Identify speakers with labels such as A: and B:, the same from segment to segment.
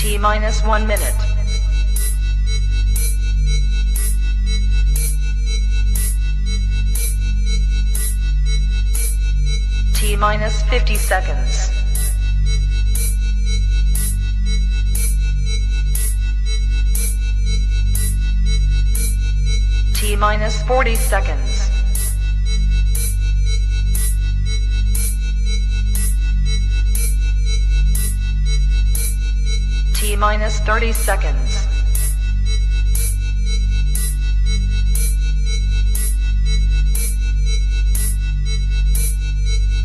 A: T minus 1 minute. T minus 50 seconds. T minus 40 seconds. T minus 30 seconds.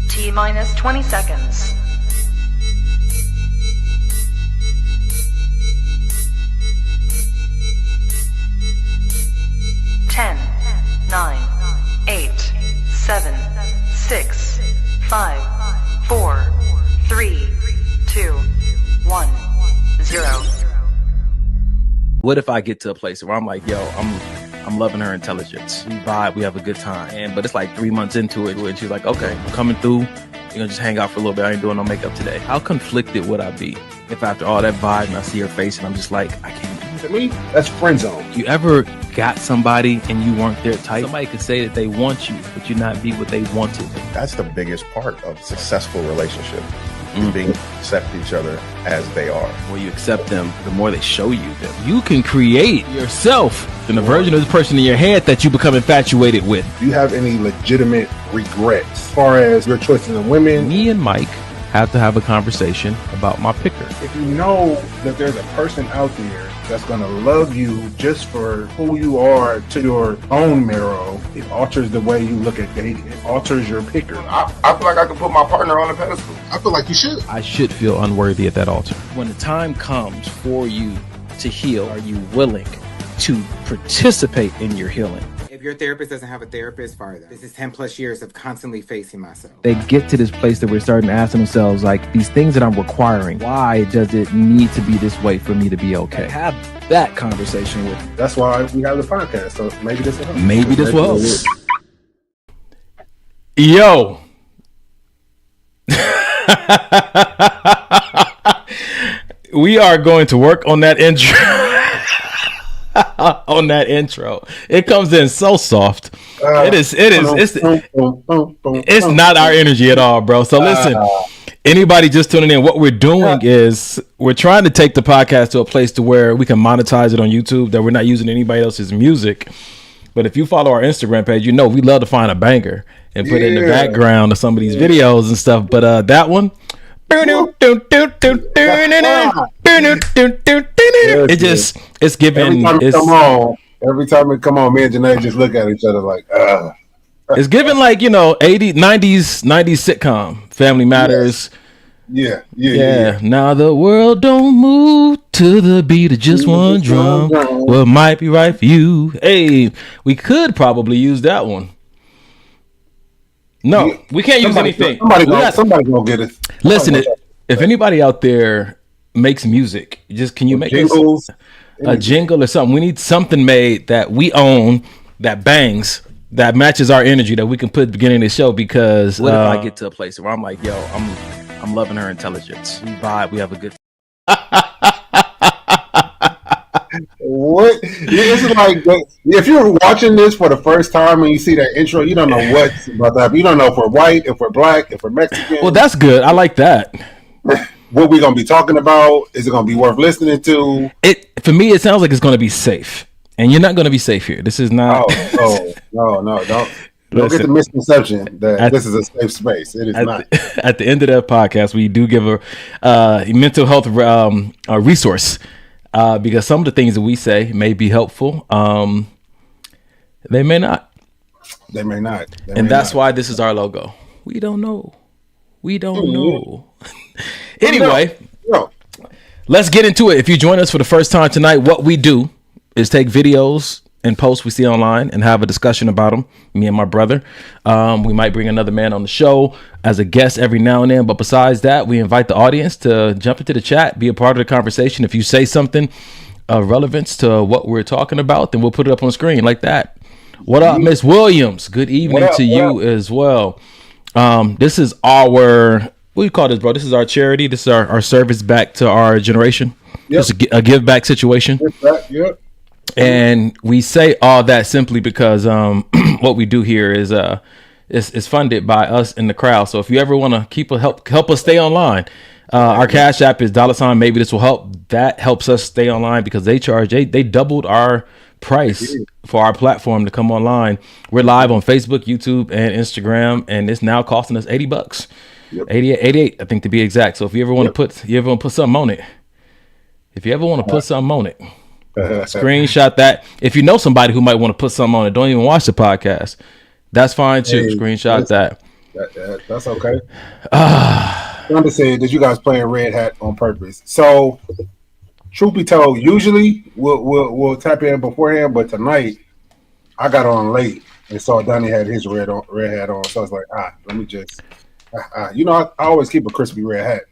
A: T minus 20 seconds. Ten, 9, 8, 7, 6, 5, 4, 3, 2, 1, 0.
B: What if I get to a place where I'm like, yo, I'm loving her intelligence. We vibe, we have a good time. But it's like 3 months into it, and she's like, okay, I'm coming through. You're gonna just hang out for a little bit. I ain't doing no makeup today. How conflicted would I be if after all that vibe and I see her face and I'm just like, I can't.
C: To me, that's friend zone.
B: You ever got somebody and you weren't their type? Somebody could say that they want you, but you not be what they wanted.
D: That's the biggest part of a successful relationship. Being accept each other as they are.
B: The more you accept them, the more they show you them. You can create yourself and the version of this person in your head that you become infatuated with.
C: Do you have any legitimate regrets as far as your choices of women?
B: Me and Mike have to have a conversation about my picker.
C: If you know that there's a person out there that's going to love you just for who you are to your own marrow, it alters the way you look at dating. It alters your picker.
E: I feel like I can put my partner on a pedestal.
C: I feel like you should.
B: I should feel unworthy at that altar. When the time comes for you to heal, are you willing to participate in your healing?
F: If your therapist doesn't have a therapist, fire them. This is 10 plus years of constantly facing myself.
B: They get to this place that we're starting to ask themselves, like, these things that I'm requiring, why does it need to be this way for me to be okay? Have that conversation with you.
C: That's why we have the podcast. So maybe this will help.
B: Maybe this will. Yo. We are going to work on that intro. On that intro, it comes in so soft. It's not our energy at all, bro. So listen, anybody just tuning in, what we're doing is we're trying to take the podcast to a place to where we can monetize it on YouTube, that we're not using anybody else's music. But if you follow our Instagram page, you know we love to find a banger and put it in the background of some of these videos and stuff. But that one, it's giving.
C: Every time it come on, me and Janae just look at each other like,
B: It's giving like, 80s, 90s sitcom, Family Matters.
C: Yeah.
B: Now the world don't move to the beat of just one drum. What might be right for you? Hey, we could probably use that one. No, we can't use anything.
C: Somebody gonna get it.
B: Listen, if anybody out there makes music, can you make
C: jingles,
B: a jingle or something? We need something made that we own, that bangs, that matches our energy, that we can put at the beginning of the show. Because what if I get to a place where I'm like, yo, I'm loving her intelligence. We vibe, we have a good
C: What? This is like, if you're watching this for the first time and you see that intro, you don't know what's about that. You don't know if we're white, if we're black, if we're Mexican.
B: Well, that's good. I like that.
C: What we gonna be talking about? Is it gonna be worth listening to?
B: For me, it sounds like it's gonna be safe, and you're not gonna be safe here. This is not.
C: No, don't get the misconception that this is a safe space. It is not.
B: At the end of that podcast, we do give a mental health resource. Because some of the things that we say may be helpful. They may not. And that's why this is our logo. We don't know. Anyway, let's get into it. If you join us for the first time tonight, what we do is take videos and posts we see online and have a discussion about them, me and my brother. We might bring another man on the show as a guest every now and then, but besides that, we invite the audience to jump into the chat, be a part of the conversation. If you say something of relevance to what we're talking about, then we'll put it up on screen like that. What up, Miss Williams? Good evening to you as well. This is our what do you call this, bro? This is our charity. This is our service back to our generation.
C: Yep.
B: It's a give back situation.
C: Yep.
B: And we say all that simply because what we do here is it's funded by us in the crowd. So if you ever want to help us stay online, our Cash App is $ maybe this will help. That helps us stay online because they doubled our price for our platform to come online. We're live on Facebook, YouTube, and Instagram, and it's now costing us $80. Yep. 88, I think, to be exact. So if you ever want to put something on it, screenshot that. If you know somebody who might want to put something on it, don't even watch the podcast. That's fine too. Screenshot that.
C: That's okay. I'm just saying that you guys playing Red Hat on purpose. So, truth be told, usually we'll tap in beforehand, but tonight I got on late and saw Donnie had his red hat on. So I was like, let me just, I always keep a crispy red hat.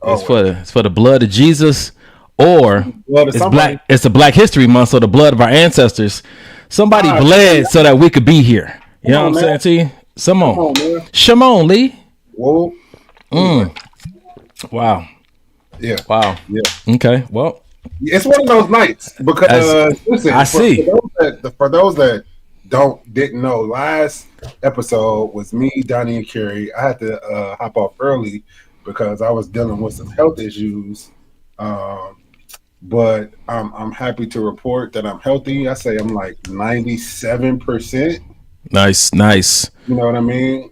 B: It's for the blood of Jesus, or it's a Black History Month, so the blood of our ancestors. Somebody bled so that we could be here. You know what I'm saying to you? Shimon Lee.
C: Whoa.
B: Wow.
C: Yeah.
B: Wow.
C: Yeah.
B: Okay. Well,
C: it's one of those nights because listen,
B: see.
C: For those that didn't know, last episode was me, Donnie, and Kerry. I had to hop off early because I was dealing with some health issues. But I'm happy to report that I'm healthy. I say I'm like 97%.
B: Nice.
C: You know what I mean?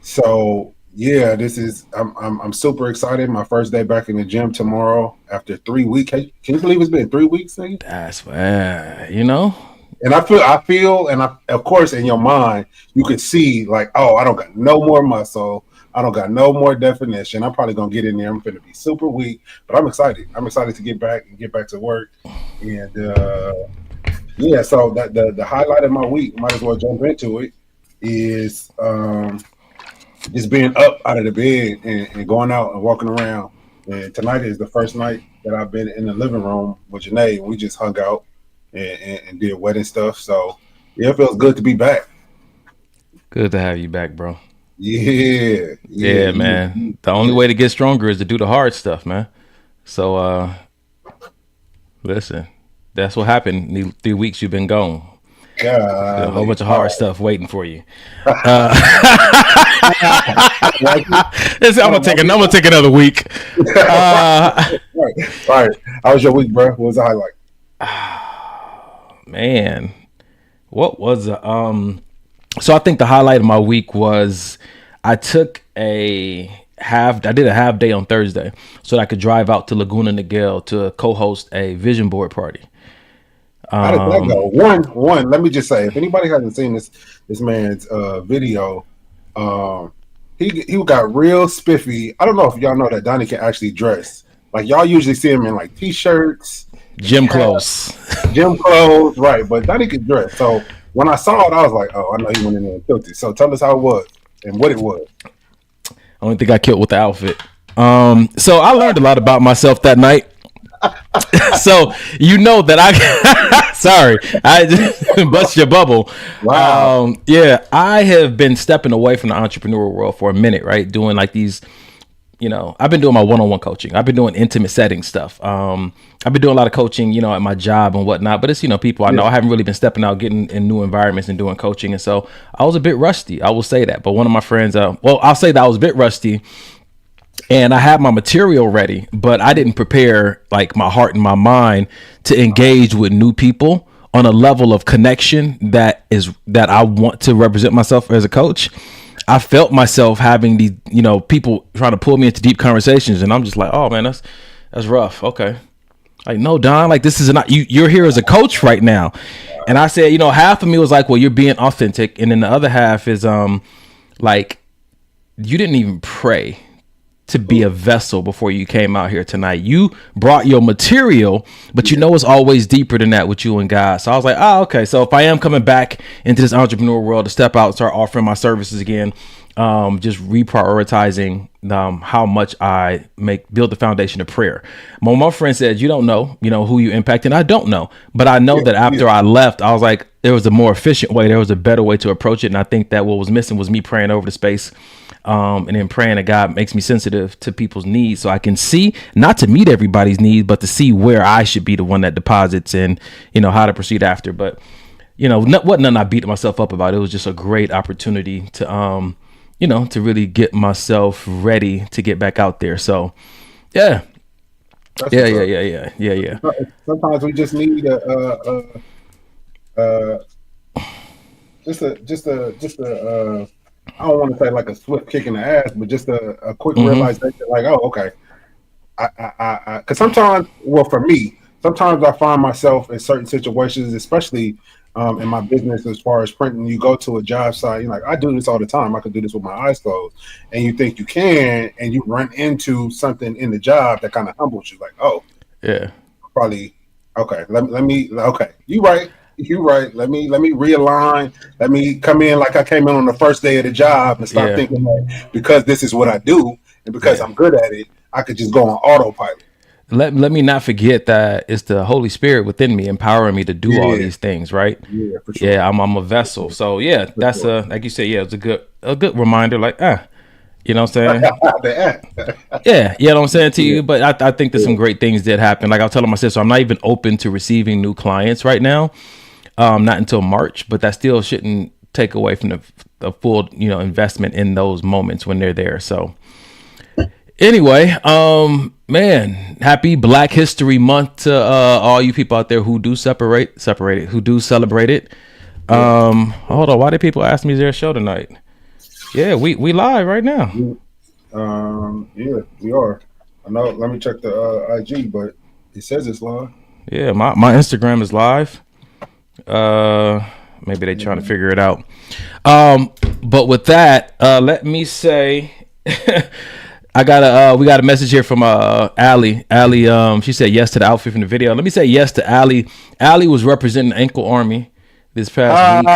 C: So yeah, I'm super excited. My first day back in the gym tomorrow after 3 weeks. Can you believe it's been 3 weeks, nigga?
B: That's And
C: I feel, and of course, in your mind, you could see like, I don't got no more muscle. I don't got no more definition. I'm probably gonna get in there. I'm gonna be super weak, but I'm excited. I'm excited to get back to work. And so that the highlight of my week, might as well jump into it, is just being up out of the bed and going out and walking around. And tonight is the first night that I've been in the living room with Janae. We just hung out and did wedding stuff. So yeah, it feels good to be back.
B: Good to have you back, bro.
C: Yeah,
B: man. The only way to get stronger is to do the hard stuff, man. So listen, that's what happened. The 3 weeks you've been gone. A whole bunch of hard stuff waiting for you. I'm gonna take another week.
C: All right. How was your week, bro? What was the highlight?
B: Man, what was so I think the highlight of my week was I did a half day on Thursday so that I could drive out to Laguna Niguel to co-host a vision board party.
C: How did that go? One. Let me just say, if anybody hasn't seen this man's video, he got real spiffy. I don't know if y'all know that Donnie can actually dress. Like y'all usually see him in like t-shirts,
B: gym clothes,
C: right? But Donnie can dress. So when I saw it, I was like, I know he went in there and killed it. So tell us how it was and what it was.
B: I don't think I killed with the outfit. So I learned a lot about myself that night. So that I just bust your bubble.
C: Wow.
B: I have been stepping away from the entrepreneurial world for a minute, right? Doing like these, I've been doing my one-on-one coaching. I've been doing intimate setting stuff. I've been doing a lot of coaching, at my job and whatnot, but it's, people I know. I haven't really been stepping out, getting in new environments and doing coaching. And so I was a bit rusty. I will say that. But one of my friends, I'll say that I was a bit rusty. And I had my material ready, but I didn't prepare like my heart and my mind to engage with new people on a level of connection that I want to represent myself as a coach. I felt myself having these, people trying to pull me into deep conversations, and I'm just like, oh man, that's rough. Okay, like no, Don, like this is not you're here as a coach right now. And I said, half of me was like, well, you're being authentic, and then the other half is like you didn't even pray to be a vessel before you came out here tonight. You brought your material, but it's always deeper than that with you and God. So I was like, okay. So if I am coming back into this entrepreneur world to step out and start offering my services again, just reprioritizing how much I build the foundation of prayer. My friend said, you don't know, who you impact. And I don't know, but I know that after I left, I was like, there was a more efficient way. There was a better way to approach it. And I think that what was missing was me praying over the space. And then praying that God makes me sensitive to people's needs, so I can see, not to meet everybody's needs, but to see where I should be the one that deposits and, how to proceed after. But, what none I beat myself up about. It was just a great opportunity to, to really get myself ready to get back out there. So, yeah. Yeah.
C: Sometimes we just need just a I don't want to say like a swift kick in the ass, but just a quick realization, like, oh, okay. Because sometimes, for me, sometimes I find myself in certain situations, especially in my business as far as printing. You go to a job site, you're like, I do this all the time. I could do this with my eyes closed. And you think you can, and you run into something in the job that kind of humbles you. Like, oh, yeah, probably, okay, let me, okay, you're right. Let me realign. Let me come in like I came in on the first day of the job and stop thinking like, because this is what I do and because I'm good at it, I could just go on autopilot.
B: Let me not forget that it's the Holy Spirit within me empowering me to do all these things, right? Yeah, for sure. Yeah, I'm a vessel. So that's like you said, it's a good reminder. Like, you know what I'm saying? Yeah, you know what I'm saying to you. But I think that some great things did happen. Like I was telling my sister, I'm not even open to receiving new clients right now. Not until March, but that still shouldn't take away from the full, investment in those moments when they're there. So anyway, man, happy Black History Month to all you people out there who do celebrate it. Hold on, why did people ask me is there a show tonight? Yeah, we live right now.
C: Yeah, we are. I know. Let me check the IG, but it says it's live.
B: Yeah, my Instagram is live. Maybe they trying to figure it out. But with that, let me say, we got a message here from Allie. Allie, she said yes to the outfit from the video. Let me say yes to Allie. Allie was representing Ankle Army this past week.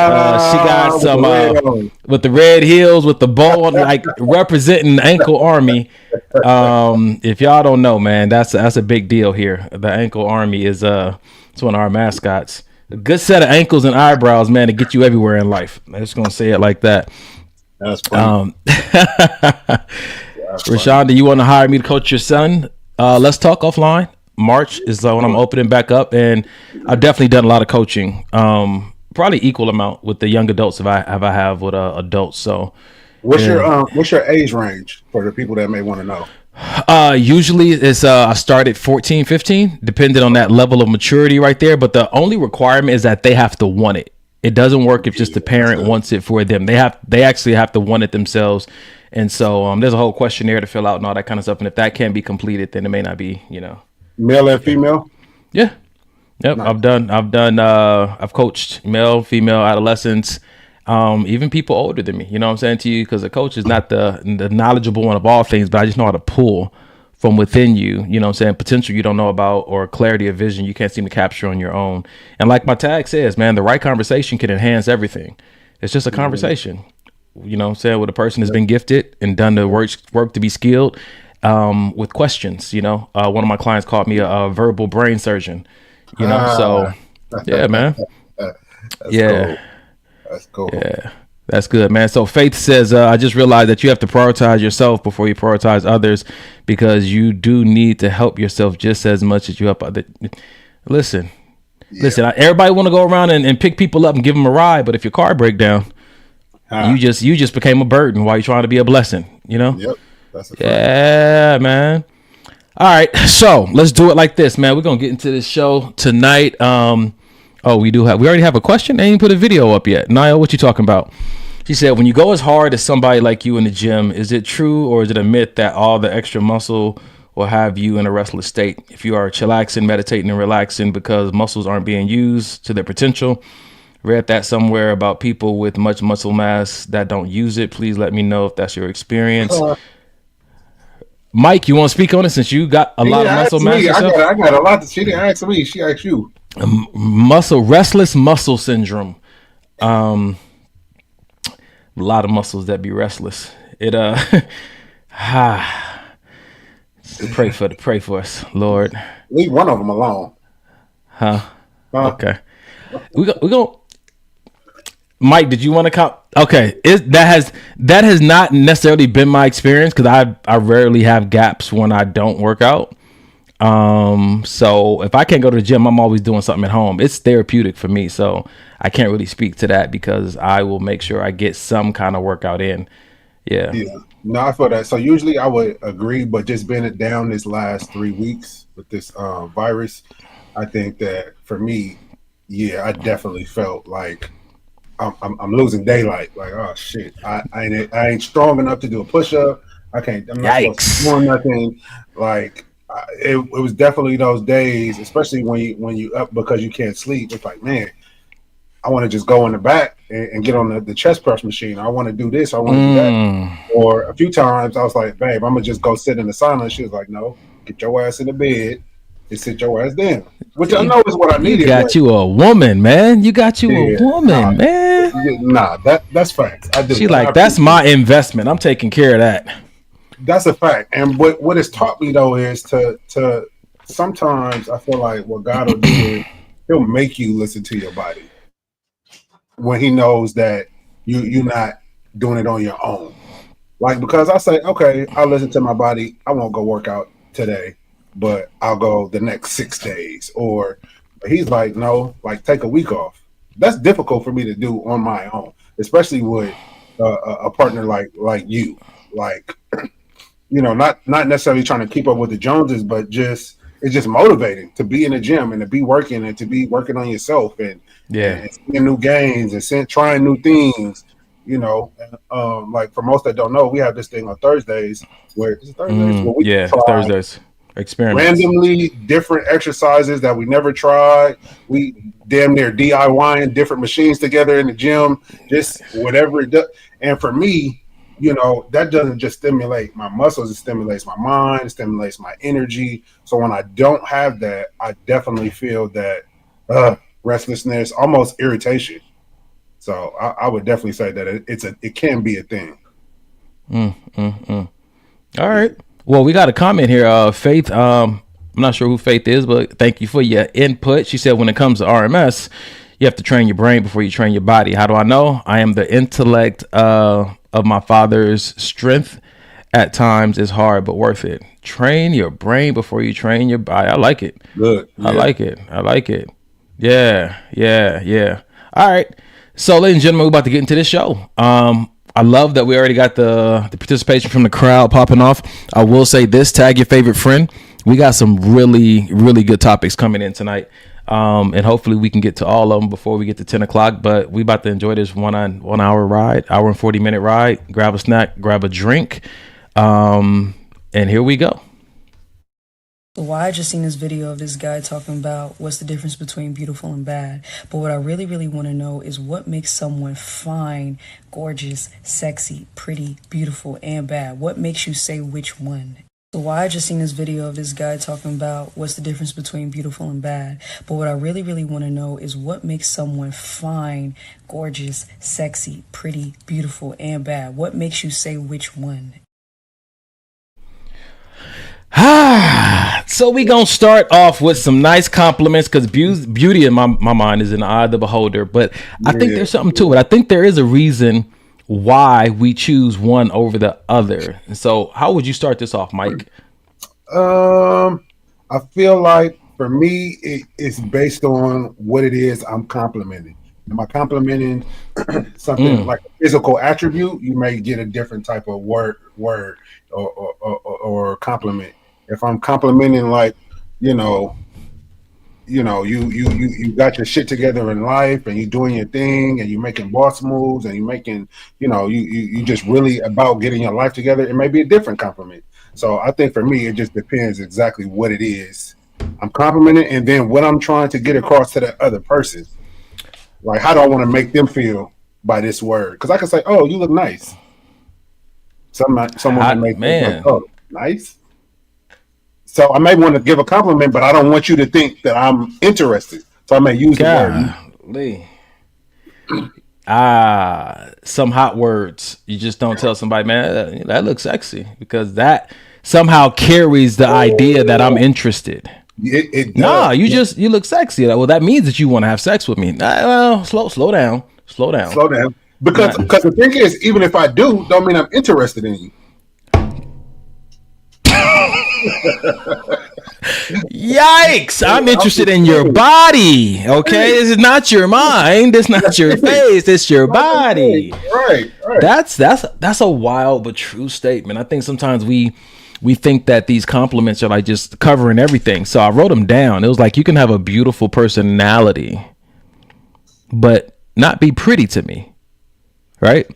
B: She got some with the red heels, with the bow, like representing Ankle Army. If y'all don't know, man, that's a big deal here. The Ankle Army is it's one of our mascots. A good set of ankles and eyebrows, man, to get you everywhere in life. I'm just gonna say it like that.
C: That's funny.
B: Rashawn, do you want to hire me to coach your son? Let's talk offline. March is when I'm opening back up, and I've definitely done a lot of coaching. Probably equal amount with the young adults if I have with adults. So,
C: what's your age range for the people that may want to know?
B: Usually it's I start at 14, 15, depending on that level of maturity right there. But the only requirement is that they have to want it. It doesn't work if just the parent wants it for them. They actually have to want it themselves. And so there's a whole questionnaire to fill out and all that kind of stuff. And if that can't be completed, then it may not be,
C: male and female.
B: Yeah. Yep. Nice. I've coached male, female, adolescents, even people older than me, you know what I'm saying to you? Because a coach is not the knowledgeable one of all things, but I just know how to pull from within you, you know what I'm saying, potential you don't know about or clarity of vision you can't seem to capture on your own. And like my tag says, man, the right conversation can enhance everything. It's just a conversation, you know what I'm saying, with a person has been gifted and done the work to be skilled with questions, one of my clients called me a verbal brain surgeon, so yeah, man.
C: Cool. That's cool.
B: Yeah, that's good, man. So Faith says, I just realized that you have to prioritize yourself before you prioritize others because you do need to help yourself just as much as you help others. Listen, everybody want to go around and pick people up and give them a ride, but if your car break down, you just became a burden while you're trying to be a blessing, Yep. That's a fact. Yeah, man. All right, so let's do it like this, man. We're gonna get into this show tonight. We already have a question. They ain't put a video up yet. Niall, what you talking about? She said, when you go as hard as somebody like you in the gym, is it true or is it a myth that all the extra muscle will have you in a restless state? If you are chillaxing, meditating, and relaxing because muscles aren't being used to their potential, read that somewhere about people with much muscle mass that don't use it. Please let me know if that's your experience. Mike, you want to speak on it since you got a lot of muscle mass yourself?
C: I got a lot. She didn't ask me. She asked you.
B: Restless muscle syndrome. A lot of muscles that be restless. It pray for us, Lord.
C: Leave one of them alone.
B: Huh? Okay. We go. Mike, did you want to come? Okay, that has not necessarily been my experience because I rarely have gaps when I don't work out. So if I can't go to the gym, I'm always doing something at home. It's therapeutic for me, so I can't really speak to that because I will make sure I get some kind of workout in. Yeah.
C: No, I feel that. So usually I would agree, but just being it down this last 3 weeks with this virus, I think that for me, I definitely felt like I'm losing daylight. Like, oh shit, I ain't strong enough to do a push up. I'm not supposed to do nothing. Like, it was definitely those days, especially when you up because you can't sleep. It's like, man, I want to just go in the back and get on the chest press machine. I want to do this. I want to do that. Or a few times I was like, babe, I'm gonna just go sit in the sauna. She was like, no, get your ass in the bed and sit your ass down. Which I know is what I needed.
B: You got you a woman, man. You got you a woman, man.
C: Nah, that's facts. I do.
B: She like, that's my investment. I'm taking care of that.
C: That's a fact. And what it's taught me though is to sometimes I feel like what God will do is He'll make you listen to your body when He knows that you're not doing it on your own. Like, because I say, okay, I'll listen to my body. I won't go work out today, but I'll go the next 6 days. Or He's like, no, like take a week off. That's difficult for me to do on my own, especially with a partner like you. Like, you know, not necessarily trying to keep up with the Joneses, but it's just motivating to be in the gym and to be working and to be working on yourself and seeing new gains and trying new things. You know, like for most that don't know, we have this thing on Thursdays where
B: Thursdays experiments,
C: randomly different exercises that we never tried. We damn near DIYing different machines together in the gym, just whatever it does. And for me, you know, that doesn't just stimulate my muscles, it stimulates my mind, it stimulates my energy. So when I don't have that, I definitely feel that restlessness, almost irritation. So I would definitely say that it can be a thing.
B: All right. Well, we got a comment here. Faith, I'm not sure who Faith is, but thank you for your input. She said, when it comes to RMS, you have to train your brain before you train your body. How do I know? I am the intellect of my father's strength. At times is hard, but worth it. Train your brain before you train your body. I like it.
C: Good. Yeah.
B: I like it. Yeah. All right. So, ladies and gentlemen, we're about to get into this show. I love that we already got the participation from the crowd popping off. I will say this, tag your favorite friend. We got some really, really good topics coming in tonight. And hopefully we can get to all of them before we get to 10 o'clock. But we about to enjoy this 1 hour ride, hour and 40-minute ride. Grab a snack, grab a drink. And here we go.
G: So I just seen this video of this guy talking about what's the difference between beautiful and bad. But what I really, really want to know is what makes someone fine, gorgeous, sexy, pretty, beautiful, and bad. What makes you say which one? So I just seen this video of this guy talking about what's the difference between beautiful and bad. But what I really, really want to know is what makes someone fine, gorgeous, sexy, pretty, beautiful, and bad. What makes you say which one?
B: So we gonna start off with some nice compliments because beauty in my mind is in the eye of the beholder. But I think there's something to it. I think there is a reason why we choose one over the other. And so how would you start this off, Mike?
C: I feel like for me, it's based on what it is I'm complimenting. Am I complimenting something like a physical attribute? You may get a different type of word or compliment. If I'm complimenting, like, you got your shit together in life and you're doing your thing and you're making boss moves and you're making, you just really about getting your life together, it may be a different compliment. So I think for me, it just depends exactly what it is I'm complimenting and then what I'm trying to get across to that other person. Like, how do I want to make them feel by this word? Because I can say, "Oh, you look nice." Someone may think, "Oh, nice." So I may want to give a compliment, but I don't want you to think that I'm interested. So I may use the word.
B: some hot words you just don't tell somebody, man, that looks sexy, because that somehow carries the idea that I'm interested. Nah, you look sexy. Well, that means that you want to have sex with me. Well, slow down.
C: Because the thing is, even if I do, don't mean I'm interested in you.
B: Yikes! I'm interested in your body. Okay, this is not your mind. It's not your face. It's your body.
C: Right.
B: That's a wild but true statement. I think sometimes we think that these compliments are like just covering everything. So I wrote them down. It was like, you can have a beautiful personality, but not be pretty to me, right?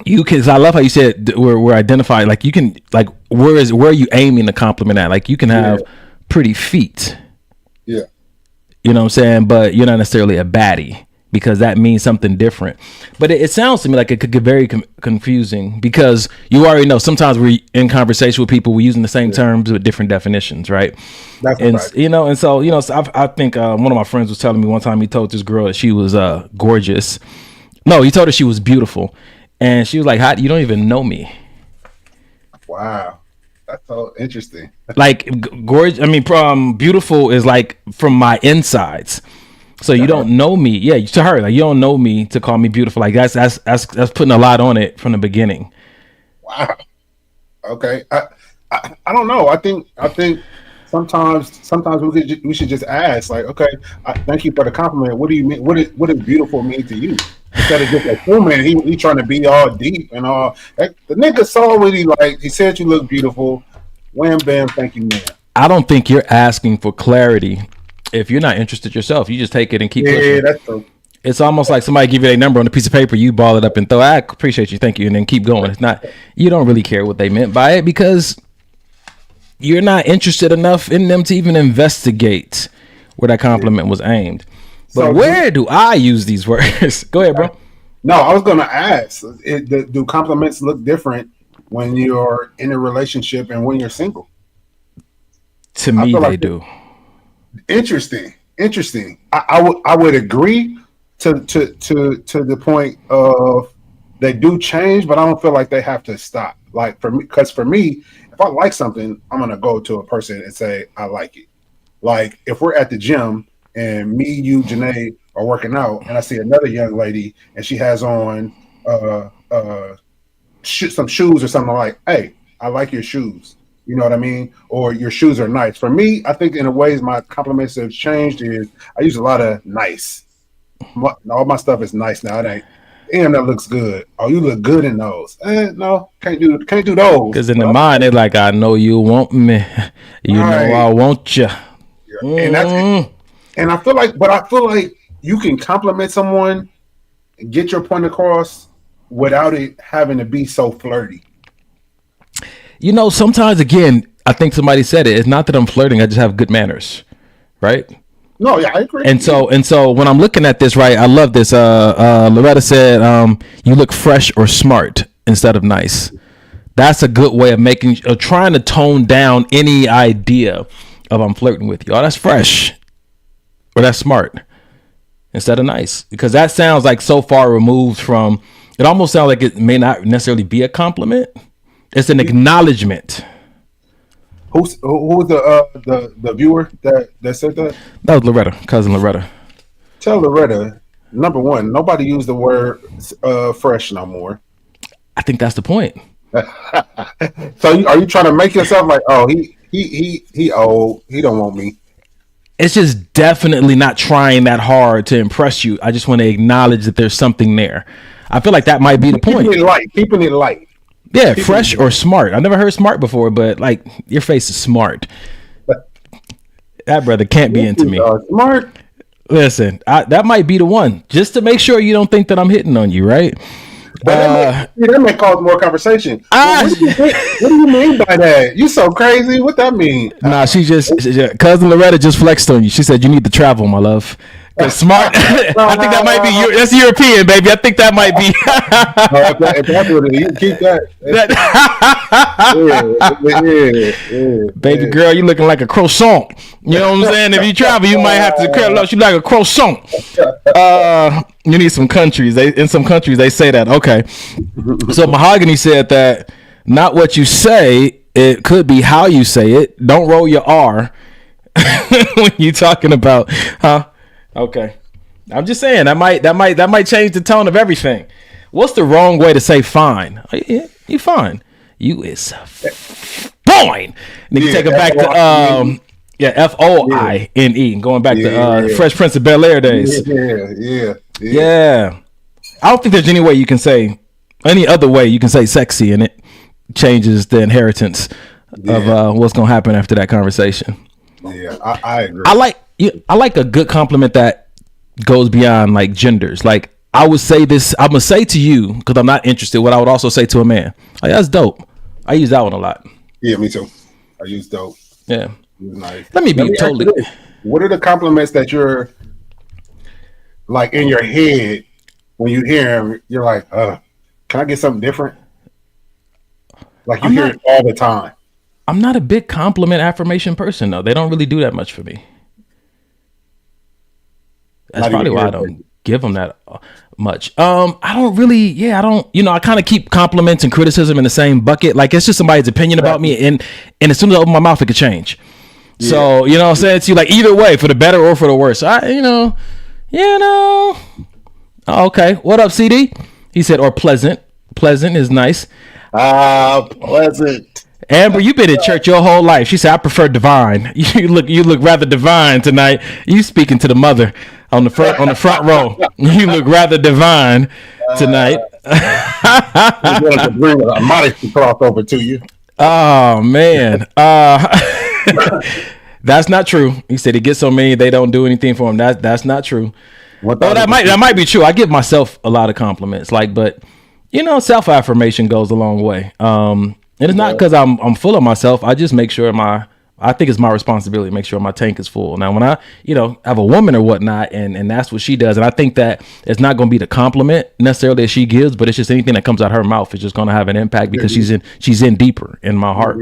B: You can. I love how you said we're identifying. Like, you can, like, where are you aiming the compliment at? Like, you can have pretty feet.
C: Yeah.
B: You know what I'm saying? But you're not necessarily a baddie, because that means something different. But it sounds to me like it could get very confusing, because you already know sometimes we're in conversation with people, we're using the same terms with different definitions, right?
C: That's
B: and
C: right.
B: So I think one of my friends was telling me one time, he told this girl that she was gorgeous. No, he told her she was beautiful. And she was like, "How, you don't even know me?"
C: Wow, that's so interesting.
B: Like, gorgeous. I mean, beautiful is like from my insides. So you don't know me. Yeah, to her, like, you don't know me to call me beautiful. Like, that's putting a lot on it from the beginning.
C: Wow. Okay. I don't know. I think sometimes we should just ask, like, okay, thank you for the compliment. What do you mean? What does beautiful mean to you? Instead of just assuming he trying to be all deep and all. The nigga saw what he liked. He said you look beautiful. Wham bam, thank you, man.
B: I don't think you're asking for clarity if you're not interested yourself. You just take it and keep pushing.
C: Yeah, that's true.
B: It's almost like somebody give you a number on a piece of paper, you ball it up and throw. I appreciate you, thank you, and then keep going. It's not, you don't really care what they meant by it, because you're not interested enough in them to even investigate where that compliment was aimed. But so, where do I use these words? Go ahead, bro.
C: No, I was going to ask, do compliments look different when you're in a relationship and when you're single?
B: To me, they do.
C: Interesting. I would agree to the point of they do change, but I don't feel like they have to stop. Like, for me, because for me, if I like something, I'm going to go to a person and say, I like it. Like, if we're at the gym and me, you, Janae are working out, and I see another young lady and she has on some shoes or something, like, hey, I like your shoes. You know what I mean? Or your shoes are nice. For me, I think in a ways my compliments have changed is I use a lot of nice. All my stuff is nice now. It ain't, and that looks good. Oh, you look good in those. No, can't do those.
B: Because in the mind, they're like, I know you want me. You know I want you.
C: And that's it. And I feel like you can compliment someone and get your point across without it having to be so flirty.
B: You know, sometimes, again, I think somebody said it. It's not that I'm flirting. I just have good manners, right?
C: No, yeah, I agree.
B: And so when I'm looking at this, right, I love this. Loretta said, you look fresh or smart instead of nice. That's a good way of trying to tone down any idea of I'm flirting with you. Oh, that's fresh or that's smart instead of nice, because that sounds like so far removed from, it almost sounds like it may not necessarily be a compliment. It's an acknowledgement.
C: Who was the viewer that said that?
B: That was Loretta, cousin Loretta.
C: Tell Loretta, number one, nobody used the word fresh no more.
B: I think that's the point.
C: So are you trying to make yourself like, oh, he old, he don't want me?
B: It's just definitely not trying that hard to impress you. I just want to acknowledge that there's something there. I feel like that might be the point.
C: Keeping it light.
B: Yeah, fresh or smart. I've never heard smart before, but like, your face is smart. That brother can't be into me.
C: Smart.
B: Listen, that might be the one, just to make sure you don't think that I'm hitting on you, right?
C: But that may cause more conversation. What do you mean by that? You so crazy. What that mean?
B: Nah, she just cousin Loretta just flexed on you. She said you need to travel, my love. Smart. I think that might be that's European, baby. I think that might be.
C: If that's what it is, you can keep that.
B: Baby girl, you looking like a croissant. You know what I'm saying? If you travel, you might have to you like a croissant. You need some countries. In some countries they say that. Okay. So Mahogany said that not what you say, it could be how you say it. Don't roll your R when you talking about, huh? Okay. I'm just saying that might change the tone of everything. What's the wrong way to say fine? You fine. You is fine. And you take it back to FOINE, going back to Fresh Prince of Bel-Air days. Yeah. I don't think there's any way you can say any other way you can say sexy, and it changes the inheritance of what's gonna happen after that conversation.
C: Yeah, I agree.
B: I like a good compliment that goes beyond like genders. Like I would say this, I'm gonna say to you because I'm not interested. What I would also say to a man, like that's dope. I use that one a lot.
C: Yeah, me too. I use dope.
B: Yeah,
C: nice.
B: Let me totally.
C: What are the compliments that you're like in your head when you hear them? You're like, can I get something different? Like you hear it all the time.
B: I'm not a big compliment affirmation person though. They don't really do that much for me. That's probably why I don't give them that much. I don't really, I don't, I kind of keep compliments and criticism in the same bucket. Like it's just somebody's opinion about me, and as soon as I open my mouth, it could change. Yeah. So, you know what I'm saying? To you, like either way, for the better or for the worse. Okay. What up, CD? He said, or pleasant. Pleasant is nice.
C: Pleasant.
B: Amber, you've been in church your whole life. She said, I prefer divine. You look rather divine tonight. You speaking to the mother on the front row. You look rather divine tonight.
C: I'm going to bring a modesty cloth over to you.
B: Oh man. That's not true. He said he gets so many they don't do anything for him. That's not true. That might be true. I give myself a lot of compliments. But self-affirmation goes a long way. And it's not because I'm full of myself. I just make sure I think it's my responsibility to make sure my tank is full. Now, when I, have a woman or whatnot, and that's what she does, and I think that it's not going to be the compliment necessarily that she gives, but it's just anything that comes out of her mouth is just going to have an impact because she's in deeper in my heart.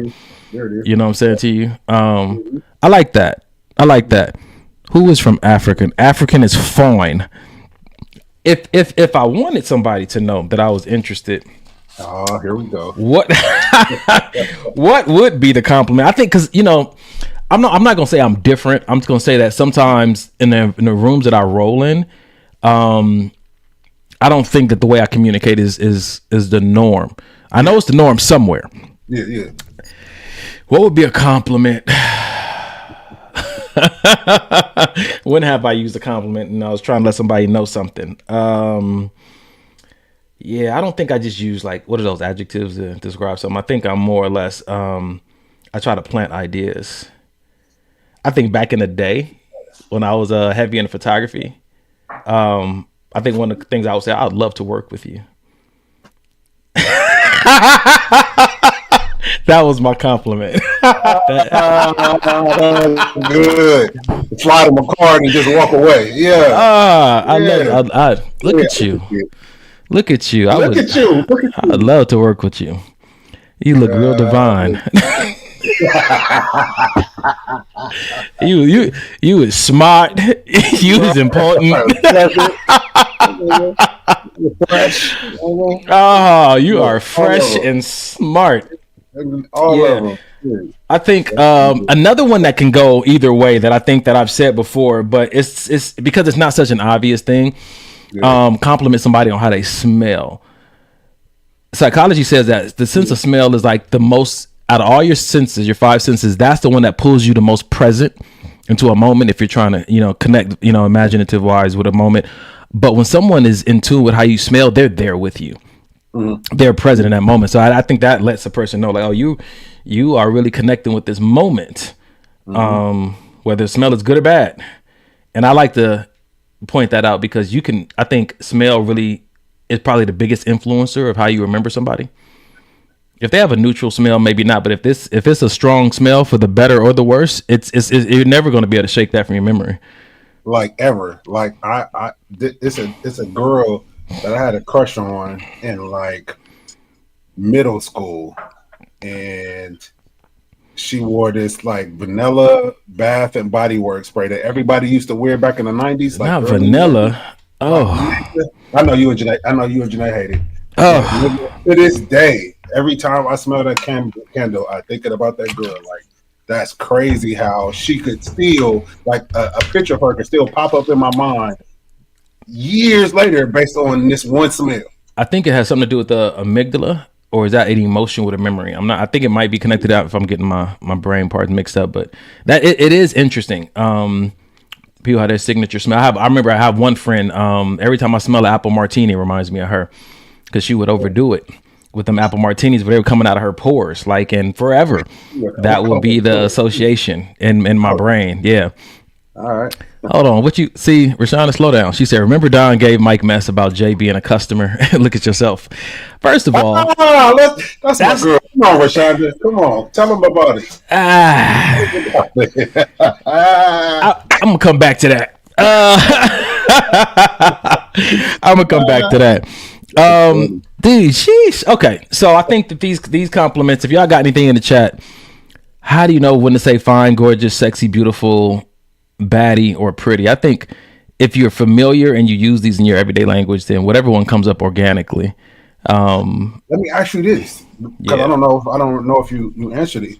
B: You know what I'm saying to you? I like that. Who is from African? African is fine. If I wanted somebody to know that I was interested.
C: Oh, here we go.
B: What would be the compliment? I think because I'm not gonna say I'm different. I'm just gonna say that sometimes in the rooms that I roll in, I don't think that the way I communicate is the norm. I know it's the norm somewhere.
C: Yeah.
B: What would be a compliment? When have I used a compliment and I was trying to let somebody know something? Yeah, I don't think I just use what are those adjectives to describe something. I think I'm more or less, I try to plant ideas. I think back in the day when I was heavy into photography, I think one of the things I would say, I'd love to work with you. That was my compliment.
C: Good. Slide him a card and just walk away. Yeah.
B: I love it. Look at you. Look at you. I'd love to work with you. You look real divine. You is smart. You is important.
C: Fresh.
B: Oh, you are fresh and smart. I think another one that can go either way that I think that I've said before, but it's because it's not such an obvious thing. Compliment somebody on how they smell. Psychology says that the sense of smell is like the most out of all your senses, your five senses. That's the one that pulls you the most present into a moment. If you're trying to, connect, imaginative wise with a moment. But when someone is in tune with how you smell, they're there with you. Mm-hmm. They're present in that moment. So I think that lets a person know, like, oh, you are really connecting with this moment, whether the smell is good or bad. And I like to point that out because I think smell really is probably the biggest influencer of how you remember somebody. If they have a neutral smell, maybe not. But if it's a strong smell for the better or the worse, you're never going to be able to shake that from your memory.
C: like ever. Like it's a girl that I had a crush on in like middle school, and she wore this like vanilla Bath and Body Works spray that everybody used to wear back in the 90s. Like
B: Not vanilla. Oh,
C: I know you and Janae hate it.
B: Oh,
C: to this day, every time I smell that candle, I thinking about that girl. Like, that's crazy how she could still, like, a picture of her could still pop up in my mind years later based on this one smell.
B: I think it has something to do with the amygdala, or is that an emotion with a memory? I'm not. I think it might be connected out if I'm getting my brain parts mixed up. But that it is interesting. People have their signature smell. I remember I have one friend. Every time I smell an apple martini, it reminds me of her, because she would overdo it with them apple martinis, but they were coming out of her pores, like, and forever. That will be the association in my brain. Yeah.
C: All right.
B: Hold on. What you see, Rashonda, slow down. She said, remember Don gave Mike mess about Jay being a customer? Look at yourself. First of all,
C: that's my girl. Come on, Rashonda. Come on. Tell him about it.
B: I'm going to come back to that. I'm going to come back to that. Dude, sheesh. Okay. So I think that these compliments, if y'all got anything in the chat, how do you know when to say fine, gorgeous, sexy, beautiful, baddie, or pretty? I think if you're familiar and you use these in your everyday language, then whatever one comes up organically.
C: Let me ask you this, because I don't know if you answered it.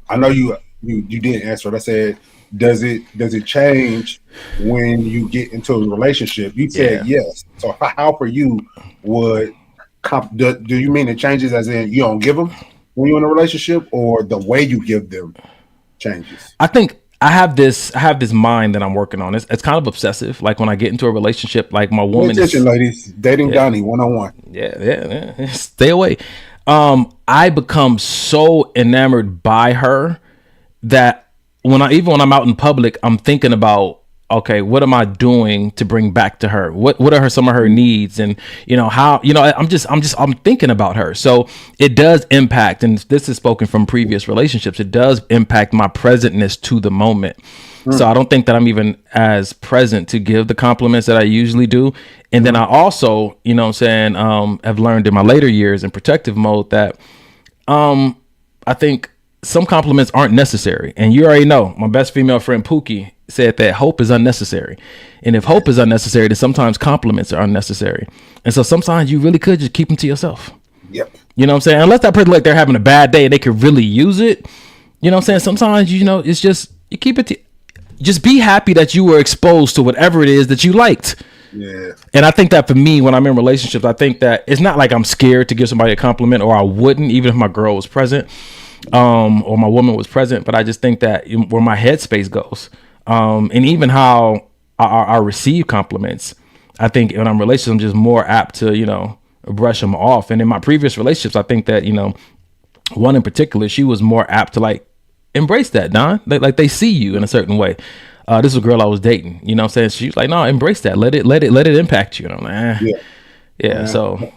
C: I know you did answer it. I said, does it change when you get into a relationship? You said yes. So how for you would do you mean it changes as in you don't give them when you're in a relationship, or the way you give them changes?
B: I think I have this mind that I'm working on. It's kind of obsessive. Like when I get into a relationship, like my woman.
C: Pay attention, ladies. Dating Donnie 101.
B: Yeah. Stay away. I become so enamored by her that when I'm out in public, I'm thinking about, okay, what am I doing to bring back to her? What are some of her needs? And how, I'm thinking about her. So it does impact, and this is spoken from previous relationships, it does impact my presentness to the moment. So I don't think that I'm even as present to give the compliments that I usually do. And then I also, have learned in my later years in protective mode that I think some compliments aren't necessary. And you already know, my best female friend Pookie said that hope is unnecessary. And if hope is unnecessary, then sometimes compliments are unnecessary. And so sometimes you really could just keep them to yourself.
C: Yep.
B: You know what I'm saying? Unless that person, like, they're having a bad day and they could really use it. You know what I'm saying? Sometimes, it's just, you keep it to, just be happy that you were exposed to whatever it is that you liked.
C: Yeah.
B: And I think that for me, when I'm in relationships, I think that it's not like I'm scared to give somebody a compliment, or I wouldn't, even if my girl was present, or my woman was present. But I just think that where my headspace goes, and even how I receive compliments, I think when I'm in relationships, I'm just more apt to, brush them off. And in my previous relationships, I think that, one in particular, she was more apt to like embrace that, Don. Like they see you in a certain way. This is a girl I was dating, you know what I'm saying? She was like, no, embrace that. Let it impact you. And I'm like, yeah. So,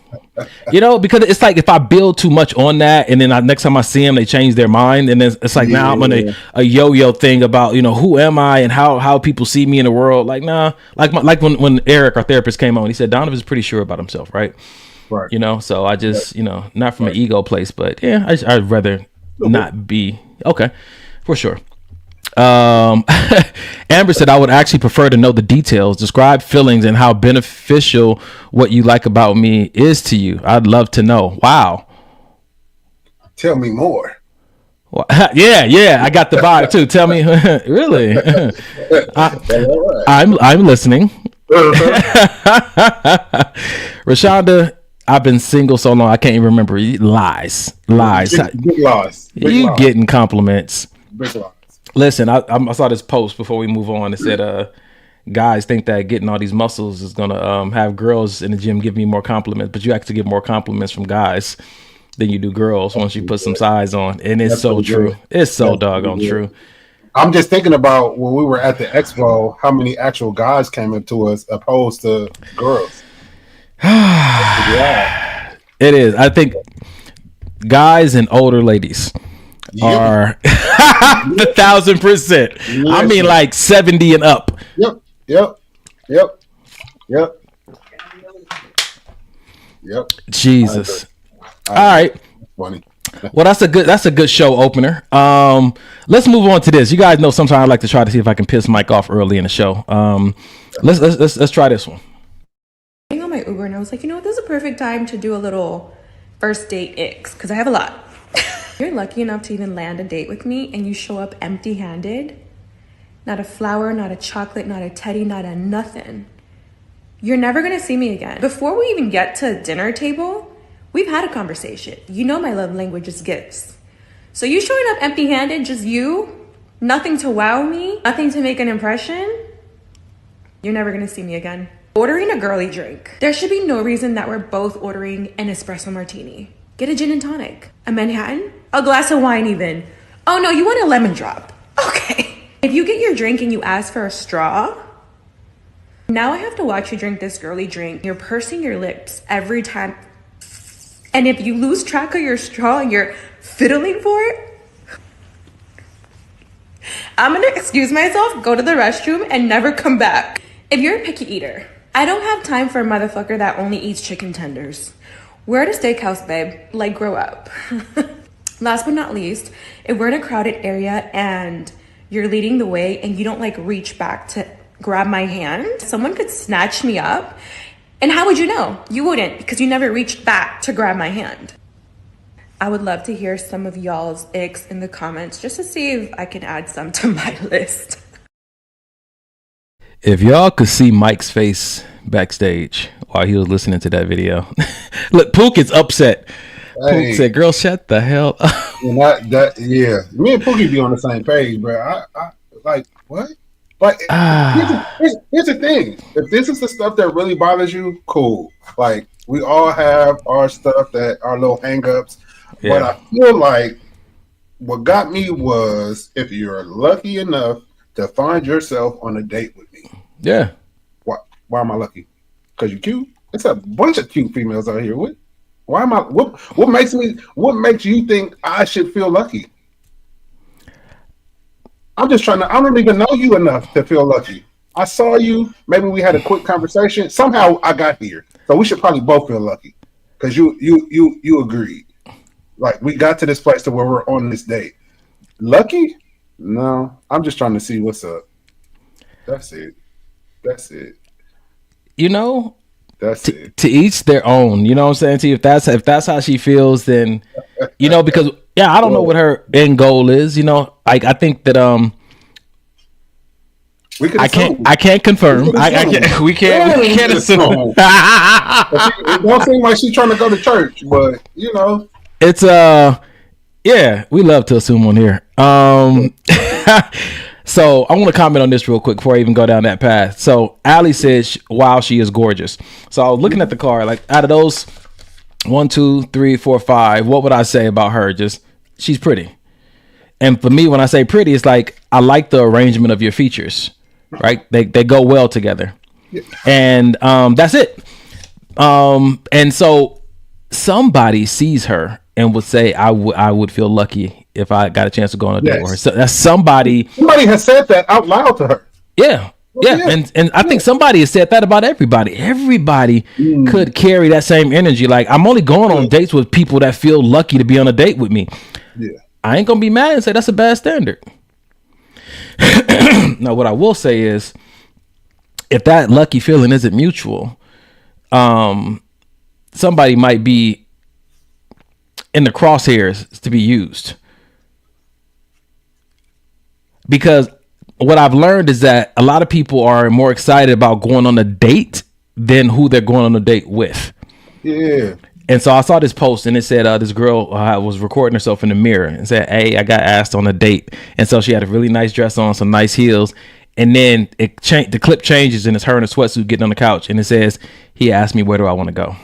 B: because it's like if I build too much on that, and then next time I see them, they change their mind. And then it's like, now I'm on a yo-yo thing about, who am I and how people see me in the world. Like, nah, like when Eric, our therapist, came on, he said, Donovan's pretty sure about himself, right?
C: Right.
B: So I just, not from an ego place, but yeah, I'd rather not be. Okay, for sure. Amber said, I would actually prefer to know the details. Describe feelings and how beneficial what you like about me is to you. I'd love to know. Wow.
C: Tell me more.
B: Well, yeah. I got the vibe too. Tell me. Really? I'm listening. Rashonda, I've been single so long I can't even remember. Lies.
C: Big lies.
B: You getting compliments.
C: Big lies.
B: Listen, I saw this post before we move on. It said, guys think that getting all these muscles is going to have girls in the gym give me more compliments, but you actually get more compliments from guys than you do girls once you put some size on. And it's so true. It's so doggone true.
C: I'm just thinking about when we were at the expo, how many actual guys came up to us opposed to girls.
B: It is. I think guys and older ladies are 1,000%. I mean, like 70 and up.
C: Yep. Yep. Yep. Yep. Yep.
B: Jesus. All right.
C: Funny.
B: Well, that's a good show opener. Let's move on to this. You guys know sometimes I like to try to see if I can piss Mike off early in the show. Let's try this one.
H: On my Uber, and I was like, you know what, this is a perfect time to do a little first date icks, because I have a lot. You're lucky enough to even land a date with me and you show up empty-handed. Not a flower, not a chocolate, not a teddy, not a nothing. You're never gonna see me again. Before we even get to dinner table, we've had a conversation. You know my love language is gifts. So you showing up empty-handed, just you, nothing to wow me, nothing to make an impression, you're never gonna see me again. Ordering a girly drink. There should be no reason that we're both ordering an espresso martini. Get a gin and tonic. A Manhattan? A glass of wine even. Oh no, you want a lemon drop. Okay. If you get your drink and you ask for a straw, now I have to watch you drink this girly drink. You're pursing your lips every time. And if you lose track of your straw and you're fiddling for it, I'm gonna excuse myself, go to the restroom, and never come back. If you're a picky eater, I don't have time for a motherfucker that only eats chicken tenders. We're at a steakhouse, babe. Like, grow up. Last but not least, if we're in a crowded area and you're leading the way and you don't like reach back to grab my hand, someone could snatch me up. And how would you know? You wouldn't, because you never reached back to grab my hand. I would love to hear some of y'all's icks in the comments just to see if I can add some to my list.
B: If y'all could see Mike's face backstage while he was listening to that video. Look, Pook is upset.
C: Hey.
B: Pook said, girl, shut the hell up.
C: And yeah. Me and Pookie be on the same page, bro. I like, what? Like, here's the thing. If this is the stuff that really bothers you, cool. Like, we all have our stuff that our little hang-ups. Yeah. But I feel like what got me was if you're lucky enough to find yourself on a date with me.
B: Yeah.
C: Why am I lucky? Because you're cute? It's a bunch of cute females out here. Why am I? What makes you think I should feel lucky? I'm just trying to. I don't even know you enough to feel lucky. I saw you. Maybe we had a quick conversation. Somehow I got here, so we should probably both feel lucky because you agreed. Like we got to this place to where we're on this date. Lucky? No, I'm just trying to see what's up. That's it.
B: You know,
C: that's it.
B: To each their own. You know what I'm saying to you? If that's how she feels, then you know, because I don't know what her end goal is. You know, I think that I can't confirm. We can't assume.
C: It don't seem like she's trying to go to church, but you know,
B: it's yeah, we love to assume on here. So I want to comment on this real quick before I even go down that path. So Allie says, wow, she is gorgeous. So I was looking at the card, like out of those 1, 2, 3, 4, 5, what would I say about her? Just she's pretty. And for me, when I say pretty, it's like I like the arrangement of your features, right? They go well together. Yeah. And that's it. And so somebody sees her and would say, I would feel lucky if I got a chance to go on a date with her. So that's somebody
C: has said that out loud to her.
B: Yeah. And I think somebody has said that about everybody. Everybody could carry that same energy. Like, I'm only going on dates with people that feel lucky to be on a date with me. Yeah. I ain't gonna be mad and say that's a bad standard. Now, what I will say is, if that lucky feeling isn't mutual, somebody might be in the crosshairs to be used. Because what I've learned is that a lot of people are more excited about going on a date than who they're going on a date with.
C: Yeah.
B: And so I saw this post and it said this girl was recording herself in the mirror and said, hey, I got asked on a date. And so she had a really nice dress on, some nice heels. And then the clip changes and it's her in a sweatsuit getting on the couch. And it says, he asked me, where do I want to go?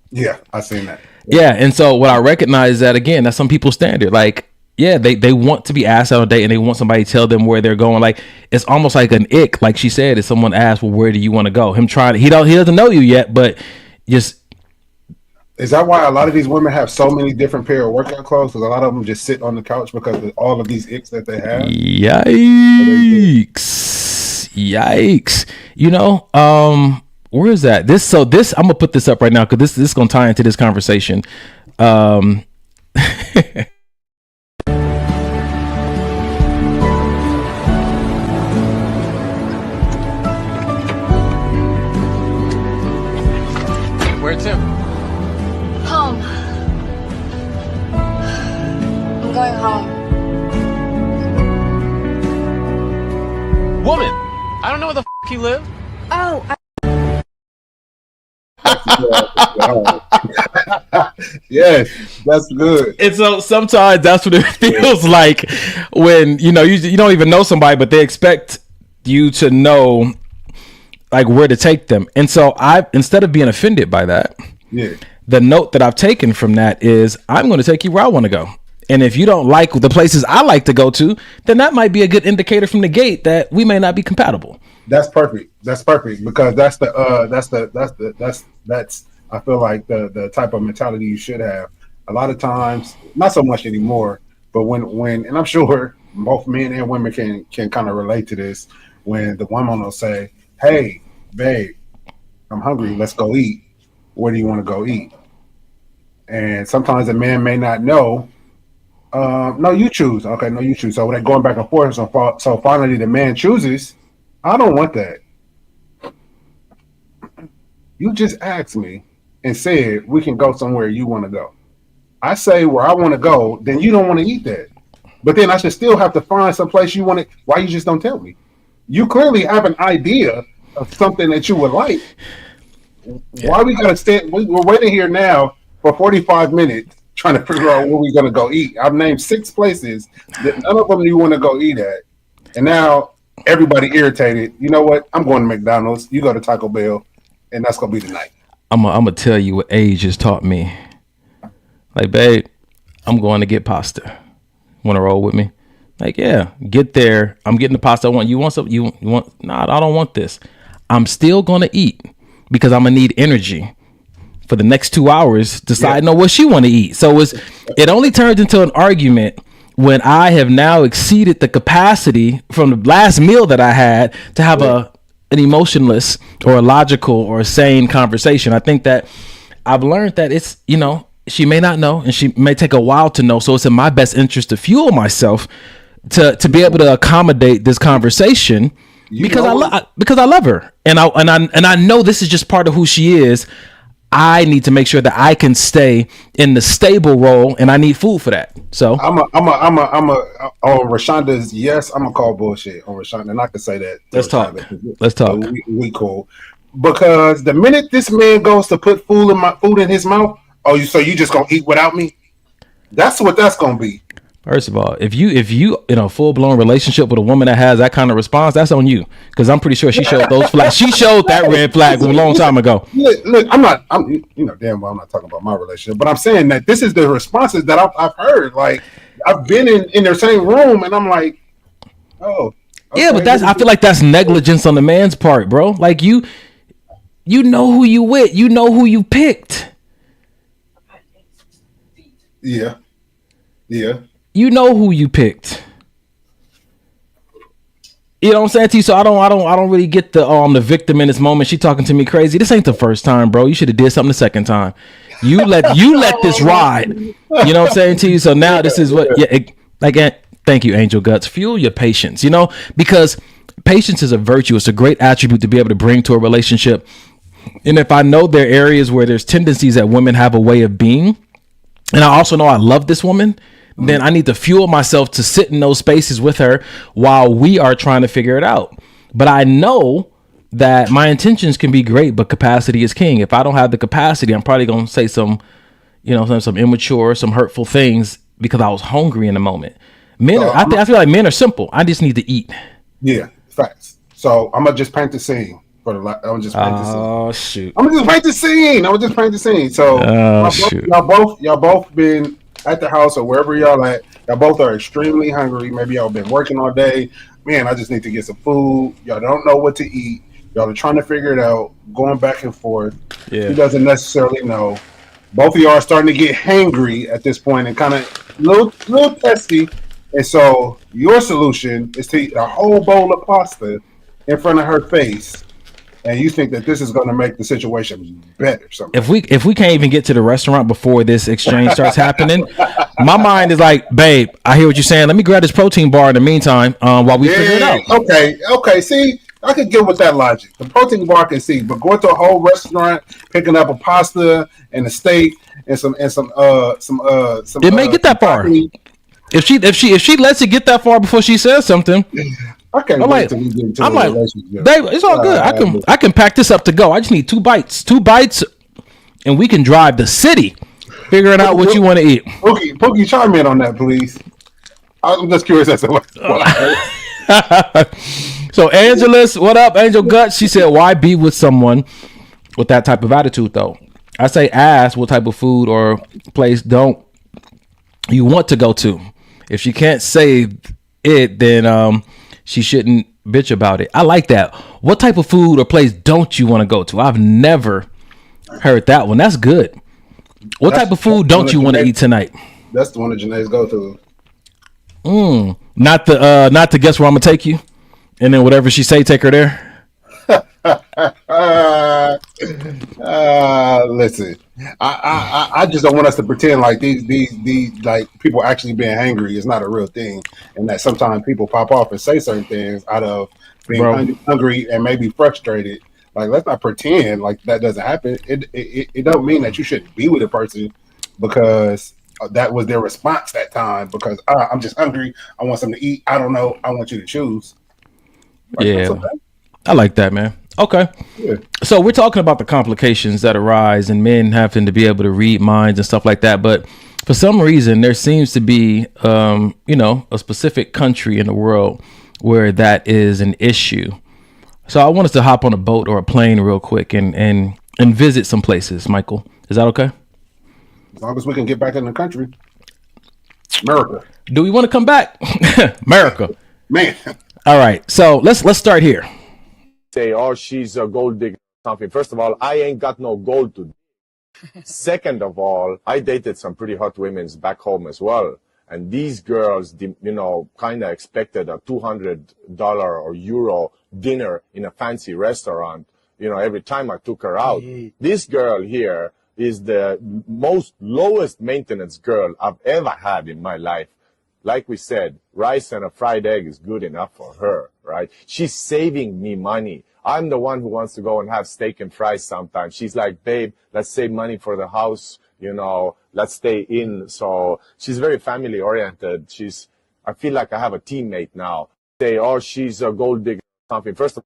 C: Yeah, I seen that.
B: Yeah. And so what I recognize is that, again, that's some people's standard. Like, yeah, they want to be asked on a date and they want somebody to tell them where they're going. Like, it's almost like an ick. Like she said, if someone asks, well, where do you want to go? He doesn't know you yet, but just.
C: Is that why a lot of these women have so many different pair of workout clothes? Because a lot of them just sit on the couch because of all of these icks that they have.
B: Yikes. Yikes. Where is that? This I'm gonna put this up right now because this is gonna tie into this conversation.
I: Where to?
J: Home. I'm going home.
I: Woman, I don't know where the you live.
J: Oh,
C: Yes, that's good.
B: And so sometimes that's what it feels like when you don't even know somebody, but they expect you to know like where to take them. And so instead of being offended by that, the note that I've taken from that is I'm going to take you where I want to go. And if you don't like the places I like to go to, then that might be a good indicator from the gate that we may not be compatible.
C: That's perfect. That's perfect because that's I feel like the type of mentality you should have. A lot of times, not so much anymore, but when and I'm sure both men and women can kind of relate to this. When the woman will say, "Hey, babe, I'm hungry. Let's go eat. Where do you want to go eat?" And sometimes the man may not know. No, you choose. Okay, no, you choose. So they're going back and forth. So finally, the man chooses. I don't want that. You just asked me and said we can go somewhere you want to go. I say where I want to go, then you don't want to eat that. But then I should still have to find some place you want to. Why you just don't tell me? You clearly have an idea of something that you would like. Yeah. Why we gotta stand? We're waiting here now for 45 minutes trying to figure out where we're gonna go eat. I've named 6 places that none of them you want to go eat at, and now everybody irritated. You know what? I'm going to McDonald's. You go to Taco Bell, and that's gonna be the night.
B: I'm gonna tell you what age has taught me. Like, babe, I'm going to get pasta. Want to roll with me? Like, yeah, get there. I'm getting the pasta I want. You want something? You want? Nah, I don't want this. I'm still gonna eat because I'm gonna need energy for the next 2 hours deciding on what she want to eat. So it only turns into an argument when I have now exceeded the capacity from the last meal that I had to have an emotionless or a logical or a sane conversation. I think that I've learned that it's, she may not know and she may take a while to know. So it's in my best interest to fuel myself to be able to accommodate this conversation because I love her. And I know this is just part of who she is. I need to make sure that I can stay in the stable role, and I need food for that. So
C: I'm on Rashonda's. Yes, I'm gonna call bullshit on Rashonda, and I can say that.
B: Let's talk.
C: We cool because the minute this man goes to put food in his mouth, so you just gonna eat without me? That's what that's gonna be.
B: First of all, if you in a full blown relationship with a woman that has that kind of response, that's on you. Because I'm pretty sure she showed those flags. She showed that red flag a long time ago.
C: Look, I'm damn well I'm not talking about my relationship, but I'm saying that this is the responses that I've heard. Like I've been in their same room, and I'm like, oh, okay.
B: Yeah, but I feel like that's negligence on the man's part, bro. Like you know who you with, you know who you picked.
C: Yeah.
B: You know who you picked. You know what I'm saying to you? So I don't really get the victim in this moment. She talking to me crazy. This ain't the first time, bro. You should have did something the second time. You let this ride. You know what I'm saying to you? So now this is what thank you, Angel Guts. Fuel your patience, because patience is a virtue. It's a great attribute to be able to bring to a relationship. And if I know there are areas where there's tendencies that women have a way of being, and I also know I love this woman, then I need to fuel myself to sit in those spaces with her while we are trying to figure it out. But I know that my intentions can be great, but capacity is king. If I don't have the capacity, I'm probably going to say some immature, some hurtful things because I was hungry in the moment. I feel like men are simple. I just need to eat.
C: Yeah, facts. So I'm going to just paint the scene. I'm gonna just paint the scene. So y'all both been at the house or wherever y'all at. Y'all both are extremely hungry. Maybe y'all been working all day. Man, I just need to get some food. Y'all don't know what to eat. Y'all are trying to figure it out, going back and forth. Yeah. He doesn't necessarily know. Both of y'all are starting to get hangry at this point and kind of little testy. And so your solution is to eat a whole bowl of pasta in front of her face, and you think that this is going to make the situation better.
B: If we can't even get to the restaurant before this exchange starts happening, my mind is like, babe, I hear what you're saying. Let me grab this protein bar in the meantime while we figure it out.
C: Okay. See, I could get with that logic. The protein bar I can see, but going to a whole restaurant, picking up a pasta and a steak and some. It
B: may get that far. If she lets it get that far before she says something.
C: Okay,
B: I'm like, babe, it's all good. I can pack this up to go. I just need 2 bites, and we can drive the city, figuring out what you want to eat.
C: Pookie, chime in on that, please. I'm just curious as to what.
B: So, Angelus, what up, Angel Guts? She said, "Why be with someone with that type of attitude, though?" I say, ask what type of food or place don't you want to go to. If she can't say it, then she shouldn't bitch about it. I like that. What type of food or place don't you want to go to? I've never heard that one. That's good. What type of food don't you want to eat tonight?
C: That's the one that Janae's go to.
B: Not to guess where I'm gonna take you, and then whatever she say, take her there.
C: Listen, I just don't want us to pretend like these like people actually being hangry is not a real thing, and that sometimes people pop off and say certain things out of being hungry and maybe frustrated. Like, let's not pretend like that doesn't happen. It don't mean that you shouldn't be with a person because that was their response that time. Because I'm just hungry, I want something to eat. I don't know. I want you to choose. Like,
B: yeah, I like that, man. Okay. Yeah. So we're talking about the complications that arise and men having to be able to read minds and stuff like that. But for some reason, there seems to be, a specific country in the world where that is an issue. So I want us to hop on a boat or a plane real quick and visit some places. Michael, is that okay?
C: As long as we can get back in the country. America.
B: Do we want to come back? America.
C: Man.
B: All right. So let's start here.
K: Say, oh, she's a gold digger or something. First of all, I ain't got no gold to. Second of all, I dated some pretty hot women back home as well. And these girls, kind of expected a $200 or euro dinner in a fancy restaurant, every time I took her out. This girl here is the most lowest maintenance girl I've ever had in my life. Like we said, rice and a fried egg is good enough for her, right? She's saving me money. I'm the one who wants to go and have steak and fries sometimes. She's like, babe, let's save money for the house, let's stay in. So she's very family oriented. I feel like I have a teammate now. Say, oh, she's a gold digger or something. First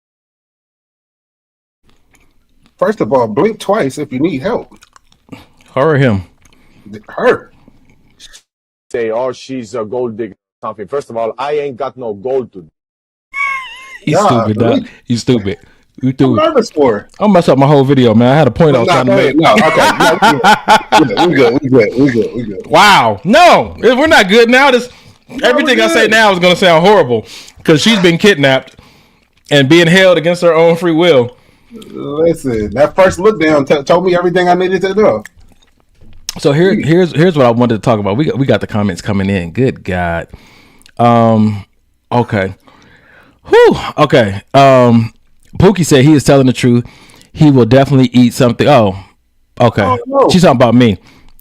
C: of all, blink twice if you need help.
B: Her or him?
C: Her.
K: Say, oh, she's a gold digger or something. First of all, I ain't got no gold to.
B: He's stupid, dog. You stupid. You stupid.
C: I'm nervous for it.
B: I'll mess up my whole video, man. I had a point I was trying to make.
C: No, okay. We good.
B: Wow. No, we're not good now. Everything I say now is going to sound horrible because she's been kidnapped and being held against her own free will.
C: Listen, that first look down told me everything I needed to know.
B: So here's what I wanted to talk about. We got the comments coming in. Good God. Okay. Whew. Okay. Pookie said he is telling the truth. He will definitely eat something. Oh, okay. Oh, no. She's talking about me.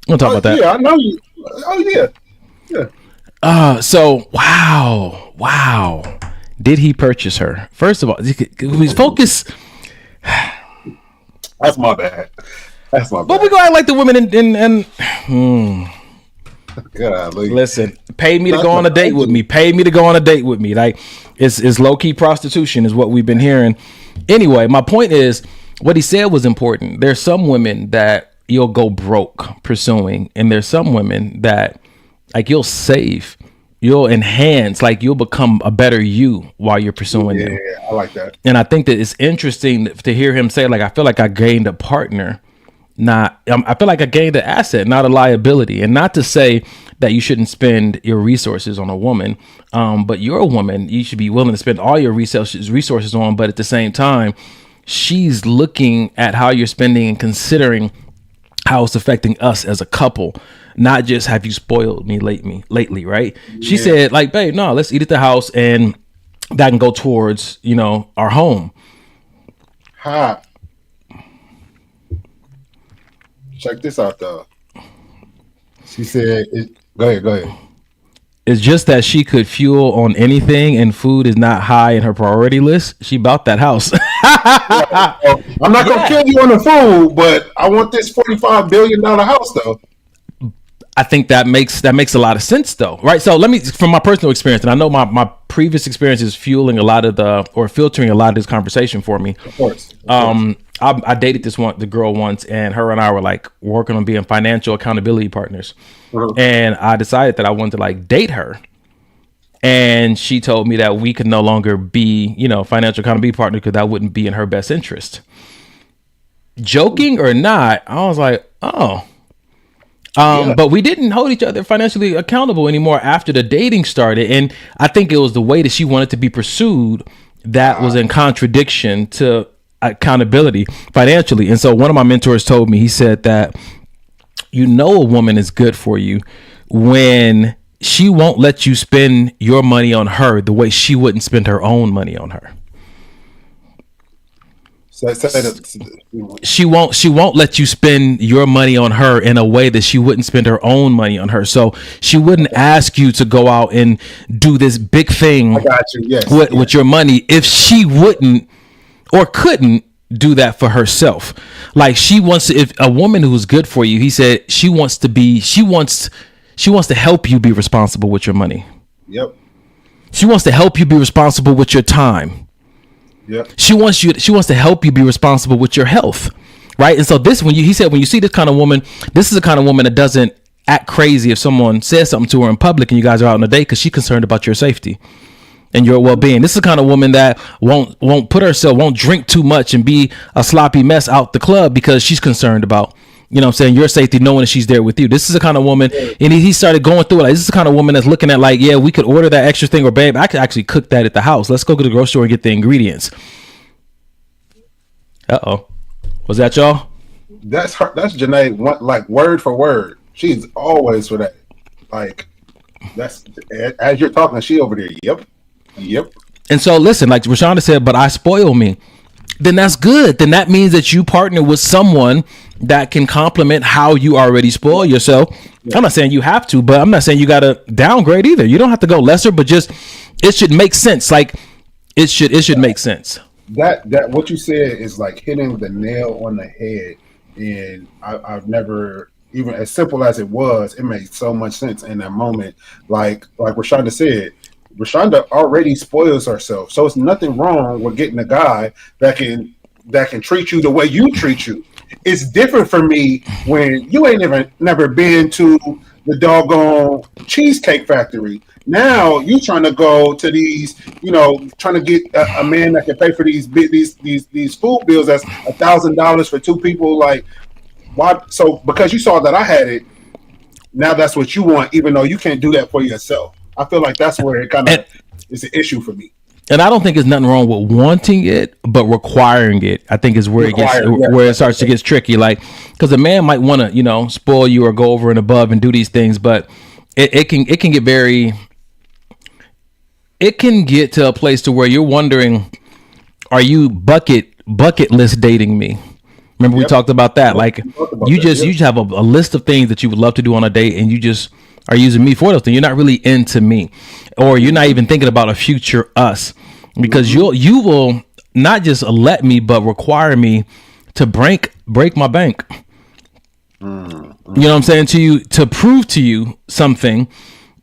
B: We'll talk about that.
C: Yeah, I know you. Oh yeah.
B: So wow. Did he purchase her? First of all, he's focused.
C: That's my bad.
B: But we go act like the women in
C: Golly.
B: Listen, pay me to go on a date with me. Pay me to go on a date with me. Like it's low key prostitution is what we've been hearing. Anyway, my point is what he said was important. There's some women that you'll go broke pursuing, and there's some women that like you'll save, you'll enhance, like you'll become a better you while you're pursuing them.
C: Yeah, I like that.
B: And I think that it's interesting to hear him say, like, I feel like I gained a partner. I feel like I gained an asset, not a liability. And not to say that you shouldn't spend your resources on a woman, but you're a woman. You should be willing to spend all your resources on. But at the same time, she's looking at how you're spending and considering how it's affecting us as a couple. Not just have you spoiled me lately, right? She said, like, babe, no, let's eat at the house and that can go towards, you know, our home.
C: Ha. Check this out, though. She said, go ahead.
B: It's just that she could fuel on anything, and food is not high in her priority list. She bought that house.
C: I'm not going to kill you on the food, but I want this $45 billion house, though.
B: I think that makes a lot of sense, though, right? So let me, from my personal experience, and I know my previous experience is fueling a lot of filtering a lot of this conversation for me.
C: Of course.
B: I dated the girl once, and her and I were like working on being financial accountability partners. And I decided that I wanted to like date her. And she told me that we could no longer be, you know, financial accountability partners because that wouldn't be in her best interest. Joking or not, I was like, oh. But we didn't hold each other financially accountable anymore after the dating started. And I think it was the way that she wanted to be pursued that was in contradiction to accountability financially. And so one of my mentors told me, he said that, you know, a woman is good for you when she won't let you spend your money on her the way she wouldn't spend her own money on her. She won't let you spend your money on her in a way that she wouldn't spend her own money on her. So she wouldn't ask you to go out and do this big thing with your money if she wouldn't or couldn't do that for herself. Like she wants to, if a woman who's good for you, he said she wants to help you be responsible with your money.
C: Yep.
B: She wants to help you be responsible with your time.
C: Yep.
B: She wants to help you be responsible with your health, right? And so he said when you see this kind of woman, this is the kind of woman that doesn't act crazy if someone says something to her in public and you guys are out on a date because she's concerned about your safety and your well-being. This is the kind of woman that won't drink too much and be a sloppy mess out the club because she's concerned about, you know what I'm saying, your safety, knowing that she's there with you. This is the kind of woman, and he started going through it. Like, this is the kind of woman that's looking at like, yeah, we could order that extra thing, or babe, I could actually cook that at the house. Let's go to the grocery store and get the ingredients. Was that y'all?
C: That's her. That's Janae. Like word for word. She's always for that. Like that's as you're talking, she over there. Yep.
B: And so listen, like Rashonda said, but I spoil me. Then that's good. Then that means that you partner with someone that can complement how you already spoil yourself. I'm not saying you have to, but I'm not saying you got to downgrade either. You don't have to go lesser, but just it should make sense. Like it should make sense.
C: That what you said is like hitting the nail on the head. And I've never, even as simple as it was, it made so much sense in that moment. Like Rashonda said, Rashonda already spoils herself, so it's nothing wrong with getting a guy that can treat you the way you treat you. It's different for me when you ain't never been to the doggone Cheesecake Factory. Now you trying to go to these, you know, trying to get a man that can pay for these food bills that's $1,000 for two people. Like, why? So because you saw that I had it, now that's what you want, even though you can't do that for yourself. I feel like that's where it kind of is an issue for me.
B: And I don't think there's nothing wrong with wanting it, but requiring it, I think, is where it starts to get tricky. Like, because a man might want to, you know, spoil you or go over and above and do these things, but it can get very. It can get to a place to where you're wondering, are you bucket list dating me? Remember we talked about that. Like you just have a list of things that you would love to do on a date, and you just are using me for those things. You're not really into me, or you're not even thinking about a future us, because you will not just let me, but require me to break my bank. You know what I'm saying to you, to prove to you something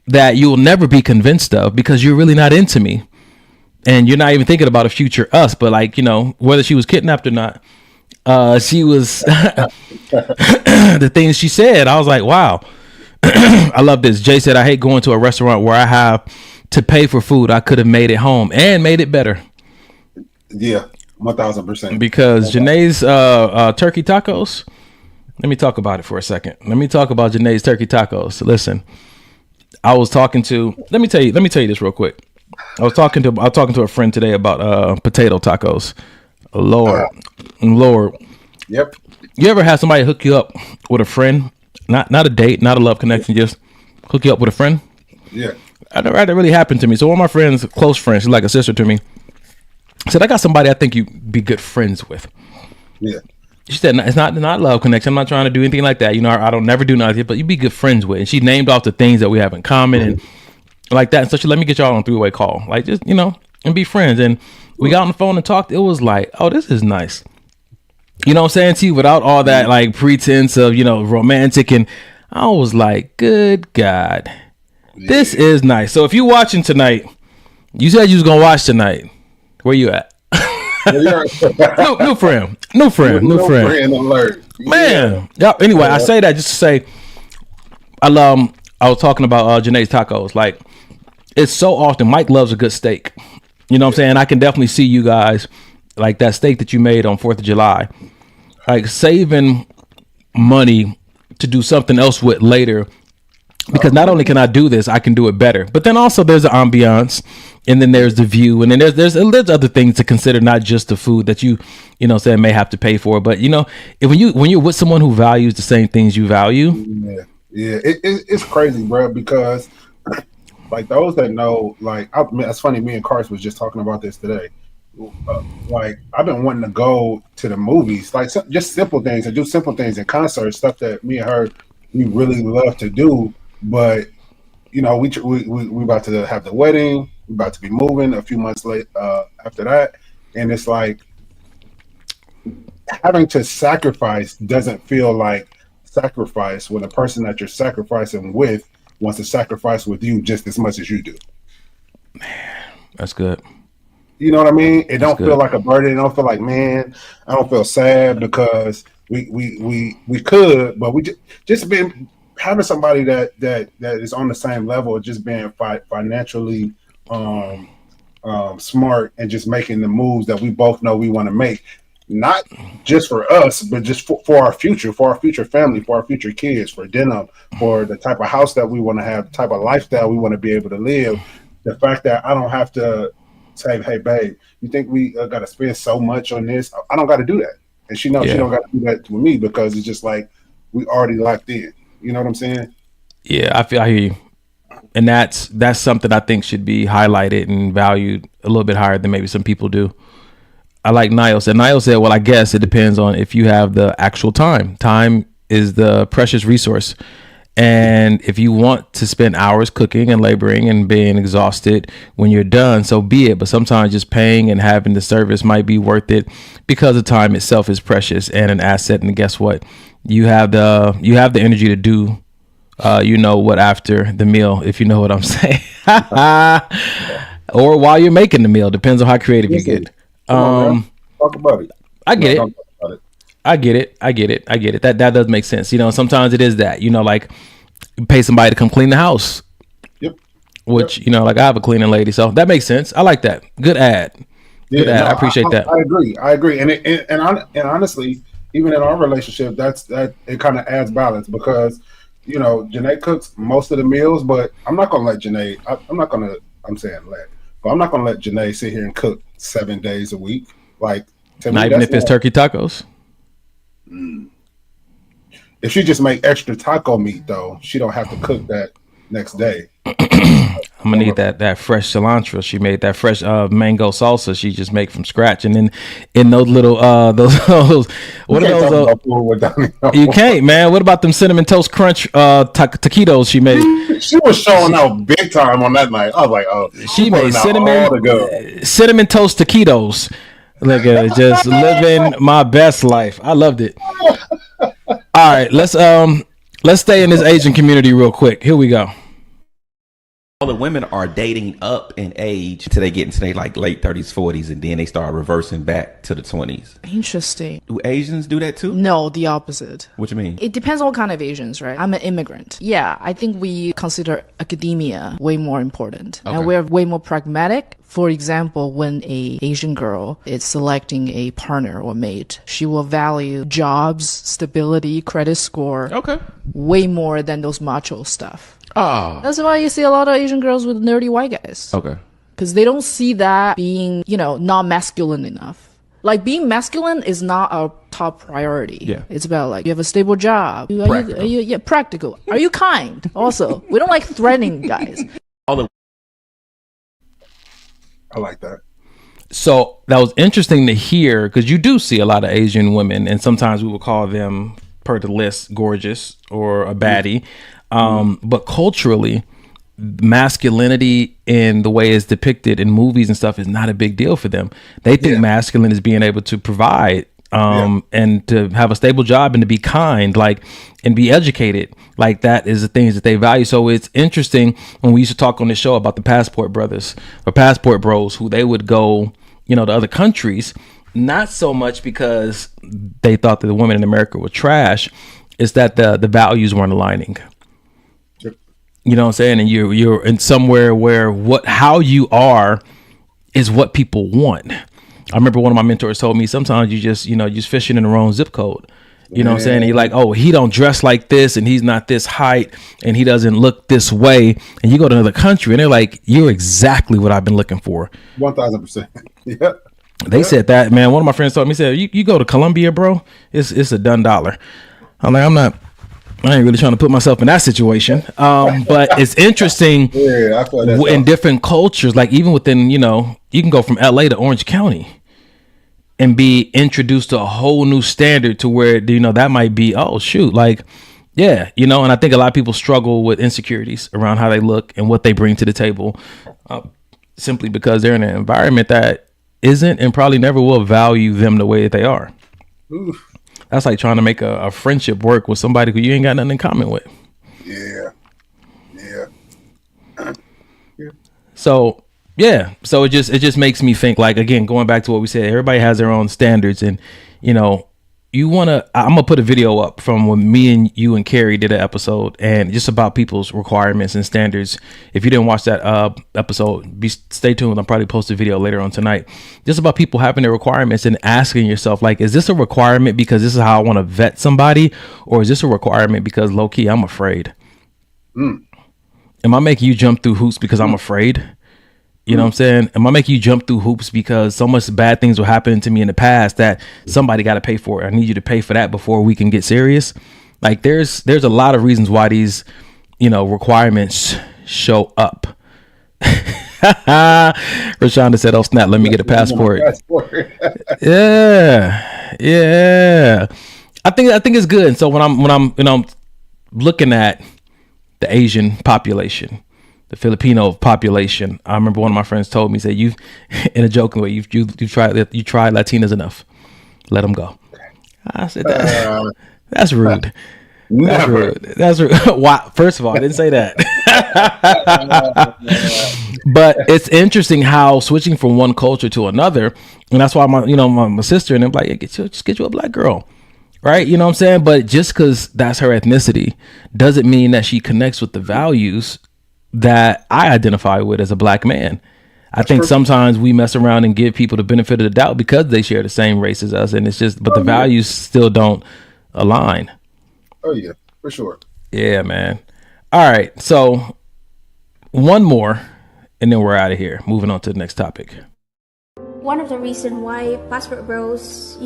B: that you'll never be convinced of, because you're really not into me, and you're not even thinking about a future us. But like, you know, whether she was kidnapped or not, she was the things she said, I was like, wow. I love this. Jay said, I hate going to a restaurant where I have to pay for food I could have made at home and made it better.
C: Yeah, 1,000%.
B: Because Janae's turkey tacos, let me talk about it for a second. Let me talk about Janae's turkey tacos. Listen, I was talking to, let me tell you this real quick. I was talking to a friend today about potato tacos. Lord.
C: Yep.
B: You ever had somebody hook you up with a friend? Not a date, not a love connection, just hook you up with a friend?
C: Yeah.
B: I never had that really happen to me. So one of my friends, close friends, she's like a sister to me, said, I got somebody I think you'd be good friends with.
C: Yeah.
B: She said, it's not love connection. I'm not trying to do anything like that. You know, I don't never do nothing, but you'd be good friends with. And she named off the things that we have in common and like that. And so she let me get y'all on a 3-way call. Like, just, you know, and be friends. And we got on the phone and talked. It was like, oh, this is nice. You know what I'm saying to you? Without all that like pretense of, you know, romantic. And I was like, good God, this is nice. So if you're watching tonight, you said you was going to watch tonight. Where you at? new friend
C: alert,
B: man. Yeah. Anyway, I say that just to say, I was talking about Janae's tacos. Like, it's so often Mike loves a good steak. You know what I'm saying? I can definitely see you guys like that steak that you made on 4th of July, like saving money to do something else with later. Because not only can I do this, I can do it better. But then also there's the ambiance, and then there's the view, and then there's other things to consider, not just the food that you know, say may have to pay for. But you know, when you're with someone who values the same things you value,
C: it's crazy, bro. Because like those that know, like it's funny. Me and Carson was just talking about this today. Like I've been wanting to go to the movies, like just simple things, and do simple things in concerts, stuff that me and her we really love to do. But you know, we about to have the wedding. We're about to be moving a few months late after that, and it's like having to sacrifice doesn't feel like sacrifice when the person that you're sacrificing with wants to sacrifice with you just as much as you do.
B: Man, that's good.
C: You know what I mean? It don't feel like a burden. It don't feel like, man, I don't feel sad because we could, but we just been having somebody that is on the same level, just being financially smart and just making the moves that we both know we want to make, not just for us, but just for our future family, for our future kids, for denim, for the type of house that we want to have, the type of lifestyle we want to be able to live. The fact that I don't have to say, hey, babe, you think we got to spend so much on this? I don't got to do that. And she knows she don't got to do that with me because it's just like we already locked in. You know what I'm saying?
B: Yeah, I hear you. And that's something I think should be highlighted and valued a little bit higher than maybe some people do. I like Niall said. Niall said, well, I guess it depends on if you have the actual time. Time is the precious resource. And if you want to spend hours cooking and laboring and being exhausted when you're done, so be it. But sometimes just paying and having the service might be worth it because the time itself is precious and an asset. And guess what? You have the energy to do, you know what, after the meal, if you know what I'm saying, or while you're making the meal, depends on how creative you get.
C: Talk about it.
B: I get it. I get it. That does make sense. You know, sometimes it is that, you know, like you pay somebody to come clean the house.
C: Yep.
B: Which, you know, like I have a cleaning lady, so that makes sense. I like that. Good ad. Good ad. I appreciate that.
C: I agree. And honestly, even in our relationship, that it kind of adds balance because, you know, Janae cooks most of the meals, but I'm not gonna let Janae. I'm not gonna let Janae sit here and cook 7 days a week. Like,
B: not even if it's turkey tacos.
C: If she just make extra taco meat, though, she don't have to cook that next day.
B: I'm gonna need that fresh cilantro. She made that fresh mango salsa. She just make from scratch, and then in those little those what are those? You can't, man. What about them cinnamon toast crunch taquitos she made?
C: She was showing out big time on that night. I was like, oh,
B: she made cinnamon toast taquitos. Look at it, just living my best life. I loved it. All right, let's stay in this Asian community real quick. Here we go.
L: All the women are dating up in age till they get into their like late 30s, 40s, and then they start reversing back to the 20s.
M: Interesting.
L: Do Asians do that too?
M: No, the opposite.
L: What you mean?
M: It depends on what kind of Asians, right? I'm an immigrant. Yeah, I think we consider academia way more important. Okay. And we're way more pragmatic. For example, when a Asian girl is selecting a partner or mate, she will value jobs, stability, credit score.
L: Okay.
M: Way more than those macho stuff.
L: Oh.
M: That's why you see a lot of Asian girls with nerdy white guys.
L: Okay.
M: Because they don't see that being, you know, not masculine enough. Like, being masculine is not our top priority.
L: Yeah.
M: It's about, like, you have a stable job.
L: Practical.
M: Practical. Are you kind? Also, we don't like threatening guys.
L: All the
C: I like that.
B: So that was interesting to hear, because you do see a lot of Asian women, and sometimes we would call them, per the list, gorgeous or a baddie. But culturally, masculinity in the way it's depicted in movies and stuff is not a big deal for them. They think masculine is being able to provide and to have a stable job and to be kind, like, and be educated. Like, that is the things that they value. So it's interesting when we used to talk on the show about the passport brothers or passport bros, who they would go, you know, to other countries, not so much because they thought that the women in America were trash. It's that the values weren't aligning. You know what I'm saying? And you're in somewhere where how you are is what people want. I remember one of my mentors told me sometimes you just fishing in the wrong zip code. You know what I'm saying? And you're like, oh, he don't dress like this, and he's not this height, and he doesn't look this way. And you go to another country and they're like, you're exactly what I've been looking for.
C: 1000%. Yeah.
B: They said that, man. One of my friends told me, he said, you go to Colombia, bro, it's a done dollar. I'm like, I ain't really trying to put myself in that situation. But it's interesting in different cultures, like even within, you can go from LA to Orange County and be introduced to a whole new standard to where, that might be, oh, shoot, like, yeah, and I think a lot of people struggle with insecurities around how they look and what they bring to the table, simply because they're in an environment that isn't and probably never will value them the way that they are. Oof. That's like trying to make a friendship work with somebody who you ain't got nothing in common with. Yeah. So it just makes me think, like, again, going back to what we said, everybody has their own standards, and I'm gonna put a video up from when me and you and Carrie did an episode, and just about people's requirements and standards. If you didn't watch that episode, stay tuned. I'll probably post a video later on tonight, just about people having their requirements and asking yourself, like, is this a requirement because this is how I want to vet somebody, or is this a requirement because low key I'm afraid? Am I making you jump through hoops because I'm afraid? You know what I'm saying? Am I making you jump through hoops because so much bad things were happening to me in the past that somebody got to pay for it? I need you to pay for that before we can get serious. Like, there's a lot of reasons why these, requirements show up. Rashonda said, "Oh snap, let me get a passport." Yeah. I think it's good. And so when I'm looking at the Asian population, the Filipino population, I remember one of my friends told me, said, "You've, in a joking way, you've tried Latinas enough. Let them go." I said, "That's rude.
C: Never.
B: That's rude." Why? First of all, I didn't say that. But it's interesting how switching from one culture to another, and that's why my sister and them like, just get you a black girl. Right? You know what I'm saying? But just because that's her ethnicity doesn't mean that she connects with the values that I identify with as a black man. I think sometimes we mess around and give people the benefit of the doubt because they share the same race as us, and it's just, but the values still don't align.
C: Oh yeah, for sure.
B: Yeah, man. All right, so one more, and then we're out of here. Moving on to the next topic.
N: One of the reasons why passport bros,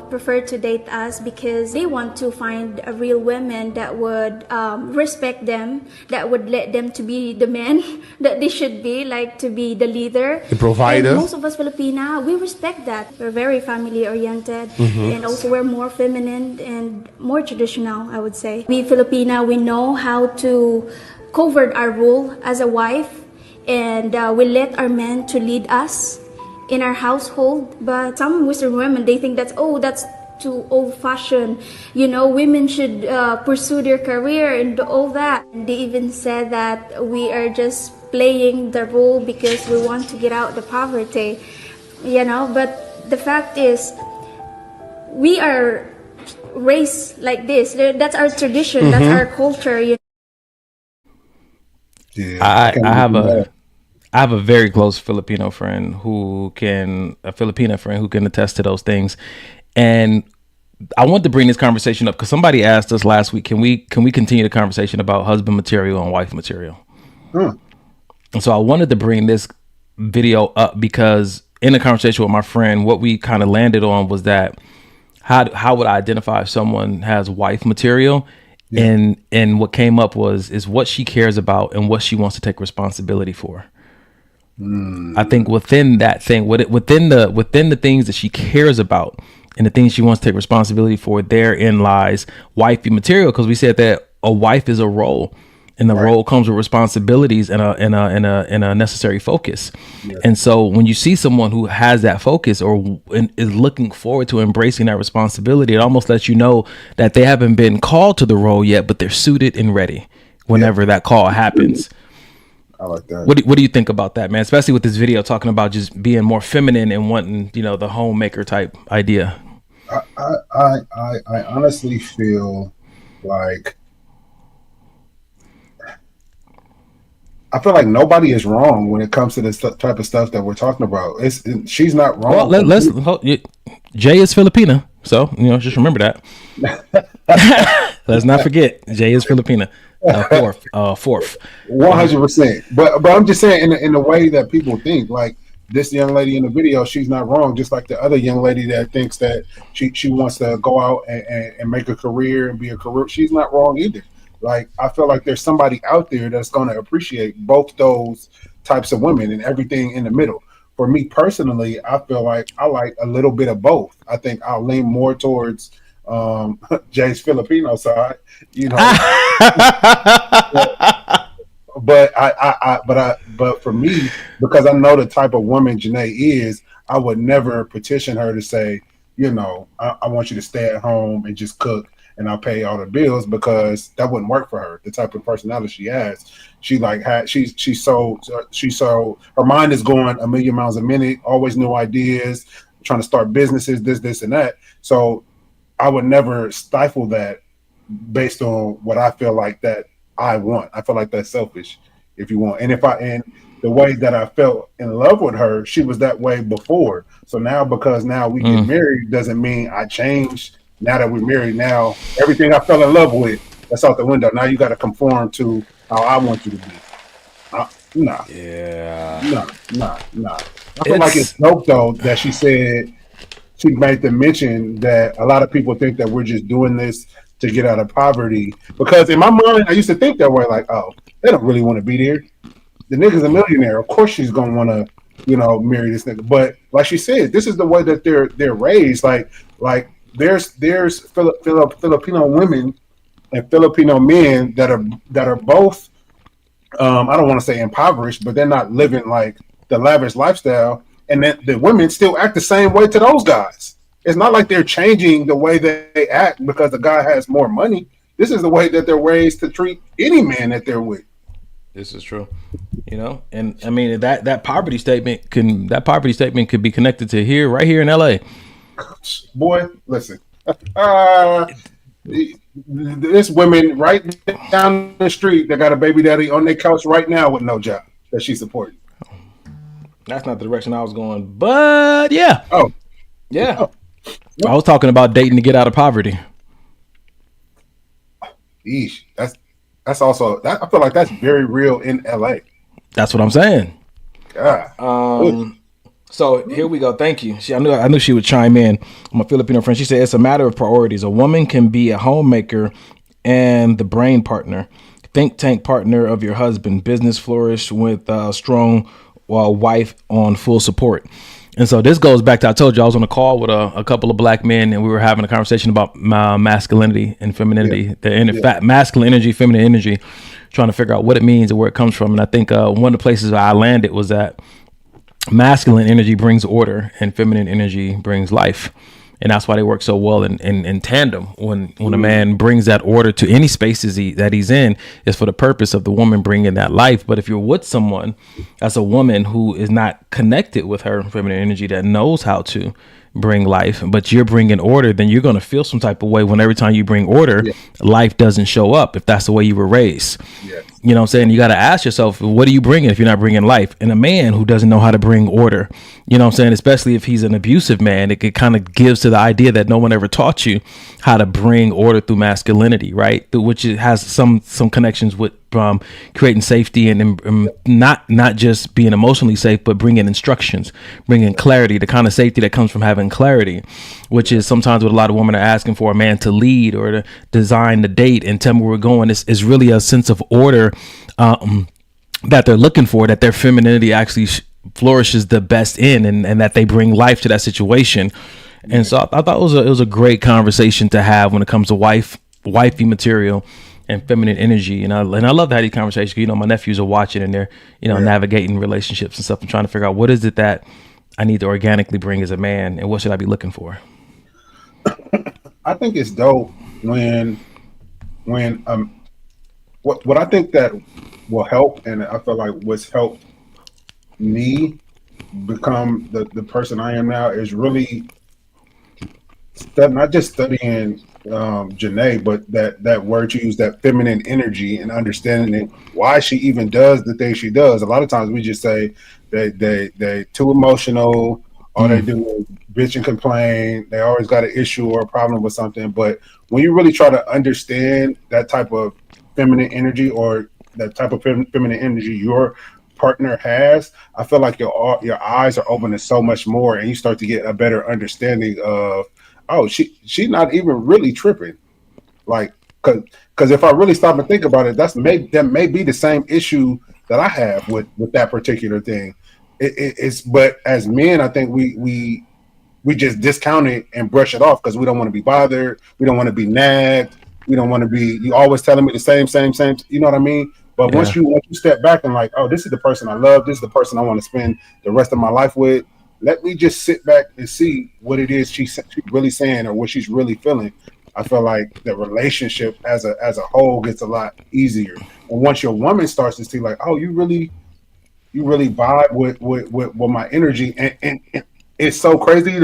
N: prefer to date us, because they want to find a real women that would respect them, that would let them to be the men that they should be, like to be the leader,
D: the provider.
N: And most of us Filipina, we respect that. We're very family oriented, and also we're more feminine and more traditional, I would say. We Filipina, we know how to cover our role as a wife, and we let our men to lead us in our household. But some Western women, they think that's too old-fashioned. Women should pursue their career and all that. And they even said that we are just playing the role because we want to get out the poverty. But the fact is, we are raised like this. That's our tradition. That's our culture.
B: Yeah, I have a very close Filipino friend who can attest to those things. And I want to bring this conversation up because somebody asked us last week, can we continue the conversation about husband material and wife material? And so I wanted to bring this video up because in the conversation with my friend, what we kind of landed on was that how would I identify if someone has wife material? Yeah. And what came up is what she cares about and what she wants to take responsibility for. I think within that thing, within the things that she cares about and the things she wants to take responsibility for, therein lies wifey material. Because we said that a wife is a role, and the role comes with responsibilities and a necessary focus. Yeah. And so when you see someone who has that focus or is looking forward to embracing that responsibility, it almost lets you know that they haven't been called to the role yet, but they're suited and ready whenever that call happens.
C: I like that.
B: What do you think about that, man? Especially with this video talking about just being more feminine and wanting, the homemaker type idea.
C: I honestly feel like nobody is wrong when it comes to this type of stuff that we're talking about. She's not wrong.
B: Well, Jay is Filipina, so just remember that. Let's not forget, Jay is Filipina. Fourth.
C: 100%. But I'm just saying, in the way that people think, like this young lady in the video, she's not wrong. Just like the other young lady that thinks that she wants to go out and make a career and be a career. She's not wrong either. Like, I feel like there's somebody out there that's going to appreciate both those types of women and everything in the middle. For me personally, I feel like I like a little bit of both. I think I'll lean more towards Jay's Filipino side, but for me, because I know the type of woman Janae is, I would never petition her to say, I want you to stay at home and just cook and I'll pay all the bills, because that wouldn't work for her. The type of personality she has, she's so her mind is going a million miles a minute, always new ideas, trying to start businesses, this and that. So I would never stifle that based on what I feel like that I want. I feel like that's selfish, if you want. And the way that I felt in love with her, she was that way before. So now, because now we get married, doesn't mean I changed. Now that we're married, now everything I fell in love with, that's out the window. Now you got to conform to how I want you to be. Nah.
B: Yeah.
C: Nah. I feel like it's dope though that she made the mention that a lot of people think that we're just doing this to get out of poverty. Because in my mind, I used to think that way, like, oh, they don't really want to be there. The nigga's a millionaire. Of course she's gonna want to, marry this nigga. But like she said, this is the way that they're raised. Like there's Filipino women and Filipino men that are both I don't want to say impoverished, but they're not living like the lavish lifestyle. And then the women still act the same way to those guys. It's not like they're changing the way that they act because the guy has more money. This is the way that they're raised to treat any man that they're with.
B: This is true, and I mean that poverty statement could be connected to right here in LA.
C: Boy, listen, there's women right down the street that got a baby daddy on their couch right now with no job that she's supporting.
B: That's not the direction I was going, but yeah.
C: Oh,
B: yeah. Oh. I was talking about dating to get out of poverty.
C: Eesh, that's also that. I feel like that's very real in LA.
B: That's what I'm saying.
C: Yeah.
B: So here we go. Thank you. I knew she would chime in. My Filipino friend. She said it's a matter of priorities. A woman can be a homemaker and the brain partner, think tank partner of your husband. Business flourish with a strong wife on full support. And so this goes back to, I told you I was on a call with a couple of black men, and we were having a conversation about masculinity and femininity, masculine energy, feminine energy, trying to figure out what it means and where it comes from. And I think one of the places I landed was that masculine energy brings order and feminine energy brings life. And that's why they work so well in tandem. When a man brings that order to any spaces that he's in, is for the purpose of the woman bringing that life. But if you're with someone as a woman who is not connected with her feminine energy, that knows how to bring life, but you're bringing order, then you're going to feel some type of way when every time you bring order, life doesn't show up, if that's the way you were raised. You know what I'm saying? You got to ask yourself, what are you bringing if you're not bringing life? And a man who doesn't know how to bring order, you know what I'm saying, especially if he's an abusive man, it kind of gives to the idea that no one ever taught you how to bring order through masculinity, right? Which it has some connections with creating safety and not just being emotionally safe, but bringing instructions, bringing clarity, the kind of safety that comes from having clarity, which is sometimes what a lot of women are asking for, a man to lead or to design the date and tell me where we're going. Is really a sense of order that they're looking for, that their femininity actually flourishes the best in, and that they bring life to that situation. And so I thought it was a great conversation to have when it comes to wifey material and feminine energy. And I love to have these conversations. You know, my nephews are watching and they're, you know, navigating relationships and stuff and trying to figure out what is it that I need to organically bring as a man and what should I be looking for?
C: I think it's dope when what I think that will help, and I feel like what's helped me become the person I am now is really not just studying Janae, but that word you use, that feminine energy, and understanding why she even does the things she does. A lot of times we just say they too emotional, all they do is bitch and complain. They always got an issue or a problem with something. But when you really try to understand that type of feminine energy, or that type of feminine energy your partner has, I feel like your eyes are open to so much more, and you start to get a better understanding of, oh, she's not even really tripping. Like, because if I really stop and think about it, that may be the same issue that I have with that particular thing. It's but as men, I think we just discount it and brush it off because we don't want to be bothered. We don't want to be nagged. We don't want to be, you always telling me the same. You know what I mean? But once you step back and like, oh, this is the person I love. This is the person I want to spend the rest of my life with. Let me just sit back and see what it is she's really saying or what she's really feeling. I feel like the relationship as a whole gets a lot easier. And once your woman starts to see like, oh, you really vibe with my energy, and it's so crazy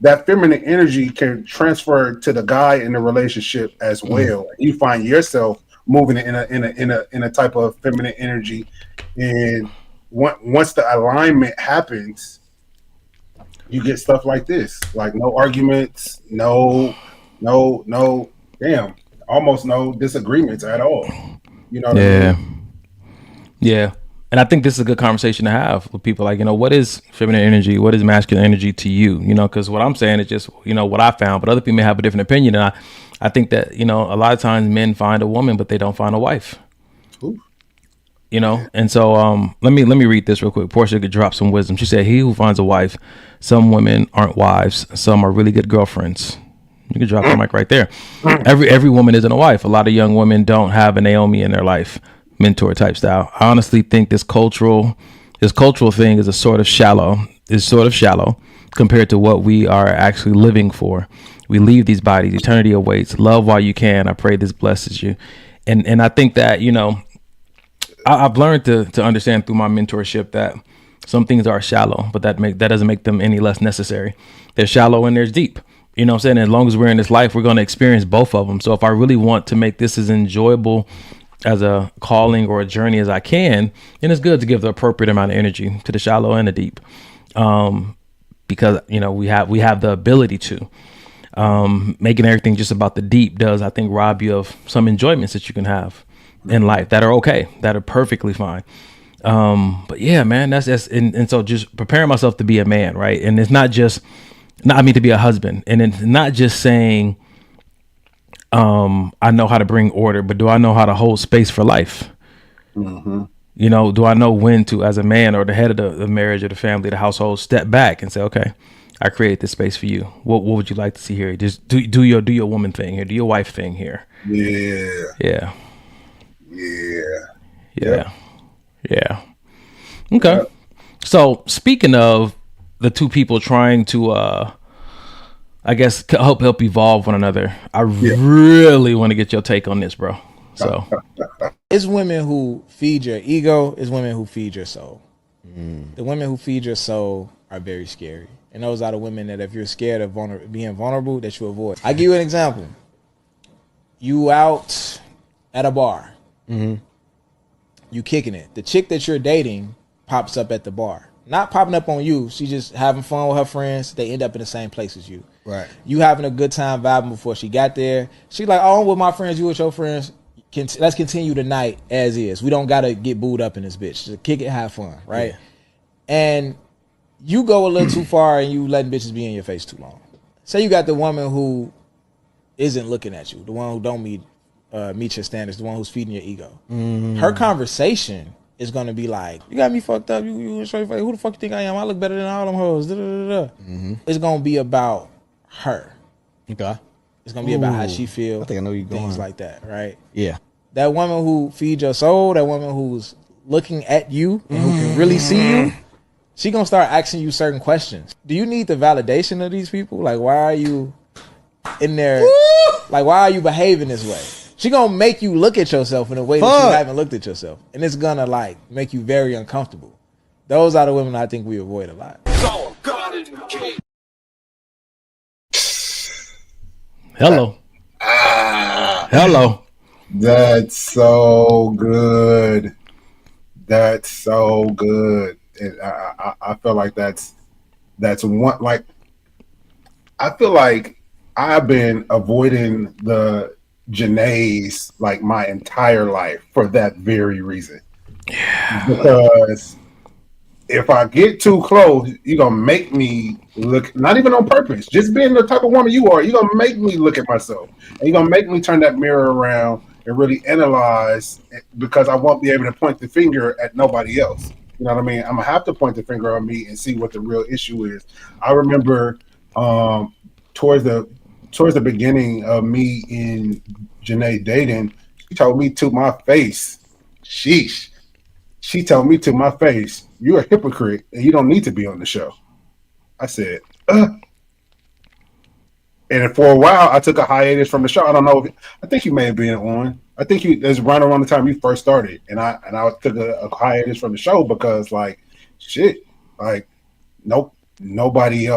C: that feminine energy can transfer to the guy in the relationship as well. You find yourself moving in a type of feminine energy, and once the alignment happens, you get stuff like this, like no arguments, almost no disagreements at all. You know what I mean?
B: Yeah. And I think this is a good conversation to have with people. Like, you know, what is feminine energy? What is masculine energy to you? You know, because what I'm saying is just, you know, what I found, but other people may have a different opinion. And I think that, you know, a lot of times men find a woman, but they don't find a wife.
C: Ooh.
B: You know, and so let me read this real quick. Portia could drop some wisdom. She said, "He who finds a wife, some women aren't wives, some are really good girlfriends." You can drop the mic right there. Every woman isn't a wife. A lot of young women don't have a Naomi in their life, mentor type style. I honestly think this cultural thing is sort of shallow compared to what we are actually living for. We leave these bodies, eternity awaits. Love while you can. I pray this blesses you. And I think that, you know, I've learned to understand through my mentorship that some things are shallow, but that doesn't make them any less necessary. There's shallow and there's deep. You know what I'm saying? As long as we're in this life, we're going to experience both of them. So if I really want to make this as enjoyable as a calling or a journey as I can, then it's good to give the appropriate amount of energy to the shallow and the deep, because, you know, we have the ability to. Making everything just about the deep does, I think, rob you of some enjoyments that you can have in life that are okay, that are perfectly fine. But yeah, man, that's and so just preparing myself to be a man, right? And it's not just, to be a husband, and it's not just saying, I know how to bring order, but do I know how to hold space for life? Mm-hmm. You know, do I know when to, as a man or the head of the marriage or the family, the household, step back and say, okay, I created this space for you. What would you like to see here? Just do your woman thing here. Do your wife thing here. Yeah. Okay. Yep. So speaking of the two people trying to, I guess, help evolve one another, I really want to get your take on this, bro. So
O: it's women who feed your ego, it's women who feed your soul. The women who feed your soul are very scary. And those are the women that if you're scared of being vulnerable, that you avoid. I'll give you an example. You out at a bar. You kicking it. The chick that you're dating pops up at the bar. Not popping up on you. She just having fun with her friends. They end up in the same place as you.
P: Right.
O: You having a good time vibing before she got there. She's like, oh, I'm with my friends. You with your friends. Let's continue the night as is. We don't got to get booed up in this bitch. Just kick it, have fun, right? Yeah. And you go a little too far and you letting bitches be in your face too long. Say you got the woman who isn't looking at you, the one who don't meet your standards, the one who's feeding your ego. Her conversation it's gonna be like, you got me fucked up. You straight face. Who the fuck you think I am? I look better than all them hoes. It's gonna be about her.
P: Okay.
O: It's gonna be about how she feel.
P: I think I know you going.
O: Things like that, right?
P: Yeah.
O: That woman who feeds your soul, that woman who's looking at you and who can really see you, she gonna start asking you certain questions. Do you need the validation of these people? Like, why are you in there? Like, why are you behaving this way? She gonna make you look at yourself in a way that you haven't looked at yourself, and it's gonna like make you very uncomfortable. Those are the women I think we avoid a lot.
B: Hello. Hello.
C: That's so good. That's so good. And I feel like that's one, like, I feel like I've been avoiding the Janae's like my entire life for that very reason. Yeah. Because if I get too close, you're gonna make me look, not even on purpose, just being the type of woman you are, you're gonna make me look at myself. And you're gonna make me turn that mirror around and really analyze, because I won't be able to point the finger at nobody else. You know what I mean? I'm gonna have to point the finger on me and see what the real issue is. I remember towards the beginning of me and Janae dating, she told me to my face, sheesh. She told me to my face, you're a hypocrite and you don't need to be on the show. I said, And for a while, I took a hiatus from the show. I don't know. I think you may have been on. I think it was right around the time you first started. And I took a hiatus from the show because, like, shit, like, nobody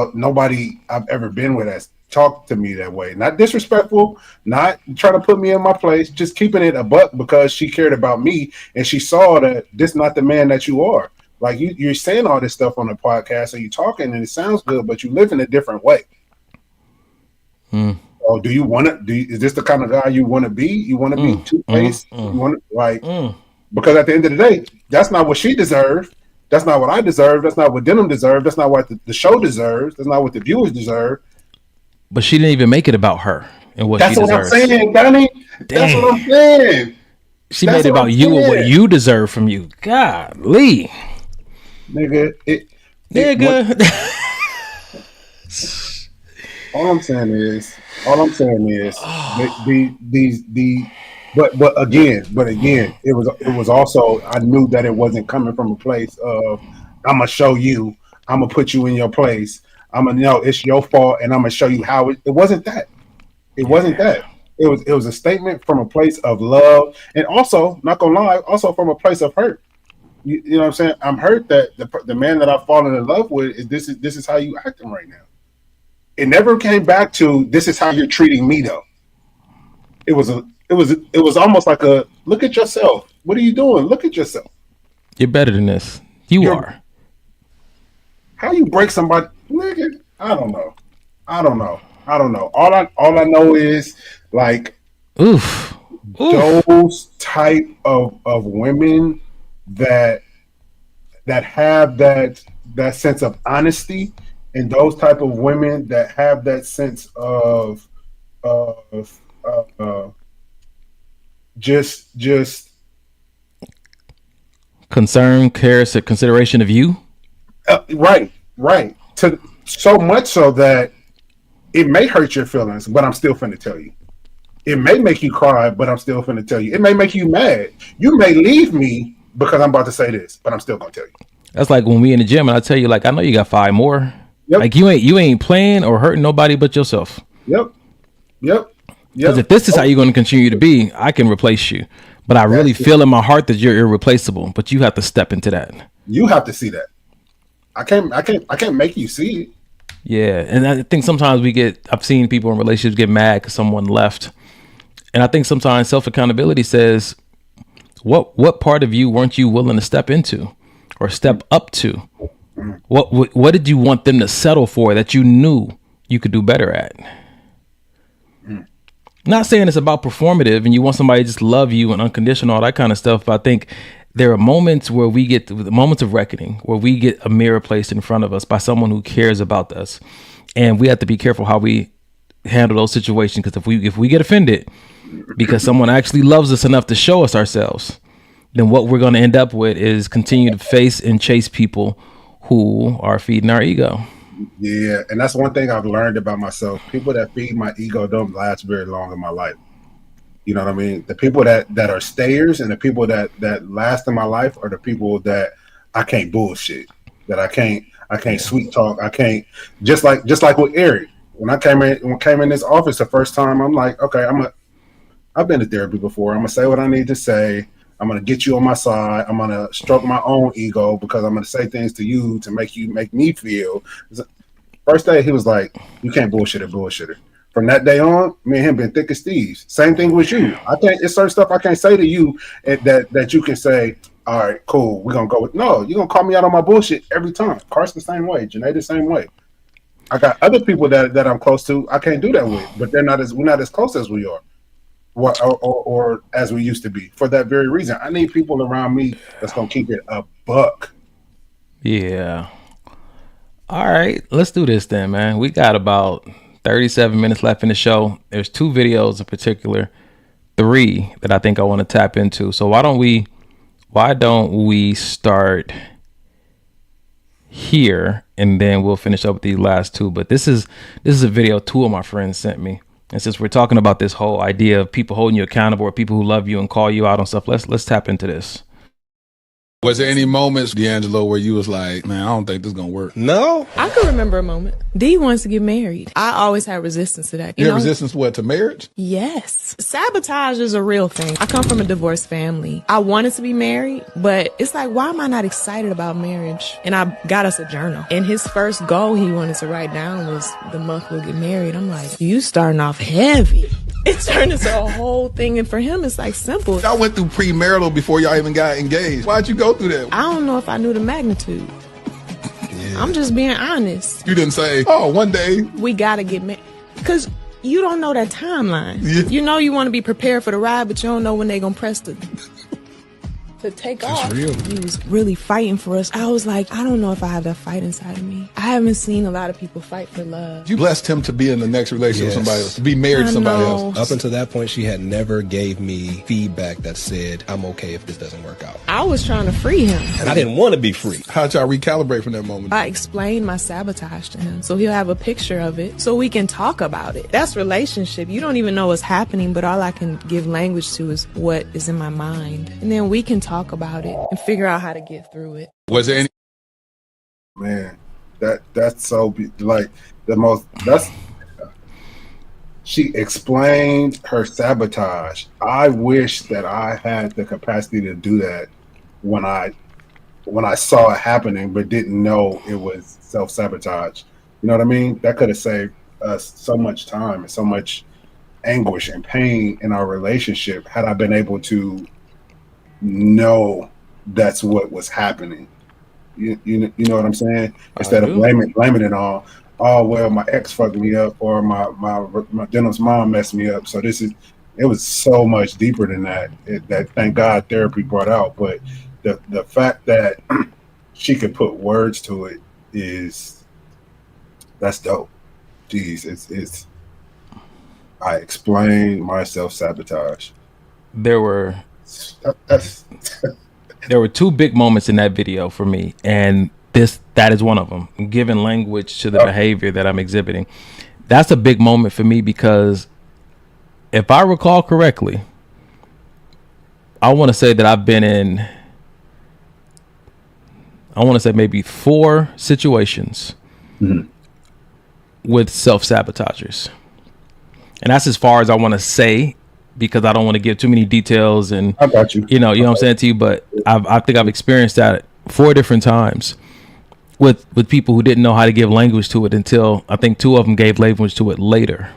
C: I've ever been with has talked to me that way. Not disrespectful, not trying to put me in my place, just keeping it a buck because she cared about me and she saw that this is not the man that you are. Like, you're saying all this stuff on the podcast and you're talking and it sounds good, but you live in a different way. Oh, do you want to? Is this the kind of guy you want to be? You want to be two-faced? You want to, because at the end of the day, that's not what she deserved. That's not what I deserve. That's not what Denim deserved. That's not what the show deserves. That's not what the viewers deserve.
B: But she didn't even make it about her and what she deserves.
C: That's what I'm saying, Donnie. That's what I'm saying.
B: She made it about you and what you deserve from you. Golly.
C: Nigga. All I'm saying is, but again, it was also, I knew that it wasn't coming from a place of, I'm gonna show you, I'm gonna put you in your place, I'm gonna know it's your fault, and I'm gonna show you how it wasn't that. It wasn't that. It was a statement from a place of love, and also, not gonna lie, also from a place of hurt. You know what I'm saying? I'm hurt that the man that I've fallen in love with is this is how you acting right now. It never came back to this is how you're treating me though. It was almost like a look at yourself. What are you doing? Look at yourself.
B: You're better than this. You are.
C: How you break somebody, nigga? I don't know. All I know is like those type of women that have that sense of honesty, and those type of women that have that sense of just
B: concern, care, consideration of you.
C: Right. To so much so that it may hurt your feelings, but I'm still finna tell you. It may make you cry, but I'm still finna tell you. It may make you mad. You may leave me because I'm about to say this, but I'm still gonna tell you.
B: That's like when we in the gym and I tell you, like, I know you got 5 more. Yep. Like you ain't playing or hurting nobody but yourself.
C: Yep.
B: Because if this is how you're going to continue to be, I can replace you. But I really feel in my heart that you're irreplaceable. But you have to step into that.
C: You have to see that. I can't make you see it.
B: Yeah, and I think sometimes I've seen people in relationships get mad because someone left, and I think sometimes self-accountability says, what part of you weren't you willing to step into or step up to? What did you want them to settle for that you knew you could do better at? Not saying it's about performative and you want somebody to just love you and unconditional, all that kind of stuff. But I think there are moments where we get the moments of reckoning, where we get a mirror placed in front of us by someone who cares about us. And we have to be careful how we handle those situations. Because if we get offended because someone actually loves us enough to show us ourselves, then what we're going to end up with is continue to face and chase people who are feeding our ego.
C: Yeah, and that's one thing I've learned about myself. People that feed my ego don't last very long in my life. You know what I mean? The people that are stayers and the people that last in my life are the people that I can't bullshit, that I can't sweet talk. I can't just like with Eric. When I came in this office the first time, I'm like, okay, I've been to therapy before. I'm gonna say what I need to say. I'm gonna get you on my side. I'm gonna stroke my own ego because I'm gonna say things to you to make me feel. First day he was like, you can't bullshit a bullshitter. From that day on, me and him been thick as thieves. Same thing with you. It's certain stuff I can't say to you that you can say, all right, cool, we're gonna go with. No, you're gonna call me out on my bullshit every time. Carson the same way, Janae the same way. I got other people that I'm close to, I can't do that with, but we're not as close as we are. Or as we used to be. For that very reason, I need people around me that's gonna keep it a buck.
B: Yeah. All right, let's do this then, man. We got about 37 minutes left in the show. There's 2 videos in particular, 3 that I think I want to tap into. So why don't we start here and then we'll finish up with these last 2. But this is a video 2 of my friends sent me. And since we're talking about this whole idea of people holding you accountable or people who love you and call you out on stuff, let's tap into this.
P: Was there any moments, D'Angelo, where you was like, man, I don't think this is going to work?
Q: No. I can remember a moment. D wants to get married. I always had resistance to that.
P: You had resistance what, to marriage?
Q: Yes. Sabotage is a real thing. I come from a divorced family. I wanted to be married, but it's like, why am I not excited about marriage? And I got us a journal. And his first goal he wanted to write down was the month we'll get married. I'm like, you starting off heavy. It turned into a whole thing. And for him, it's like simple.
P: Y'all went through premarital before y'all even got engaged. Why'd you go through that?
Q: I don't know if I knew the magnitude. Yeah. I'm just being honest.
P: You didn't say, oh, one day
Q: we gotta get married. Because you don't know that timeline. Yeah. You know you want to be prepared for the ride, but you don't know when they're going to press to take off. Real. He was really fighting for us. I was like, I don't know if I have that fight inside of me. I haven't seen a lot of people fight for love.
P: You blessed him to be in the next relationship with somebody else, to be married to somebody else.
R: Up until that point, she had never gave me feedback that said, I'm okay if this doesn't work out.
Q: I was trying to free him.
R: And I didn't want to be free.
P: How'd y'all recalibrate from that moment?
Q: I explained my sabotage to him, so he'll have a picture of it, so we can talk about it. That's relationship. You don't even know what's happening, but all I can give language to is what is in my mind. And then we can talk about it and figure out how to get through it.
P: Was there any?
C: Man, that's so like the most. She explained her sabotage. I wish that I had the capacity to do that when I saw it happening, but didn't know it was self-sabotage. You know what I mean? That could have saved us so much time and so much anguish and pain in our relationship had I been able to know that's what was happening. You know what I'm saying? Instead of blaming it on, oh well, my ex fucked me up, or my Denim's mom messed me up. So it was so much deeper than that. That thank God therapy brought out. But the fact that she could put words to it that's dope. Jeez, it's I explained my self-sabotage.
B: There were 2 big moments in that video for me, and that is one of them. Giving language to the behavior that I'm exhibiting. That's a big moment for me because if I recall correctly, I want to say that I've been in, I want to say maybe 4 situations with self-sabotagers. And that's as far as I want to say, because I don't want to give too many details. And
C: I got you.
B: You know what I'm saying to you, but I think I've experienced that 4 different times with people who didn't know how to give language to it until I think 2 of them gave language to it later.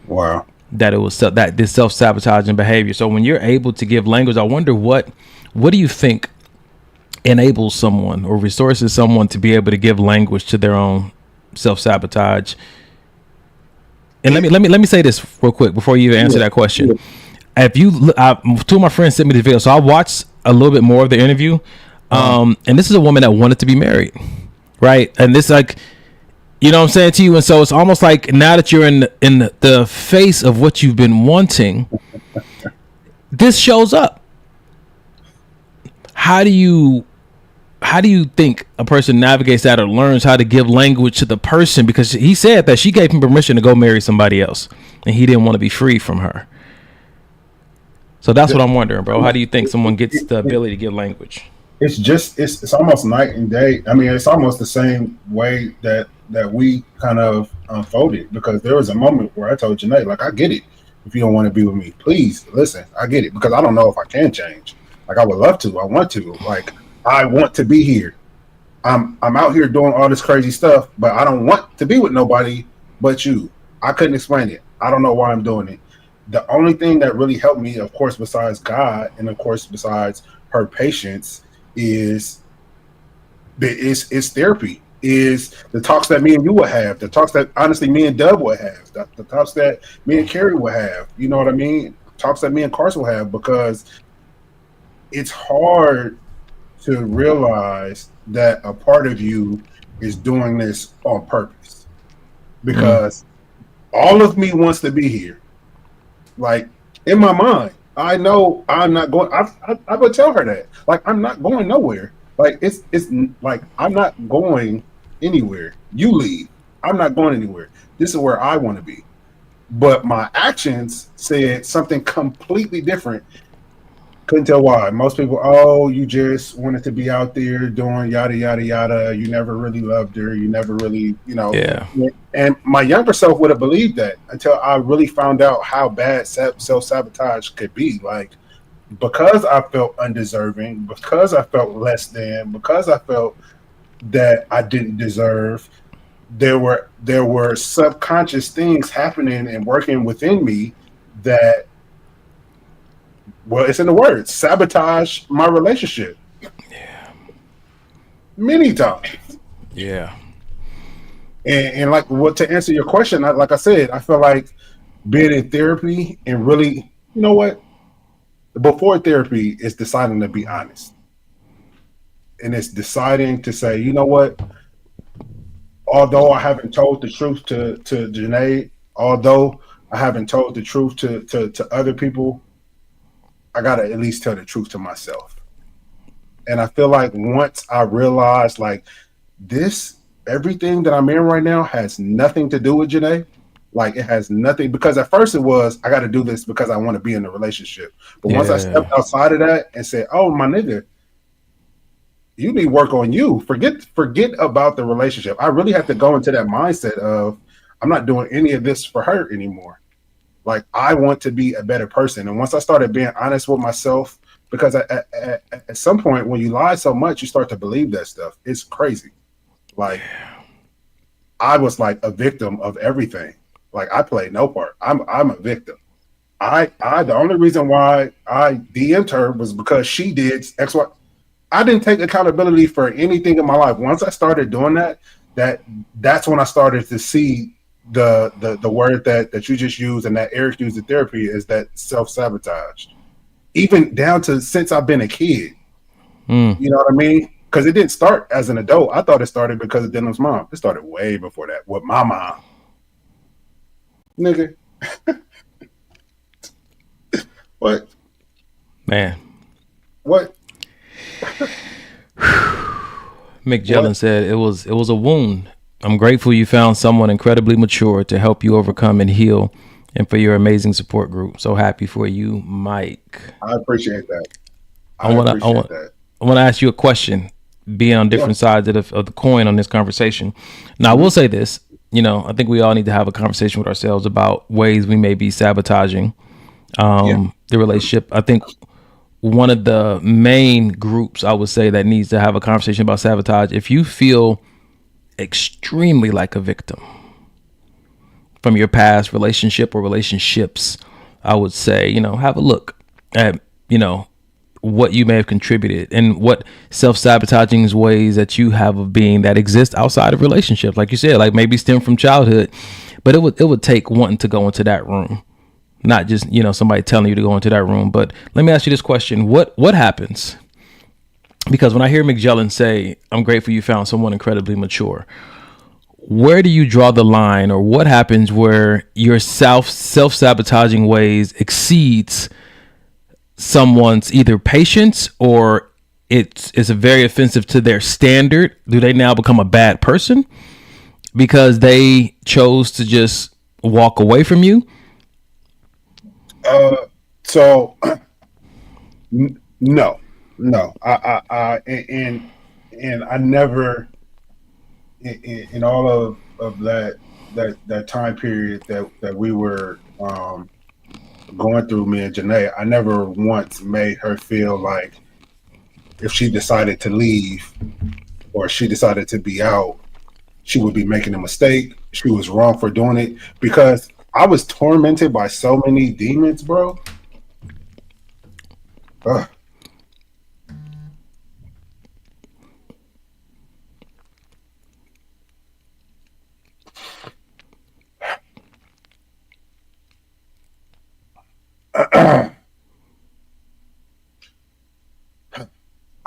C: Wow.
B: That it was this self-sabotaging behavior. So when you're able to give language, I wonder what do you think enables someone or resources someone to be able to give language to their own self-sabotage? And let me say this real quick before you even answer that question. If you 2 of my friends sent me the video, so I watched a little bit more of the interview. And this is a woman that wanted to be married, right? And this, like, you know what I'm saying to you? And so it's almost like now that you're in the face of what you've been wanting, this shows up. how do you think a person navigates that or learns how to give language to the person? Because he said that she gave him permission to go marry somebody else and he didn't want to be free from her. So that's what I'm wondering, bro. How do you think someone gets the ability to give language?
C: It's almost night and day. I mean, it's almost the same way that we kind of unfolded, because there was a moment where I told Janae, like, I get it. If you don't want to be with me, please listen. I get it, because I don't know if I can change. Like, I would love to. I want to. Like, I want to be here. I'm out here doing all this crazy stuff, but I don't want to be with nobody but you. I couldn't explain it. I don't know why I'm doing it. The only thing that really helped me, of course, besides God, and of course, besides her patience, is therapy. Is the talks that me and you would have, the talks that honestly me and Dub would have, the talks that me and Carrie would have. You know what I mean? Talks that me and Carson will have, because it's hard to realize that a part of you is doing this on purpose, because all of me wants to be here. Like, in my mind, I know I'm not going. I would tell her that, like, I'm not going nowhere. Like, it's like, I'm not going anywhere. You leave. I'm not going anywhere. This is where I want to be. But my actions said something completely different. Couldn't tell why. Most people, oh, you just wanted to be out there doing yada, yada, yada. You never really loved her. You never really, Yeah. And my younger self would have believed that, until I really found out how bad self-sabotage could be. Like, because I felt undeserving, because I felt less than, because I felt that I didn't deserve, there were subconscious things happening and working within me that, well, it's in the words, sabotage my relationship. Yeah. Many times.
B: Yeah.
C: And like, what, to answer your question, like I said, I feel like being in therapy and really, you know what? Before therapy is deciding to be honest. And it's deciding to say, you know what? Although I haven't told the truth to Janae, although I haven't told the truth to other people, I gotta at least tell the truth to myself. And I feel like once I realized, like, everything that I'm in right now has nothing to do with Janae. Like, it has nothing, because at first it was, I got to do this because I want to be in a relationship. But once I stepped outside of that and said, oh, my nigga, you need work on you. Forget about the relationship. I really have to go into that mindset of, I'm not doing any of this for her anymore. Like, I want to be a better person. And once I started being honest with myself, because at some point when you lie so much, you start to believe that stuff. It's crazy. Like, I was like a victim of everything. Like, I played no part. I'm a victim. The only reason why I DM'd her was because she did X, Y. I didn't take accountability for anything in my life. Once I started doing that's when I started to see the word that you just used and that Eric used in therapy, is that self-sabotage. Even down to since I've been a kid. You know what I mean? Because it didn't start as an adult. I thought it started because of Denham's mom. It started way before that with my mom. Nigga. What?
B: Man.
C: What?
B: Mick Jellin said it was a wound. I'm grateful you found someone incredibly mature to help you overcome and heal, and for your amazing support group. So happy for you, Mike.
C: I appreciate that.
B: I want to ask you a question, being on different sides of the coin on this conversation. Now, I will say this, I think we all need to have a conversation with ourselves about ways we may be sabotaging the relationship. I think one of the main groups I would say that needs to have a conversation about sabotage, if you feel extremely like a victim from your past relationship or relationships, I would say, have a look at, what you may have contributed and what self-sabotaging ways that you have of being that exist outside of relationships. Like you said, like maybe stem from childhood, but it would take wanting to go into that room, not just, somebody telling you to go into that room. But let me ask you this question. What happens? Because when I hear Mick Jellin say, I'm grateful you found someone incredibly mature, where do you draw the line, or what happens where your self-sabotaging ways exceeds someone's either patience or it's very offensive to their standard, do they now become a bad person because they chose to just walk away from you?
C: So no. I I never in all of that time period that we were going through, me and Janae, I never once made her feel like if she decided to leave or she decided to be out, she would be making a mistake. She was wrong for doing it, because I was tormented by so many demons, bro. Ugh.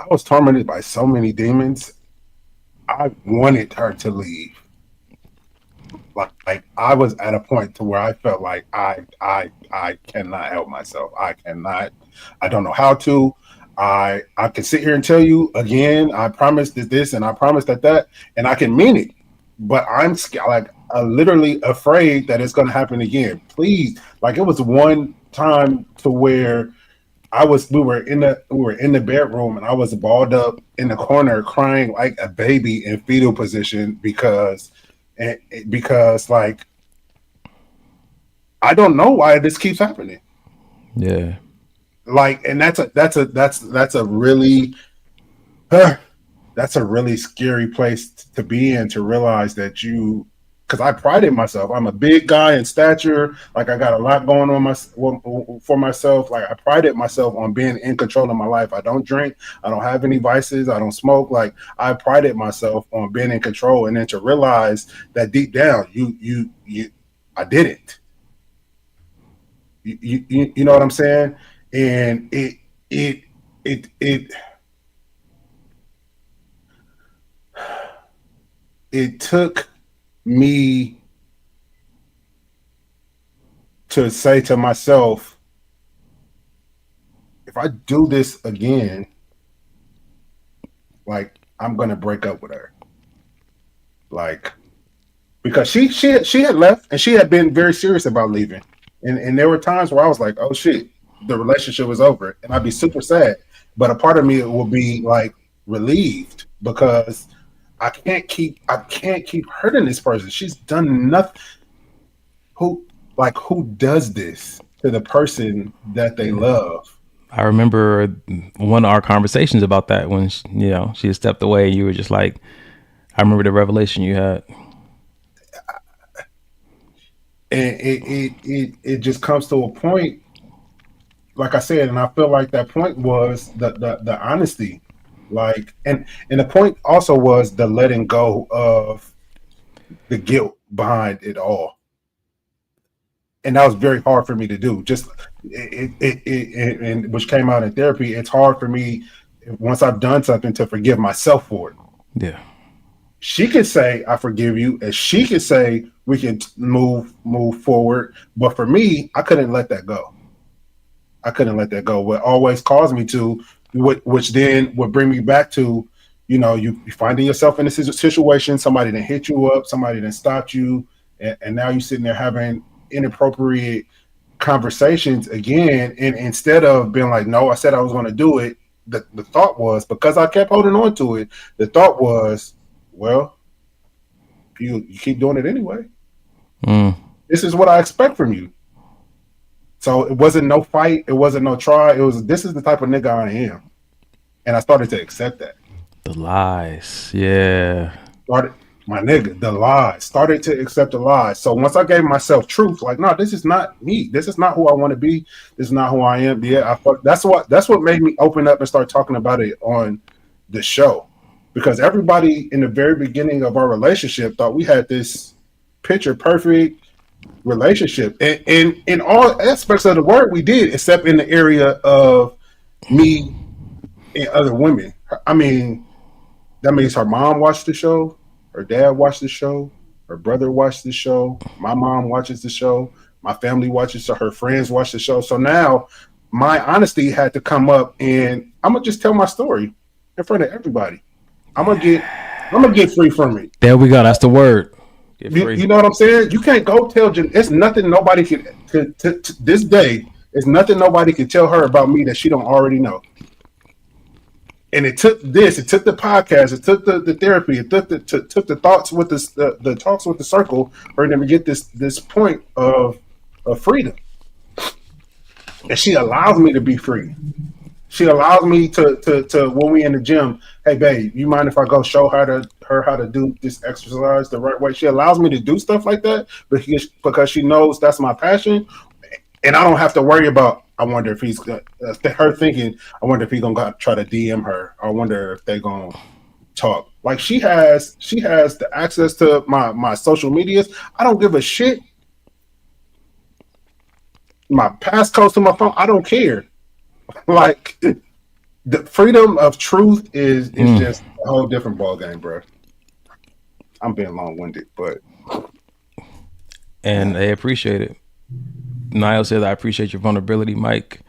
C: I was tormented by so many demons. I wanted her to leave. Like I was at a point to where I felt like I cannot help myself. I cannot. I don't know how to. I can sit here and tell you again, I promised this and I promised that, and I can mean it, but I'm like literally afraid that it's going to happen again. Please, like it was one time to where we were in the bedroom and I was balled up in the corner crying like a baby in fetal position because like I don't know why this keeps happening.
B: Yeah.
C: Like, and that's a really that's a really scary place to be in, to realize that because I prided myself. I'm a big guy in stature. Like I got a lot going on for myself. Like I prided myself on being in control of my life. I don't drink. I don't have any vices. I don't smoke. Like I prided myself on being in control, and then to realize that deep down, I didn't. You know what I'm saying? And it took me to say to myself, if I do this again, like I'm gonna break up with her. Like, because she had left and she had been very serious about leaving. And there were times where I was like, oh shit, the relationship was over, and I'd be super sad. But a part of me will be like relieved, because I can't keep hurting this person. She's done nothing. Who does this to the person that they love?
B: I remember one of our conversations about that when she had stepped away. You were just like, I remember the revelation you had.
C: And it just comes to a point, like I said, and I feel like that point was the honesty, like, and the point also was the letting go of the guilt behind it all, and that was very hard for me to do. Just and which came out in therapy. It's hard for me once I've done something to forgive myself for it.
B: Yeah.
C: She could say, I forgive you, and she could say we can move forward. But for me, I couldn't let that go. What always caused me to, which then would bring me back to, you finding yourself in a situation, somebody that hit you up, somebody that stopped you, and now you're sitting there having inappropriate conversations again. And instead of being like, no, I said I was going to do it, the thought was, because I kept holding on to it, the thought was, well, you keep doing it anyway. This is what I expect from you. So it wasn't no fight. It wasn't no try. It was, this is the type of nigga I am. And I started to accept that.
B: The lies. Yeah.
C: The lies. Started to accept the lies. So once I gave myself truth, like, no, this is not me. This is not who I want to be. This is not who I am. Yeah, that's what made me open up and start talking about it on the show. Because everybody in the very beginning of our relationship thought we had this picture perfect relationship. And in all aspects of the word, we did, except in the area of me and other women. I mean, that means her mom watched the show, her dad watched the show, her brother watched the show, my mom watches the show, my family watches, so her friends watch the show. So now my honesty had to come up, and I'm gonna just tell my story. in front of everybody. I'm gonna get free from it.
B: There we go. That's the word.
C: You know what I'm saying? You can't go tell it's nothing nobody to this day. It's nothing nobody can tell her about me that she don't already know. And it took the podcast, it took the therapy, it took the thoughts with the talks with the circle for them to get this point of freedom. And she allows me to be free. She allows me to when we in the gym, hey babe, you mind if I go show her how to do this exercise the right way? She allows me to do stuff like that because she knows that's my passion, and I don't have to worry about. I wonder if he's her thinking. I wonder if he's gonna try to DM her. I wonder if they're gonna talk. Like she has the access to my social medias. I don't give a shit. My passcodes to my phone. I don't care. Like the freedom of truth is just a whole different ball game, bro. I'm being long-winded, but
B: and they appreciate it. Niall said, "I appreciate your vulnerability, Mike."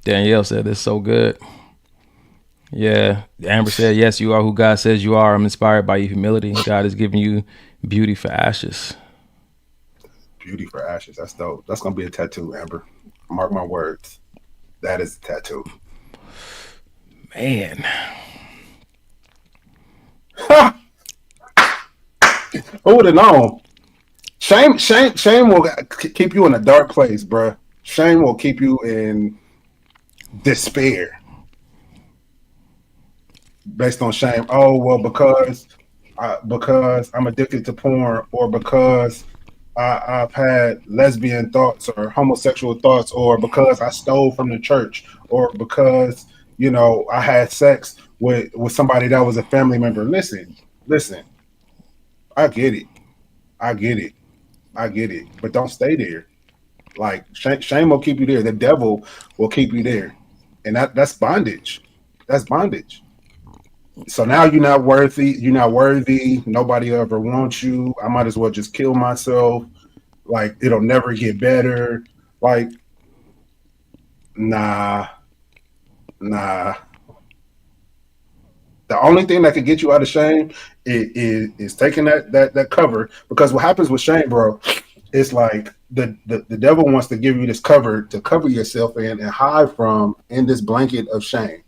B: Danielle said, "It's so good." Yeah, Amber said, "Yes, you are who God says you are. I'm inspired by your humility. God has given you beauty for ashes."
C: Beauty for ashes. That's dope. That's gonna be a tattoo, Amber. Mark my words. That is a tattoo.
B: Man.
C: Who would have known? Shame will keep you in a dark place, bro. Shame will keep you in despair. Based on shame. Oh, well, because I'm addicted to porn, or because I've had lesbian thoughts or homosexual thoughts, or because I stole from the church, or because, I had sex with somebody that was a family member. Listen, I get it. But don't stay there. Like shame will keep you there. The devil will keep you there. And that's bondage. That's bondage. So now you're not worthy. Nobody ever wants you. I might as well just kill myself. Like, it'll never get better. Like, nah. The only thing that could get you out of shame is taking that cover. Because what happens with shame, bro, it's like the devil wants to give you this cover to cover yourself in and hide from in this blanket of shame.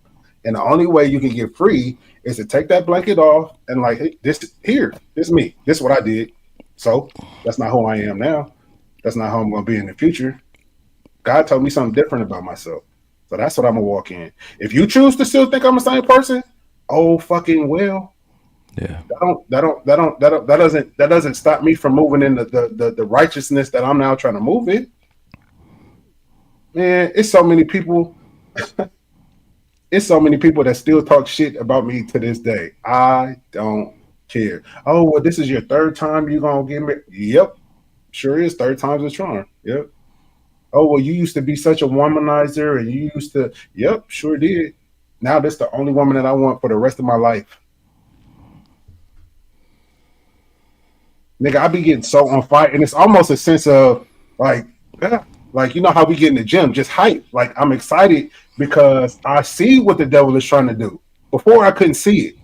C: And the only way you can get free is to take that blanket off and like, hey, this is me. This is what I did. So that's not who I am now. That's not how I'm going to be in the future. God told me something different about myself. So that's what I'm going to walk in. If you choose to still think I'm the same person, oh fucking well.
B: Yeah.
C: That doesn't stop me from moving in the righteousness that I'm now trying to move in. Man, it's so many people. It's so many people that still talk shit about me to this day. I don't care. Oh, well, this is your third time you gonna get me. Yep, sure is. Third time's a charm. Yep. Oh, well, you used to be such a womanizer, and you used to. Yep, sure did. Now that's the only woman that I want for the rest of my life. Nigga, I be getting so on fire, and it's almost a sense of like, like, you know how we get in the gym, just hype. Like, I'm excited because I see what the devil is trying to do. Before I couldn't see it.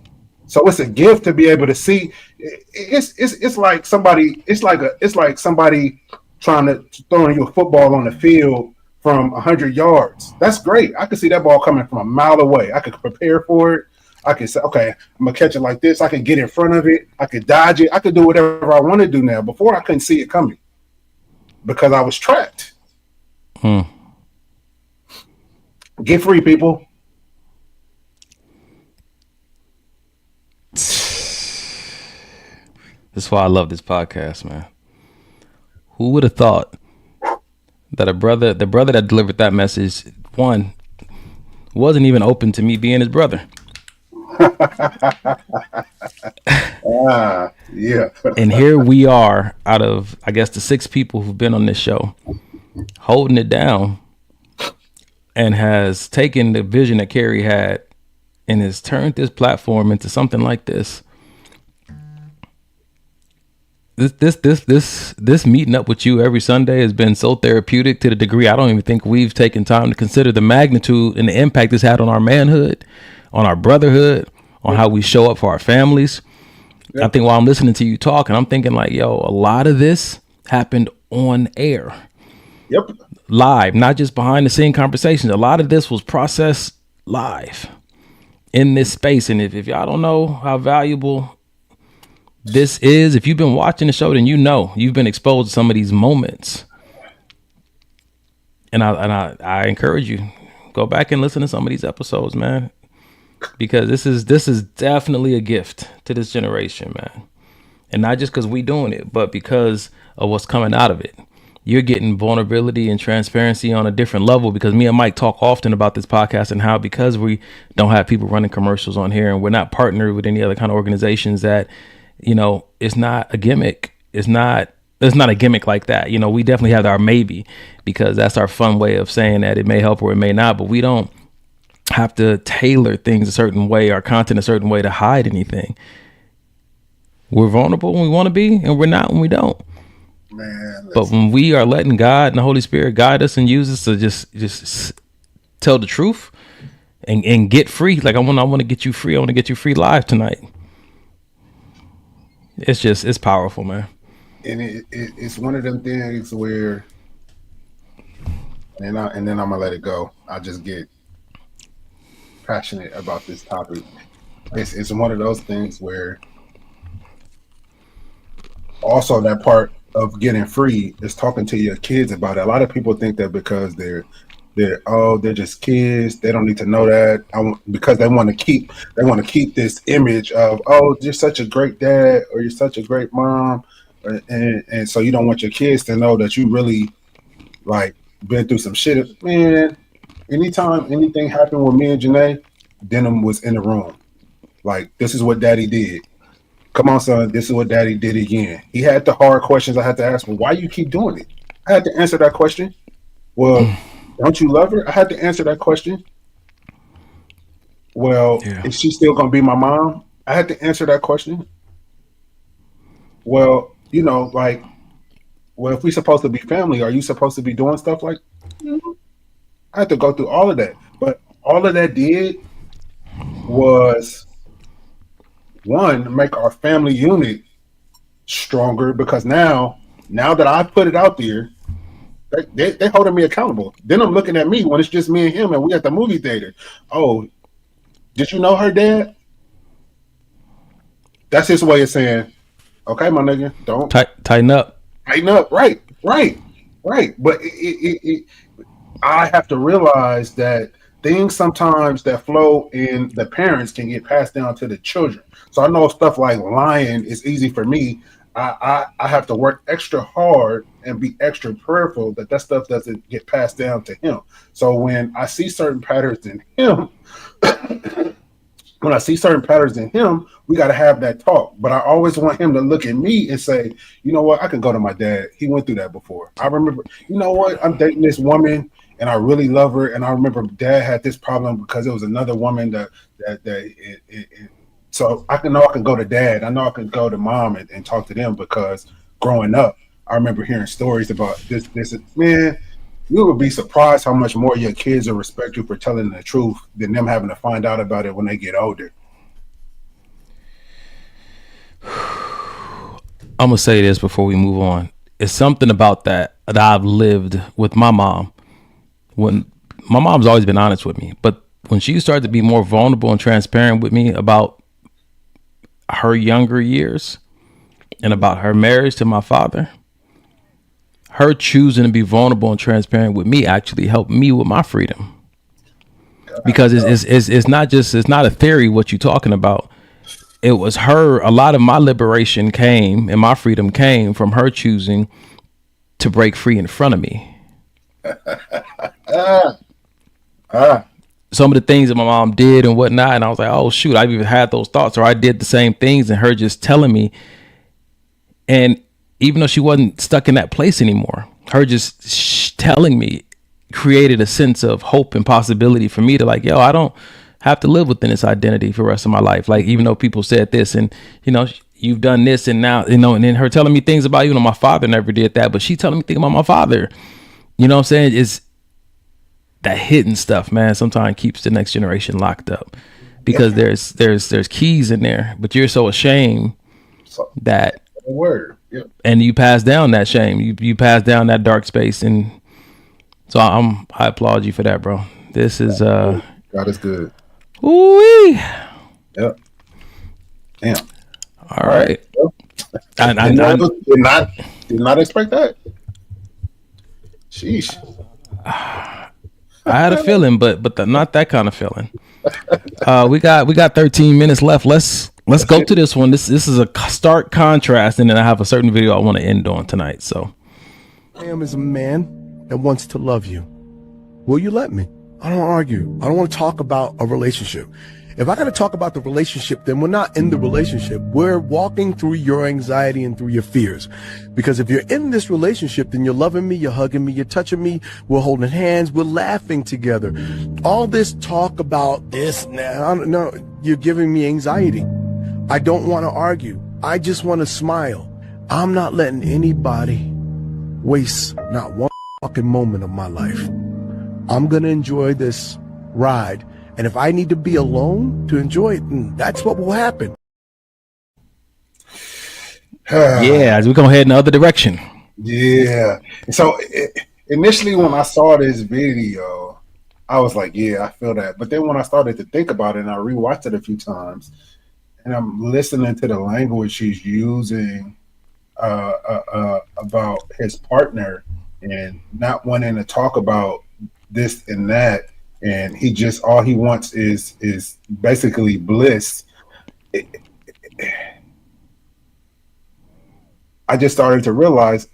C: So it's a gift to be able to see. It's like somebody, it's like somebody trying to throwing you a football on the field from 100 yards. That's great. I could see that ball coming from a mile away. I could prepare for it. I could say, okay, I'm gonna catch it like this. I could get in front of it. I could dodge it. I could do whatever I want to do now. Before I couldn't see it coming because I was trapped. Get free, people.
B: That's why I love this podcast, man. Who would have thought that the brother that delivered that message, one, wasn't even open to me being his brother.
C: Yeah.
B: And here we are, out of, I guess, the 6 people who've been on this show, holding it down, and has taken the vision that Carrie had and has turned this platform into something like this. This meeting up with you every Sunday has been so therapeutic to the degree I don't even think we've taken time to consider the magnitude and the impact it's had on our manhood, on our brotherhood, on how we show up for our families. Yep. I think while I'm listening to you talk, and I'm thinking like, yo, a lot of this happened on air.
C: Yep.
B: Live, not just behind the scene conversations. A lot of this was processed live in this space. And if y'all don't know how valuable this is, if you've been watching the show, then you know you've been exposed to some of these moments. And I encourage you, go back and listen to some of these episodes, man, because this is definitely a gift to this generation, man. And not just because we doing it, but because of what's coming out of it. You're getting vulnerability and transparency on a different level, because me and Mike talk often about this podcast and how, because we don't have people running commercials on here and we're not partnered with any other kind of organizations, that, you know, it's not a gimmick. It's not a gimmick like that. You know, we definitely have our maybe, because that's our fun way of saying that it may help or it may not, but we don't have to tailor things a certain way, our content a certain way, to hide anything. We're vulnerable when we want to be, and we're not when we don't. Man, but when we are letting God and the Holy Spirit guide us and use us to just tell the truth and get free, like I want to get you free. I want to get you free live tonight. It's powerful, man.
C: And it's one of them things where, and then I'm gonna let it go. I just get passionate about this topic. It's one of those things where also that part of getting free is talking to your kids about it. A lot of people think that because they're just kids, they don't need to know that. Because they want to keep this image of, oh, you're such a great dad or you're such a great mom, and so you don't want your kids to know that you really like been through some shit. Man, anytime anything happened with me and Janae, Denham was in the room. Like, this is what Daddy did. Come on, son, this is what Daddy did again. He had the hard questions I had to ask him. Why you keep doing it? I had to answer that question. Well, don't you love her? I had to answer that question. Well, is she still going to be my mom? I had to answer that question. Well, you know, like, well, if we're supposed to be family, are you supposed to be doing stuff like that? I had to go through all of that. But all of that did was, one, make our family unit stronger, because now that I put it out there, they holding me accountable. Then I'm looking at me when it's just me and him and we at the movie theater. Oh, did you know her dad? That's his way of saying, okay, my nigga, don't
B: tighten up.
C: Tighten up, right. But I have to realize that things sometimes that flow in the parents can get passed down to the children. So I know stuff like lying is easy for me. I have to work extra hard and be extra prayerful that stuff doesn't get passed down to him. So when I see certain patterns in him, we got to have that talk. But I always want him to look at me and say, you know what, I can go to my dad. He went through that before. I remember, you know what, I'm dating this woman and I really love her. And I remember Dad had this problem because it was another woman so I can go to Dad. I know I can go to Mom and talk to them, because growing up, I remember hearing stories about this. Man, you would be surprised how much more your kids will respect you for telling the truth than them having to find out about it when they get older.
B: I'm going to say this before we move on. It's something about that I've lived with my mom. When my mom's always been honest with me, but when she started to be more vulnerable and transparent with me about her younger years and about her marriage to my father, her choosing to be vulnerable and transparent with me actually helped me with my freedom. Because it's not a theory what you're talking about. It was her. A lot of my liberation came and my freedom came from her choosing to break free in front of me. Some of the things that my mom did and whatnot, and I was like, oh shoot, I've even had those thoughts, or I did the same things, and her just telling me. And even though she wasn't stuck in that place anymore, her just telling me created a sense of hope and possibility for me to, like, yo, I don't have to live within this identity for the rest of my life. Like, even though people said this and, you know, you've done this and now, you know, and then her telling me things about, you know, my father never did that, but she telling me things about my father. You know what I'm saying? It's that hidden stuff, man, sometimes keeps the next generation locked up. because there's keys in there, but you're so ashamed that
C: word. Yeah.
B: And you pass down that shame. You pass down that dark space, and so I applaud you for that, bro. This is
C: God is good.
B: Ooh-wee.
C: Yep. Damn.
B: All right.
C: I did not expect that. Sheesh.
B: I had a feeling, but not that kind of feeling. We got 13 minutes left. Let's go to this one. This is a stark contrast, and then I have a certain video I want to end on tonight. So,
S: I am as a man that wants to love you. Will you let me? I don't argue. I don't want to talk about a relationship. If I got to talk about the relationship, then we're not in the relationship. We're walking through your anxiety and through your fears. Because if you're in this relationship, then you're loving me, you're hugging me, you're touching me, we're holding hands, we're laughing together. All this talk about this now, no, you're giving me anxiety. I don't want to argue. I just want to smile. I'm not letting anybody waste not one fucking moment of my life. I'm going to enjoy this ride. And if I need to be alone to enjoy it, then that's what will happen.
B: Yeah, as we're going to head in the other direction.
C: Yeah. So initially when I saw this video, I was like, yeah, I feel that. But then when I started to think about it and I rewatched it a few times, and I'm listening to the language he's using about his partner and not wanting to talk about this and that, and he just all he wants is basically bliss. I just started to realize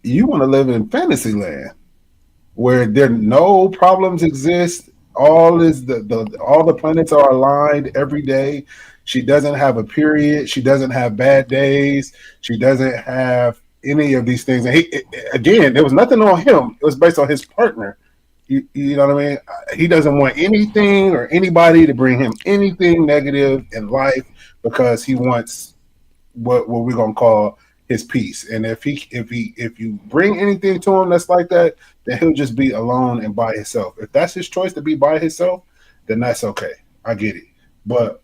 C: you want to live in fantasy land where there no problems exist. All is all the planets are aligned every day. She doesn't have a period. She doesn't have bad days. She doesn't have any of these things. And again, there was nothing on him. It was based on his partner. You know what I mean? He doesn't want anything or anybody to bring him anything negative in life because he wants what we're gonna call his peace. And if you bring anything to him that's like that, then he'll just be alone and by himself. If that's his choice to be by himself, then that's okay. I get it. But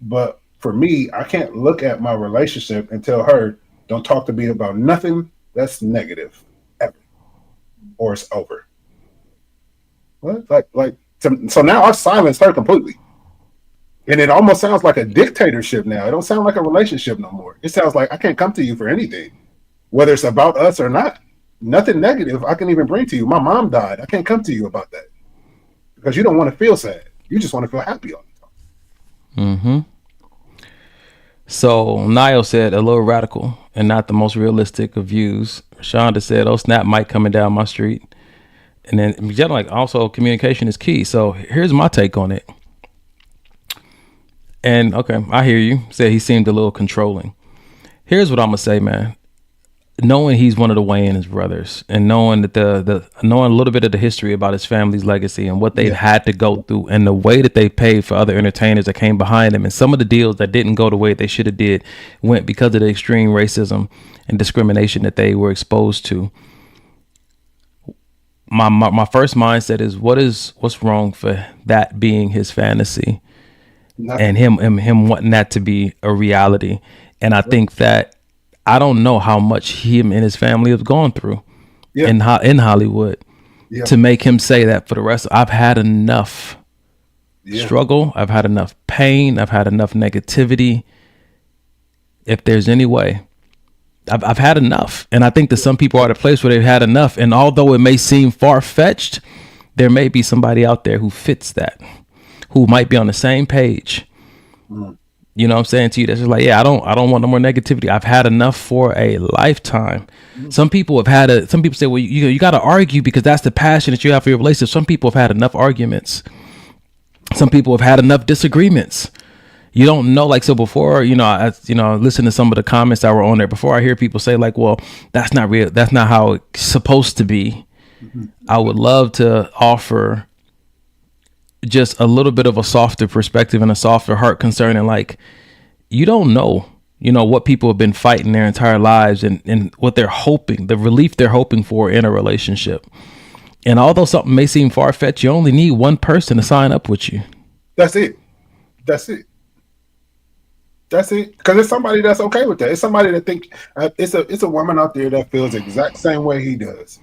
C: for me, I can't look at my relationship and tell her, don't talk to me about nothing that's negative ever, or it's over. What? So now I've silenced her completely. And it almost sounds like a dictatorship now. It don't sound like a relationship no more. It sounds like I can't come to you for anything, whether it's about us or not. Nothing negative I can even bring to you. My mom died. I can't come to you about that because you don't want to feel sad. You just want to feel happy all the time.
B: Mm-hmm. So Niall said a little radical and not the most realistic of views. Shonda said, "Oh snap, Mike coming down my street." And then like also communication is key. So here's my take on it. And okay, I hear you. Said he seemed a little controlling. Here's what I'm gonna say, man. Knowing he's one of the Wayans brothers and knowing that knowing a little bit of the history about his family's legacy and what they've had to go through and the way that they paid for other entertainers that came behind them and some of the deals that didn't go the way they should have did went because of the extreme racism and discrimination that they were exposed to. My first mindset is what's wrong for that being his fantasy. Nothing. And him wanting that to be a reality. And I think that I don't know how much him and his family have gone through in Hollywood to make him say that for the rest. I've had enough struggle. I've had enough pain. I've had enough negativity. If there's any way, I've had enough. And I think that some people are at a place where they've had enough. And although it may seem far-fetched, there may be somebody out there who fits that, who might be on the same page. You know what I'm saying to you? That's just like, yeah, I don't want no more negativity. I've had enough for a lifetime. Some people say, well, you got to argue because that's the passion that you have for your relationship. Some people have had enough arguments. Some people have had enough disagreements. You don't know, like, so before, I listen to some of the comments that were on there before I hear people say like, well, that's not real. That's not how it's supposed to be. I would love to offer just a little bit of a softer perspective and a softer heart concerning, like, you don't know, what people have been fighting their entire lives and what they're hoping, the relief they're hoping for in a relationship. And although something may seem far-fetched, you only need one person to sign up with you.
C: That's it. That's it. That's it. Because it's somebody that's okay with that. It's somebody that think it's a woman out there that feels the exact same way he does.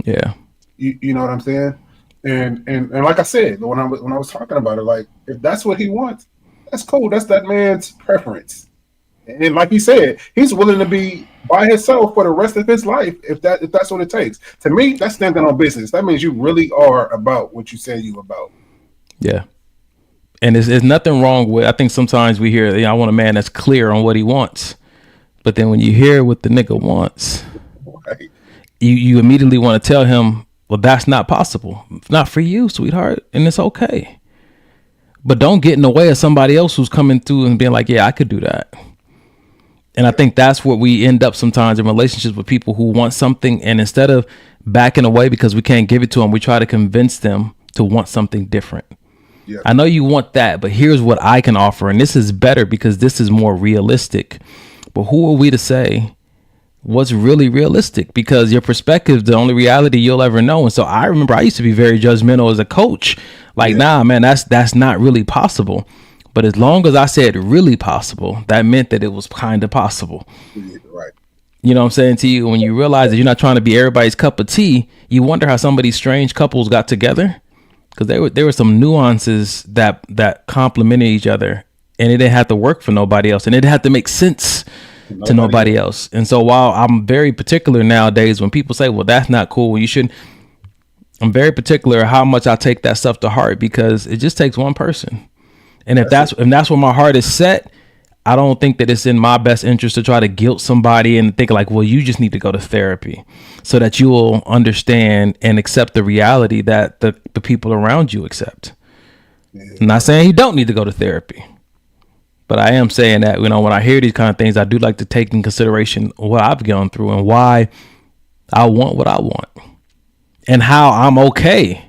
B: Yeah.
C: You know what I'm saying? And like I said, when I was talking about it, like if that's what he wants, that's cool. That's that man's preference. And like you said, he's willing to be by himself for the rest of his life if that's what it takes. To me, that's standing on business. That means you really are about what you say you about.
B: Yeah. And there's nothing wrong with, I think sometimes we hear, I want a man that's clear on what he wants. But then when you hear what the nigga wants,
C: right,
B: you immediately want to tell him, well, that's not possible. It's not for you, sweetheart. And it's okay. But don't get in the way of somebody else who's coming through and being like, yeah, I could do that. And I think that's where we end up sometimes in relationships with people who want something. And instead of backing away because we can't give it to them, we try to convince them to want something different. Yeah. I know you want that, but here's what I can offer. And this is better because this is more realistic. But who are we to say what's really realistic? Because your perspective is the only reality you'll ever know. And so I remember I used to be very judgmental as a coach. Like, nah, man, that's not really possible. But as long as I said really possible, that meant that it was kind of possible.
C: Right.
B: You know what I'm saying to you? When you realize that you're not trying to be everybody's cup of tea, you wonder how some of these strange couples got together. Because there were some nuances that complemented each other, and it didn't have to work for nobody else, and it didn't have to make sense to nobody else. And so while I'm very particular nowadays when people say, well, that's not cool, you shouldn't, I'm very particular how much I take that stuff to heart, because it just takes one person. And if that's where my heart is set, I don't think that it's in my best interest to try to guilt somebody and think like, well, you just need to go to therapy so that you will understand and accept the reality that the people around you accept. Yeah. I'm not saying you don't need to go to therapy, but I am saying that, when I hear these kind of things, I do like to take in consideration what I've gone through and why I want what I want and how I'm okay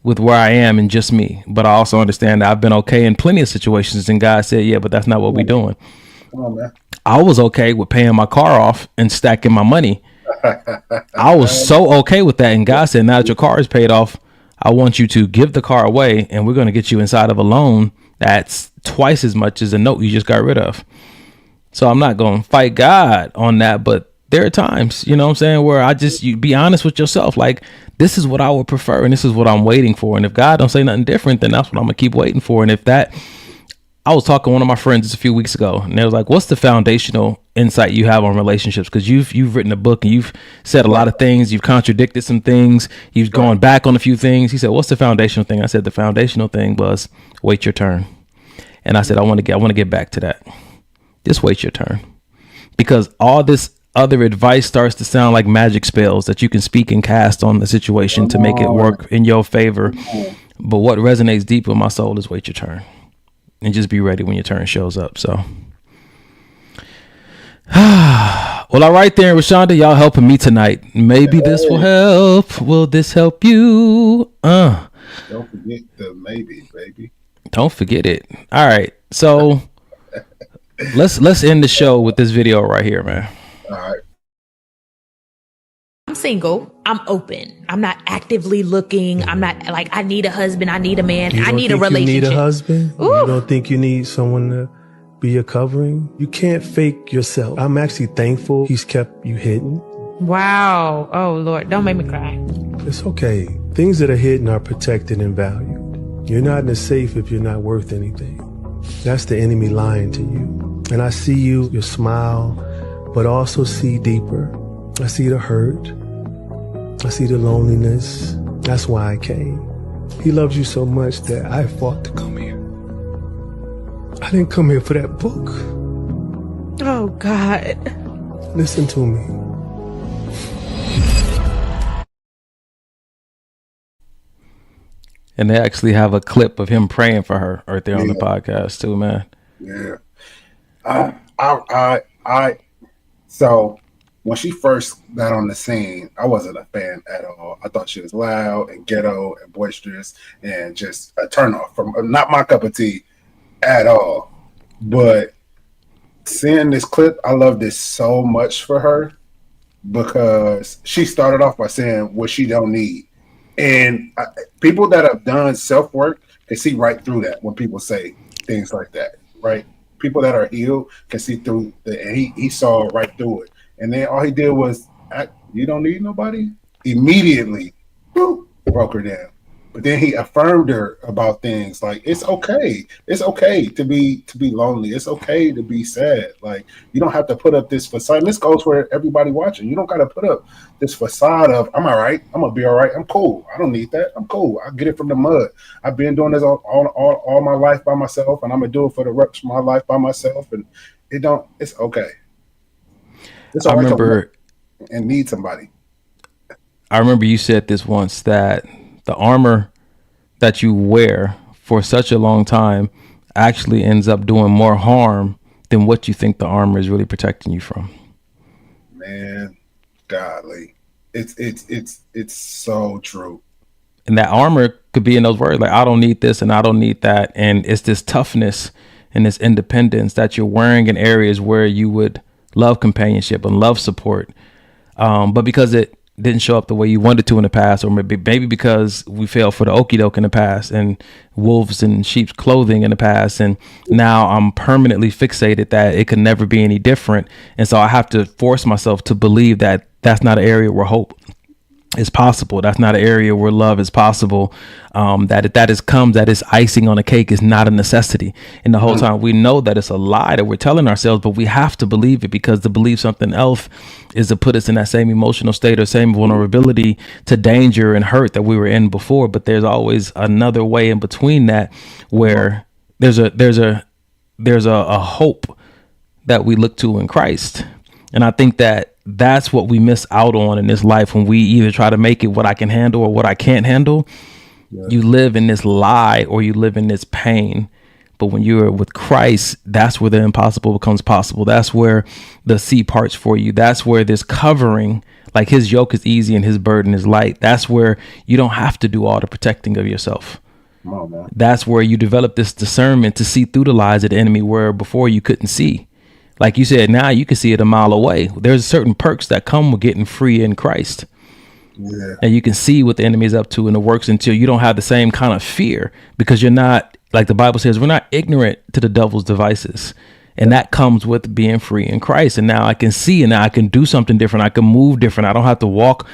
B: with where I am and just me. But I also understand that I've been okay in plenty of situations and God said, yeah, but that's not what we're doing.
C: Come on, man.
B: I was okay with paying my car off and stacking my money. I was so okay with that. And God said, now that your car is paid off, I want you to give the car away and we're going to get you inside of a loan that's twice as much as a note you just got rid of. So I'm not going to fight God on that, but there are times, you know what I'm saying, where you be honest with yourself. Like, this is what I would prefer and this is what I'm waiting for. And if God don't say nothing different, then that's what I'm gonna keep waiting for. And I was talking to one of my friends just a few weeks ago, and they was like, what's the foundational insight you have on relationships? Because you've written a book and you've said a lot of things, you've contradicted some things, you've gone back on a few things. He said, what's the foundational thing? I said, the foundational thing was wait your turn. And I said, I want to get back to that. Just wait your turn. Because all this other advice starts to sound like magic spells that you can speak and cast on the situation to make it work in your favor. But what resonates deep with my soul is wait your turn and just be ready when your turn shows up. So, well, all right there, Rashonda, y'all helping me tonight. Maybe this will help. Will this help you?
C: Don't forget the maybe, baby.
B: Don't forget it. All right. So let's end the show with this video right here, man.
C: All right.
T: I'm single. I'm open. I'm not actively looking. I'm not like, I need a husband. I need a man. I need a relationship.
U: You need a husband? Ooh. You don't think you need someone to be your covering? You can't fake yourself. I'm actually thankful he's kept you hidden.
T: Wow. Oh, Lord. Don't make me cry.
U: It's okay. Things that are hidden are protected and valued. You're not in the safe if you're not worth anything. That's the enemy lying to you. And I see you, your smile, but also see deeper. I see the hurt. I see the loneliness. That's why I came. He loves you so much that I fought to come here. I didn't come here for that book.
T: Oh, God.
U: Listen to me.
B: And they actually have a clip of him praying for her right there on the podcast too, man.
C: Yeah. So when she first got on the scene, I wasn't a fan at all. I thought she was loud and ghetto and boisterous and just a turnoff, from not my cup of tea at all. But seeing this clip, I love this so much for her because she started off by saying what she don't need. And people that have done self-work can see right through that when people say things like that, right? People that are healed can see through and he saw right through it. And then all he did was, you don't need nobody? Immediately, boop, broke her down. But then he affirmed her about things like it's okay. It's okay to be lonely. It's okay to be sad. Like you don't have to put up this facade. And this goes for everybody watching. You don't got to put up this facade of I'm all right. I'm gonna be all right. I'm cool. I don't need that. I'm cool. I get it from the mud. I've been doing this all my life by myself, and I'm gonna do it for the rest of my life by myself. And it's okay. It's all right. I remember and need somebody.
B: I remember you said this once that the armor that you wear for such a long time actually ends up doing more harm than what you think the armor is really protecting you from.
C: Man, godly. It's so true.
B: And that armor could be in those words like, I don't need this and I don't need that. And it's this toughness and this independence that you're wearing in areas where you would love companionship and love support. But because it didn't show up the way you wanted to in the past, or maybe because we fell for the okie doke in the past and wolves in sheep's clothing in the past. And now I'm permanently fixated that it could never be any different. And so I have to force myself to believe that that's not an area where hope is possible. That's not an area where love is possible. That is icing on a cake is not a necessity. And the whole time we know that it's a lie that we're telling ourselves, but we have to believe it, because to believe something else is to put us in that same emotional state or same vulnerability to danger and hurt that we were in before. But there's always another way in between that, where there's a hope that we look to in Christ. And I think that's what we miss out on in this life when we either try to make it what I can handle or what I can't handle. Yeah. You live in this lie or you live in this pain. But when you're with Christ, that's where the impossible becomes possible. That's where the sea parts for you. That's where this covering, like his yoke is easy and his burden is light. That's where you don't have to do all the protecting of yourself.
C: Come on, man.
B: That's where you develop this discernment to see through the lies of the enemy where before you couldn't see. Like you said, now you can see it a mile away. There's certain perks that come with getting free in Christ. Yeah. And you can see what the enemy is up to in the works until you don't have the same kind of fear, because you're not, like the Bible says, we're not ignorant to the devil's devices. And that comes with being free in Christ. And now I can see, and now I can do something different. I can move different. I don't have to walk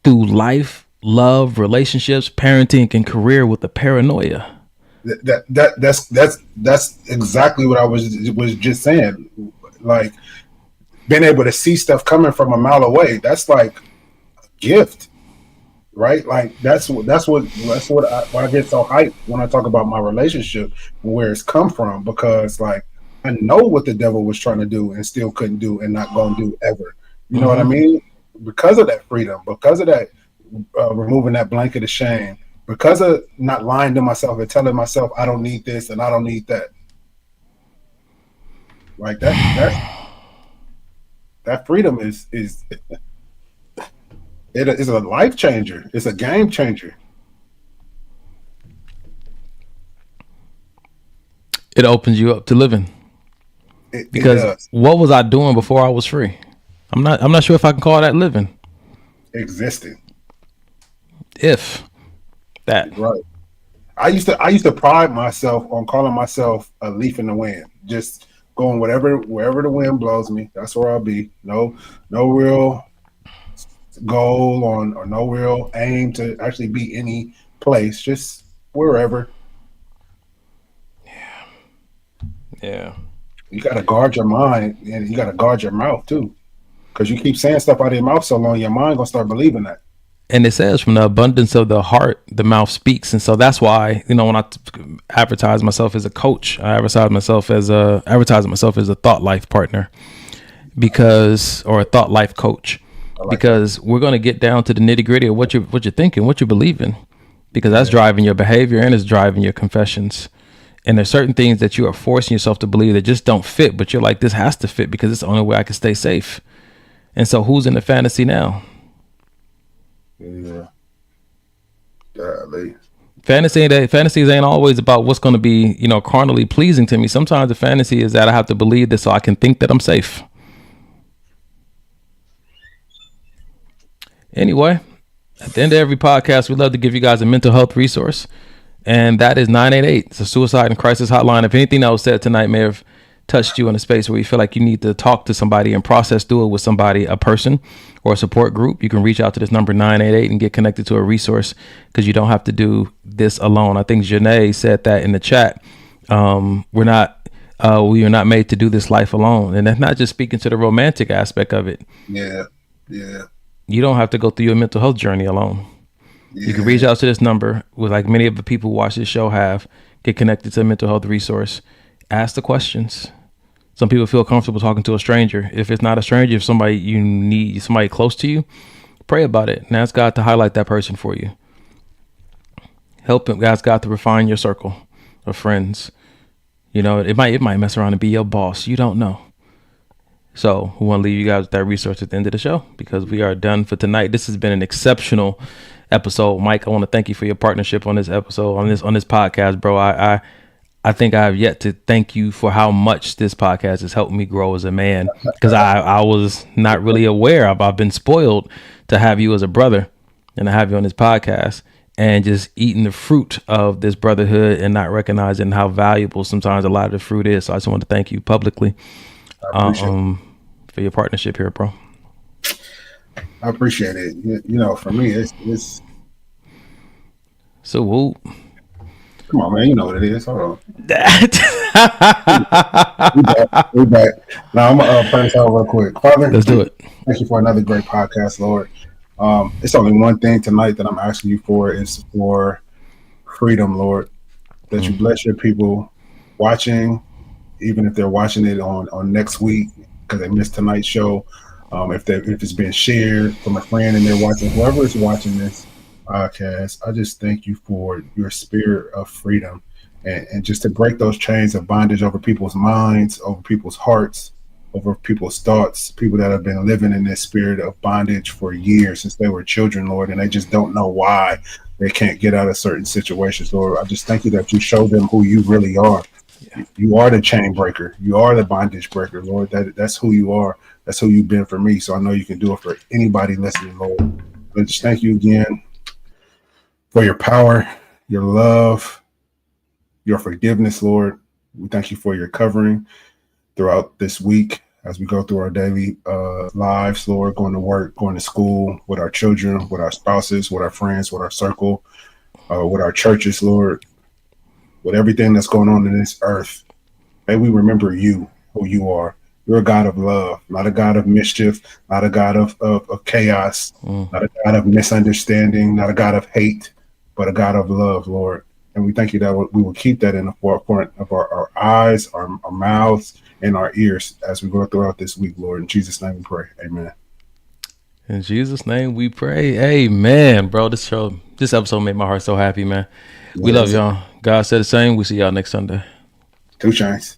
B: through life, love, relationships, parenting, and career with the paranoia.
C: That's exactly what I was just saying. Like being able to see stuff coming from a mile away, that's like a gift, right? Like that's what I get so hyped when I talk about my relationship and where it's come from, because like I know what the devil was trying to do and still couldn't do and not gonna do ever. You know what I mean? Because of that freedom, because of that removing that blanket of shame, because of not lying to myself and telling myself I don't need this and I don't need that. Like that freedom is a life changer. It's a game changer.
B: It opens you up to living. Because what was I doing before I was free? I'm not sure if I can call that living.
C: Existing.
B: If that.
C: Right. I used to pride myself on calling myself a leaf in the wind. Just going wherever the wind blows me, that's where I'll be. No real goal or no real aim to actually be any place, just wherever.
B: Yeah.
C: You got to guard your mind, and you got to guard your mouth too, because you keep saying stuff out of your mouth so long, your mind gonna start believing that.
B: And it says from the abundance of the heart, the mouth speaks. And so that's why, when I advertise myself as a coach, I advertise myself as a thought life partner, or a thought life coach, because we're going to get down to the nitty gritty of what you're thinking, what you're believing, because that's driving your behavior and it's driving your confessions. And there's certain things that you are forcing yourself to believe that just don't fit, but you're like, this has to fit because it's the only way I can stay safe. And so who's in the fantasy now?
C: Yeah. Golly.
B: Fantasies ain't always about what's going to be, carnally pleasing to me. Sometimes the fantasy is that I have to believe this so I can think that I'm safe. Anyway, at the end of every podcast, we love to give you guys a mental health resource, and that is 988. It's a suicide and crisis hotline. If anything that was said tonight may have touched you in a space where you feel like you need to talk to somebody and process through it with somebody, a person or a support group, you can reach out to this number 988 and get connected to a resource, because you don't have to do this alone. I think Janae said that in the chat. We are not made to do this life alone. And that's not just speaking to the romantic aspect of it.
C: Yeah.
B: You don't have to go through your mental health journey alone. You can reach out to this number, with like many of the people who watch this show have, get connected to a mental health resource, ask the questions. Some people feel comfortable talking to a stranger. If it's not a stranger, if somebody you need, somebody close to you, pray about it and ask God to highlight that person for you. Ask God to refine your circle of friends. It might mess around and be your boss. You don't know. So we want to leave you guys with that resource at the end of the show, because we are done for tonight. This has been an exceptional episode. Mike, I want to thank you for your partnership on this episode, on this podcast, bro. I think I have yet to thank you for how much this podcast has helped me grow as a man, because I was not really aware of. I've been spoiled to have you as a brother and to have you on this podcast, and just eating the fruit of this brotherhood and not recognizing how valuable sometimes a lot of the fruit is. So I just want to thank you publicly for your partnership here, bro.
C: I appreciate it. For me, it's
B: so whoop.
C: Come on, man. You know what it is. Hold on. we back. Now I'm gonna pray this out real quick. Father,
B: let's do it.
C: Thank you for another great podcast, Lord. It's only one thing tonight that I'm asking you for, is for freedom, Lord. That you bless your people watching, even if they're watching it on next week because they missed tonight's show. If it's been shared from a friend and they're watching, whoever is watching this podcast, I just thank you for your spirit of freedom and just to break those chains of bondage over people's minds, over people's hearts, over people's thoughts, people that have been living in this spirit of bondage for years since they were children, Lord, and they just don't know why they can't get out of certain situations, Lord. I just thank you that you show them who you really are. Yeah. You are the chain breaker. You are the bondage breaker, Lord. That's who you are. That's who you've been for me. So I know you can do it for anybody listening, Lord. But just thank you again for your power, your love, your forgiveness, Lord. We thank you for your covering throughout this week as we go through our daily lives, Lord, going to work, going to school, with our children, with our spouses, with our friends, with our circle, with our churches, Lord, with everything that's going on in this earth. May we remember you, who you are. You're a God of love, not a God of mischief, not a God of chaos, not a God of misunderstanding, not a God of hate, but a God of love, Lord. And we thank you that we will keep that in the forefront of our eyes, our mouths, and our ears as we go throughout this week, Lord. In Jesus' name we pray. Amen.
B: In Jesus' name we pray. Amen, bro. This episode made my heart so happy, man. We love y'all. God said the same. We see y'all next Sunday.
C: 2 chains.